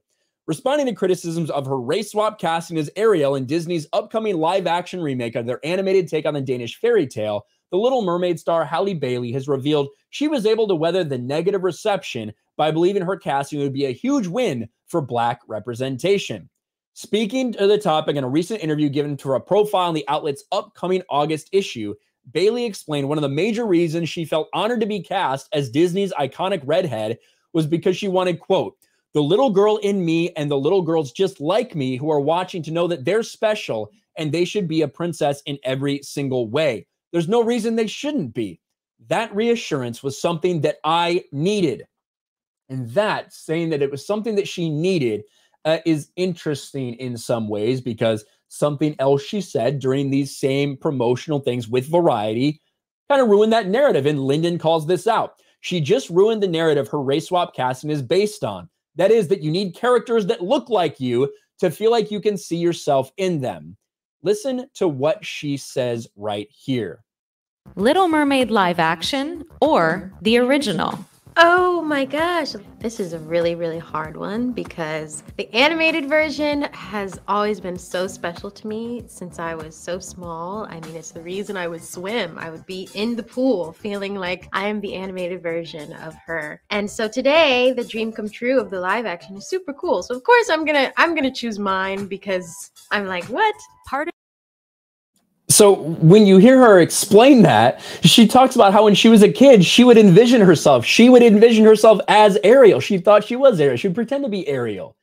Responding to criticisms of her race swap casting as Ariel in Disney's upcoming live-action remake of their animated take on the Danish fairy tale, The Little Mermaid star Halle Bailey has revealed she was able to weather the negative reception by believing her casting would be a huge win for Black representation. Speaking to the topic in a recent interview given to a profile in the outlet's upcoming August issue, Bailey explained one of the major reasons she felt honored to be cast as Disney's iconic redhead was because she wanted, quote, the little girl in me and the little girls just like me who are watching to know that they're special and they should be a princess in every single way. There's no reason they shouldn't be. That reassurance was something that I needed. And that, saying that it was something that she needed, is interesting in some ways, because something else she said during these same promotional things with Variety kind of ruined that narrative. And Lyndon calls this out. She just ruined the narrative her race swap casting is based on. That is, that you need characters that look like you to feel like you can see yourself in them. Listen to what she says right here. Little Mermaid live action or the original? Oh my gosh, this is a really, really hard one because the animated version has always been so special to me since I was so small. I mean, it's the reason I would swim. I would be in the pool feeling like I am the animated version of her. And so today, the dream come true of the live action is super cool. So of course I'm gonna choose mine because I'm like, what? So when you hear her explain that, she talks about how when she was a kid, she would envision herself. She would envision herself as Ariel. She thought she was Ariel. She would pretend to be Ariel.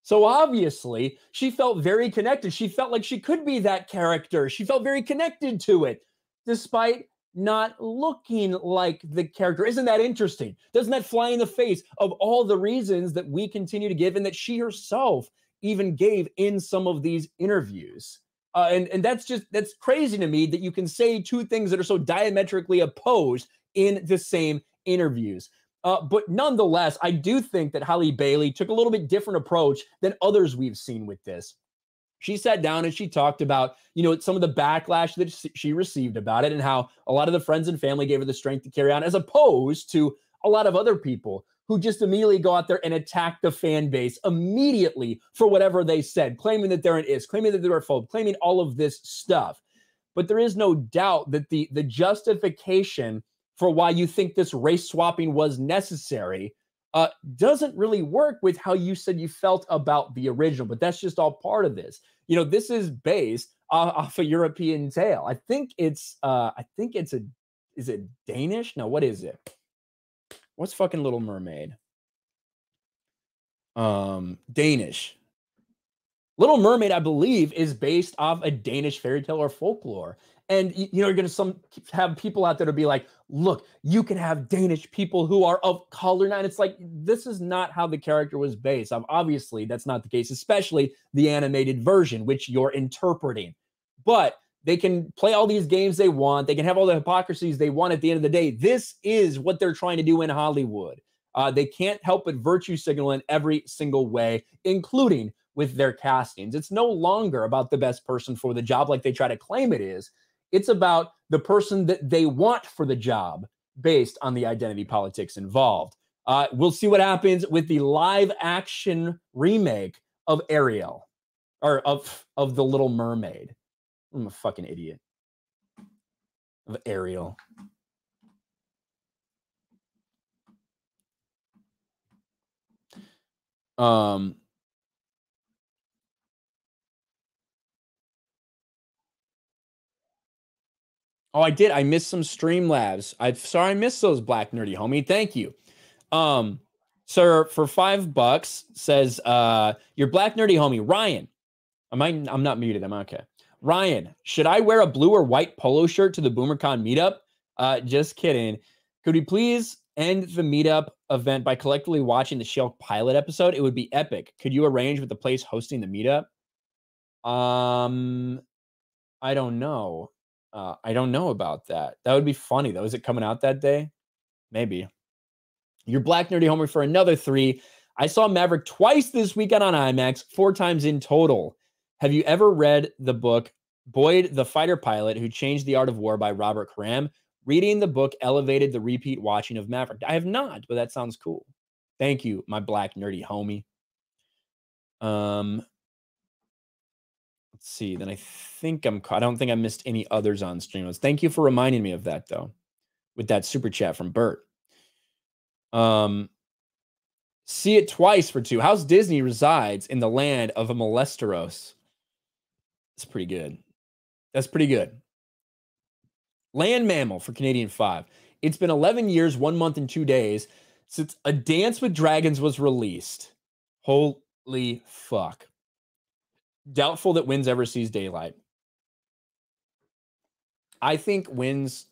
So obviously, she felt very connected. She felt like she could be that character. She felt very connected to it, despite not looking like the character. Isn't that interesting? Doesn't that fly in the face of all the reasons that we continue to give and that she herself even gave in some of these interviews? And that's crazy to me that you can say two things that are so diametrically opposed in the same interviews. But nonetheless, I do think that Halle Bailey took a little bit different approach than others we've seen with this. She sat down and she talked about, some of the backlash that she received about it and how a lot of the friends and family gave her the strength to carry on, as opposed to a lot of other people who just immediately go out there and attack the fan base immediately for whatever they said, claiming that they're an is, claiming that they're a phobe, claiming all of this stuff. But there is no doubt that the justification for why you think this race swapping was necessary doesn't really work with how you said you felt about the original, but that's just all part of this. This is based off a European tale. I think it's is it Danish? No, what is it? What's fucking Little Mermaid? Danish. Little Mermaid, I believe, is based off a Danish fairy tale or folklore. And, you're going to have people out there to be like, look, you can have Danish people who are of color now. And it's like, this is not how the character was based. Obviously, that's not the case, especially the animated version, which you're interpreting. But they can play all these games they want. They can have all the hypocrisies they want at the end of the day. This is what they're trying to do in Hollywood. They can't help but virtue signal in every single way, including with their castings. It's no longer about the best person for the job like they try to claim it is. It's about the person that they want for the job based on the identity politics involved. We'll see what happens with the live action remake of Ariel, or of The Little Mermaid. I'm a fucking idiot. Of Ariel. Oh, I did. I missed some Streamlabs. I'm sorry I missed those, Black Nerdy Homie. Thank you. Sir, for $5 says, your Black Nerdy Homie, Ryan. I'm not muted. I'm okay. Ryan, should I wear a blue or white polo shirt to the BoomerCon meetup? Just kidding. Could we please end the meetup event by collectively watching the Shell pilot episode? It would be epic. Could you arrange with the place hosting the meetup? I don't know. I don't know about that. That would be funny, though. Is it coming out that day? Maybe. Your Black Nerdy Homer for another 3. I saw Maverick twice this weekend on IMAX, 4 times in total. Have you ever read the book Boyd the Fighter Pilot Who Changed the Art of War by Robert Karam? Reading the book elevated the repeat watching of Maverick. I have not, but that sounds cool. Thank you, my Black Nerdy Homie. Let's see. Then I don't think I missed any others on stream. Thank you for reminding me of that, though, with that super chat from Bert. See it twice for 2. House Disney resides in the land of a molesteros. That's pretty good. That's pretty good. Land Mammal for Canadian 5. It's been 11 years, 1 month, and 2 days since A Dance with Dragons was released. Holy fuck. Doubtful that Winds ever sees daylight. I think Winds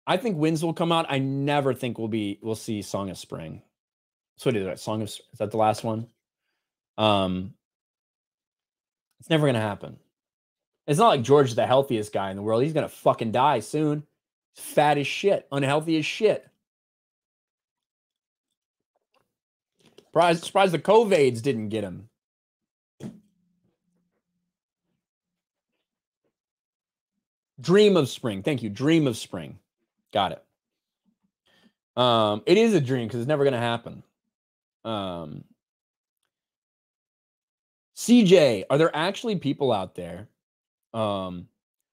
will come out. I never think we'll see Song of Spring. So what is that? Is that the last one? It's never gonna happen. It's not like George is the healthiest guy in the world. He's gonna fucking die soon. He's fat as shit, unhealthy as shit. Surprised the COVIDs didn't get him. Dream of Spring. Thank you. Dream of Spring. Got it. It is a dream because it's never going to happen. CJ, are there actually people out there? Are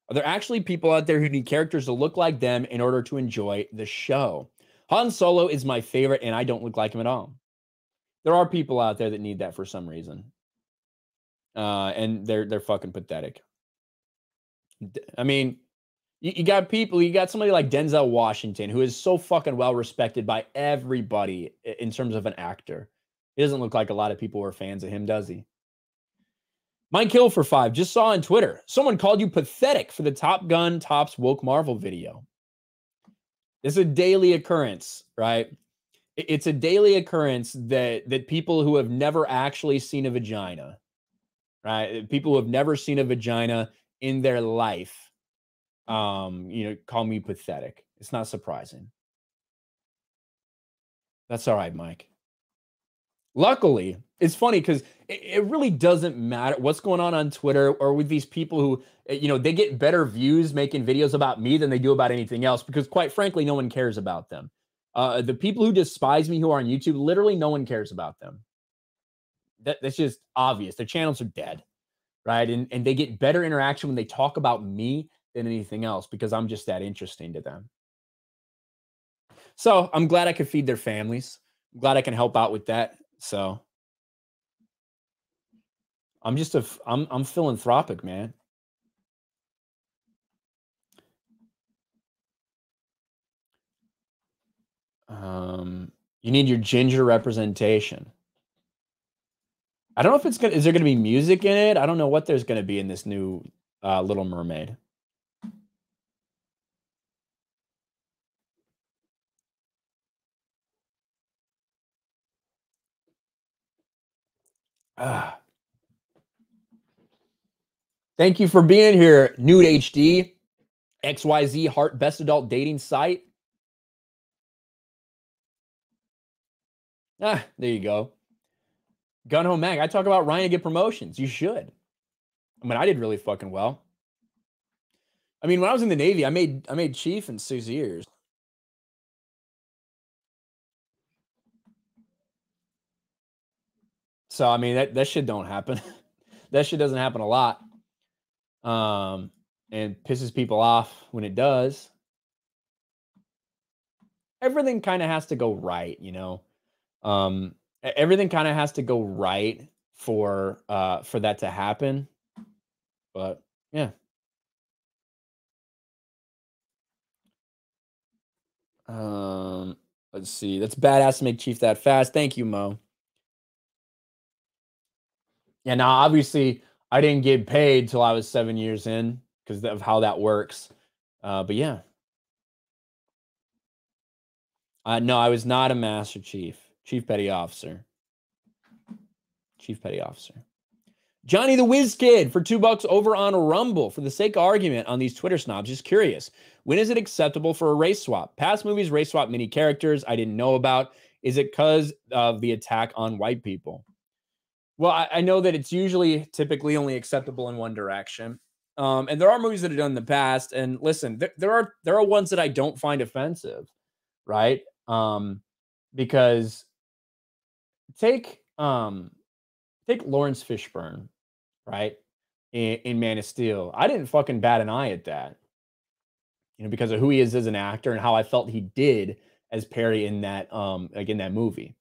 there actually people out there who need characters to look like them in order to enjoy the show? Han Solo is my favorite, and I don't look like him at all. There are people out there that need that for some reason. And they're fucking pathetic. I mean, you got somebody like Denzel Washington, who is so fucking well respected by everybody in terms of an actor. He doesn't look like a lot of people were fans of him, does he? Mine Kill for 5. Just saw on Twitter. Someone called you pathetic for the Top Gun Tops Woke Marvel video. It's a daily occurrence, right? It's a daily occurrence that people who have never actually seen a vagina, right? People who have never seen a vagina in their life, call me pathetic. It's not surprising. That's all right, Mike. Luckily, it's funny because it really doesn't matter what's going on Twitter or with these people who, they get better views making videos about me than they do about anything else because, quite frankly, no one cares about them. The people who despise me who are on YouTube, literally no one cares about them. That's just obvious. Their channels are dead, right? And they get better interaction when they talk about me than anything else because I'm just that interesting to them. So I'm glad I could feed their families. I'm glad I can help out with that. So I'm just I'm philanthropic, man. You need your ginger representation. I don't know if is there gonna be music in it? I don't know what there's gonna be in this new Little Mermaid. Thank you for being here, Nude HD, XYZ Heart Best Adult Dating Site. There you go. Gun Home Mag. I talk about Ryan to get promotions. You should. I mean, I did really fucking well. I mean, when I was in the Navy, I made chief in 6 years. So I mean, that shit don't happen. That shit doesn't happen a lot. And pisses people off when it does. Everything kind of has to go right, everything kind of has to go right for that to happen. But yeah. Let's see. That's badass to make Chief that fast. Thank you, Mo. Yeah, now obviously I didn't get paid till I was 7 years in because of how that works. But yeah. No, I was not a Master Chief. Chief Petty Officer. Chief Petty Officer. Johnny the Whiz Kid for $2 over on Rumble. For the sake of argument on these Twitter snobs, just curious. When is it acceptable for a race swap? Past movies race swap many characters I didn't know about. Is it because of the attack on white people? Well, I know that it's typically only acceptable in one direction. And there are movies that have done in the past. And listen, there are ones that I don't find offensive, right? Because take Lawrence Fishburne, right? In Man of Steel. I didn't fucking bat an eye at that. Because of who he is as an actor and how I felt he did as Perry in that in that movie.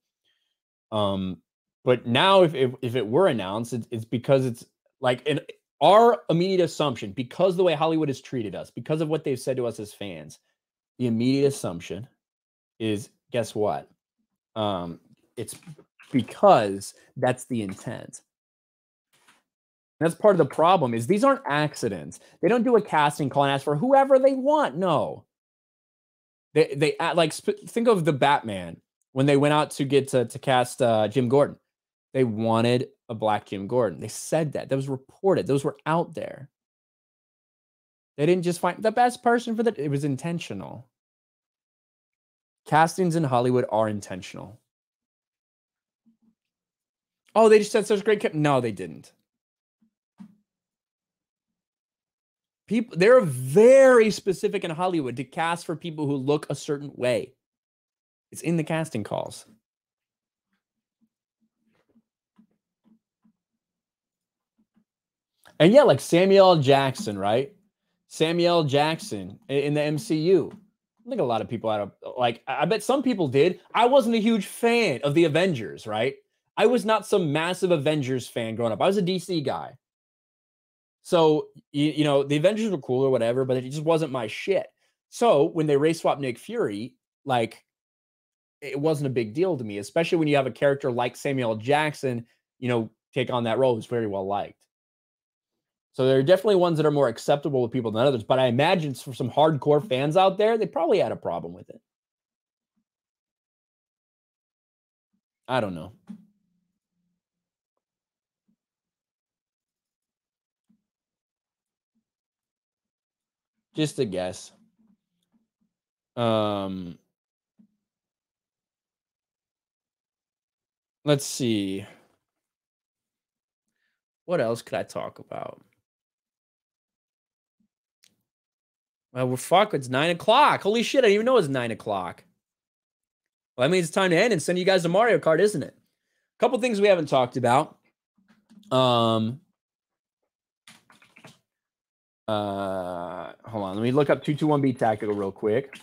But now if it were announced, it's because it's like our immediate assumption, because the way Hollywood has treated us, because of what they've said to us as fans, the immediate assumption is, guess what? It's because that's the intent. That's part of the problem is these aren't accidents. They don't do a casting call and ask for whoever they want. No. They like think of the Batman when they went out to get to cast Jim Gordon. They wanted a black Jim Gordon. They said that. That was reported. Those were out there. They didn't just find the best person for that. It was intentional. Castings in Hollywood are intentional. Oh, they just said such great. No, they didn't. They're very specific in Hollywood to cast for people who look a certain way. It's in the casting calls. And yeah, like Samuel L. Jackson, right? Samuel L. Jackson in the MCU. I think a lot of people had I bet some people did. I wasn't a huge fan of the Avengers, right? I was not some massive Avengers fan growing up. I was a DC guy. So, the Avengers were cool or whatever, but it just wasn't my shit. So when they race swapped Nick Fury, it wasn't a big deal to me, especially when you have a character like Samuel L. Jackson, take on that role. It was very well liked. So there are definitely ones that are more acceptable with people than others, but I imagine for some hardcore fans out there, they probably had a problem with it. I don't know. Just a guess. Let's see. What else could I talk about? Well, we're fuck. It's 9 o'clock. Holy shit! I didn't even know it was 9 o'clock. Well, that means it's time to end and send you guys a Mario Kart, isn't it? A couple things we haven't talked about. Hold on. Let me look up 221B Tactical real quick.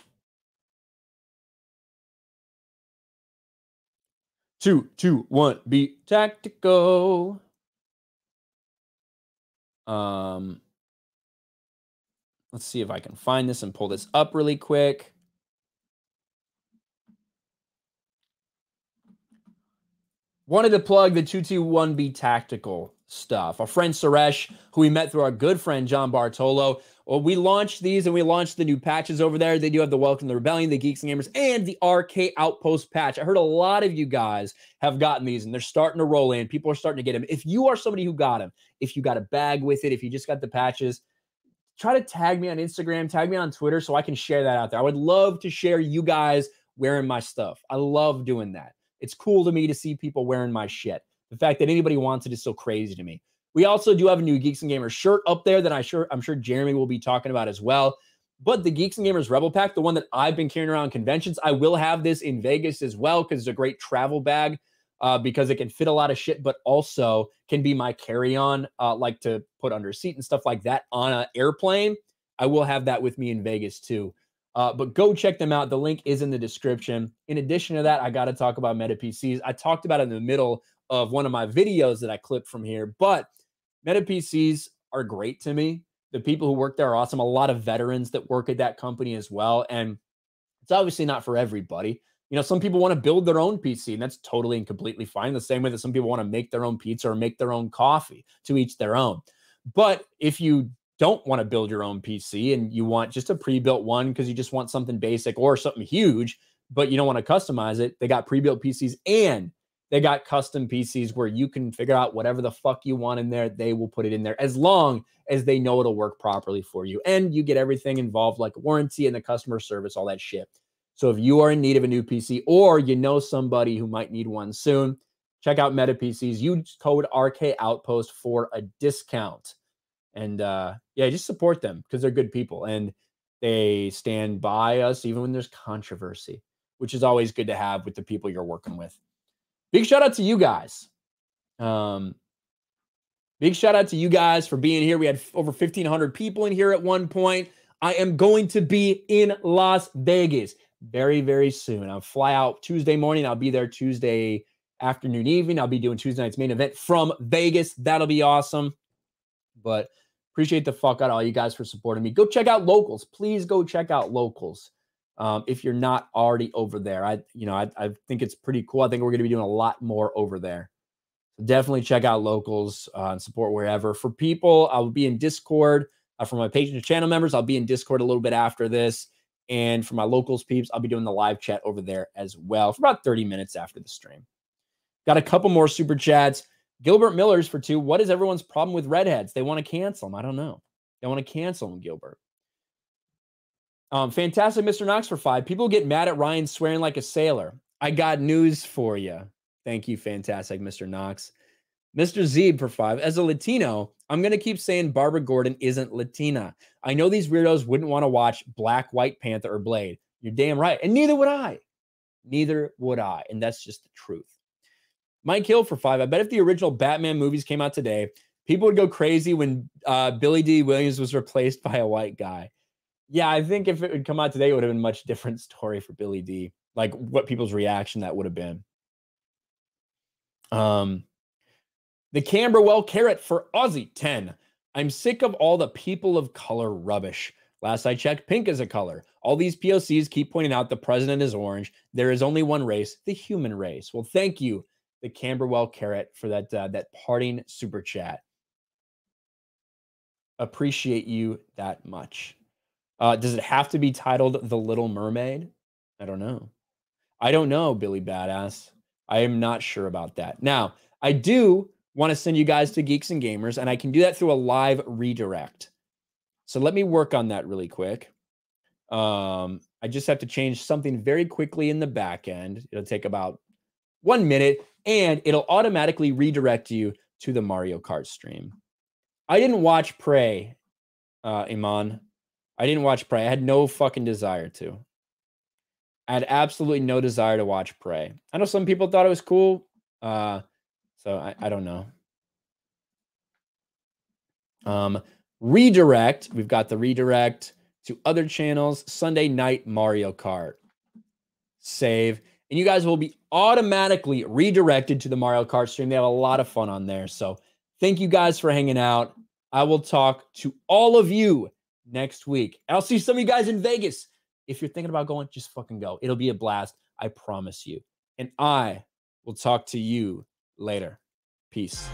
221B Tactical. Let's see if I can find this and pull this up really quick. Wanted to plug the 221B Tactical stuff. Our friend Suresh, who we met through our good friend John Bartolo. Well, we launched these and we launched the new patches over there. They do have the Welcome to the Rebellion, the Geeks and Gamers, and the RK Outpost patch. I heard a lot of you guys have gotten these and they're starting to roll in. People are starting to get them. If you are somebody who got them, if you got a bag with it, if you just got the patches, try to tag me on Instagram, tag me on Twitter so I can share that out there. I would love to share you guys wearing my stuff. I love doing that. It's cool to me to see people wearing my shit. The fact that anybody wants it is so crazy to me. We also do have a new Geeks and Gamers shirt up there that I'm sure Jeremy will be talking about as well. But the Geeks and Gamers Rebel Pack, the one that I've been carrying around conventions, I will have this in Vegas as well because it's a great travel bag because it can fit a lot of shit, but also can be my carry-on, like to put under a seat and stuff like that on an airplane. I will have that with me in Vegas too. But go check them out. The link is in the description. In addition to that, I got to talk about Meta PCs. I talked about it in the middle of one of my videos that I clipped from here, but Meta PCs are great to me. The people who work there are awesome. A lot of veterans that work at that company as well. And it's obviously not for everybody. You know, some people want to build their own PC, and that's totally and completely fine. The same way that some people want to make their own pizza or make their own coffee, to each their own. But if you don't want to build your own PC and you want just a pre-built one because you just want something basic or something huge, but you don't want to customize it, they got pre-built PCs and they got custom PCs where you can figure out whatever the fuck you want in there. They will put it in there as long as they know it'll work properly for you. And you get everything involved like warranty and the customer service, all that shit. So if you are in need of a new PC or you know somebody who might need one soon, check out Meta PCs. Use code RK Outpost for a discount. And yeah, just support them because they're good people and they stand by us even when there's controversy, which is always good to have with the people you're working with. Big shout out to you guys. Big shout out to you guys for being here. We had over 1,500 people in here at one point. I am going to be in Las Vegas very, very soon. I'll fly out Tuesday morning. I'll be there Tuesday afternoon, evening. I'll be doing Tuesday night's main event from Vegas. That'll be awesome. But appreciate the fuck out of all you guys for supporting me. Go check out Locals. Please go check out Locals. If you're not already over there, I think it's pretty cool. I think we're going to be doing a lot more over there. So definitely check out Locals and support wherever. For people, I will be in Discord. For my patron channel members, I'll be in Discord a little bit after this. And for my Locals peeps, I'll be doing the live chat over there as well for about 30 minutes after the stream. Got a couple more super chats. Gilbert Miller's for 2. What is everyone's problem with redheads? They want to cancel them. I don't know. They want to cancel them, Gilbert. Fantastic Mr. Knox for 5. People get mad at Ryan swearing like a sailor. I got news for you. Thank you, fantastic Mr. Knox. Mr. Zeeb for 5. As a Latino, I'm going to keep saying Barbara Gordon isn't Latina. I know these weirdos wouldn't want to watch Black, White Panther, or Blade. You're damn right. And neither would I. Neither would I. And that's just the truth. Mike Hill for 5. I bet if the original Batman movies came out today, people would go crazy when Billy D. Williams was replaced by a white guy. Yeah, I think if it would come out today, it would have been a much different story for Billy D. Like what people's reaction that would have been. The Camberwell Carrot for Aussie 10. I'm sick of all the people of color rubbish. Last I checked, pink is a color. All these POCs keep pointing out the president is orange. There is only one race, the human race. Well, thank you, the Camberwell Carrot, for that that parting super chat. Appreciate you that much. Does it have to be titled The Little Mermaid? I don't know. I don't know, Billy Badass. I am not sure about that. Now, I do want to send you guys to Geeks and Gamers, and I can do that through a live redirect. So let me work on that really quick. I just have to change something very quickly in the back end. It'll take about 1 minute, and it'll automatically redirect you to the Mario Kart stream. I didn't watch Prey, Iman. I didn't watch Prey. I had no fucking desire to. I had absolutely no desire to watch Prey. I know some people thought it was cool. So I don't know. Redirect. We've got the redirect to other channels. Sunday night Mario Kart. Save. And you guys will be automatically redirected to the Mario Kart stream. They have a lot of fun on there. So thank you guys for hanging out. I will talk to all of you next week. I'll see some of you guys in Vegas. If you're thinking about going, just fucking go. It'll be a blast. I promise you. And I will talk to you later. Peace.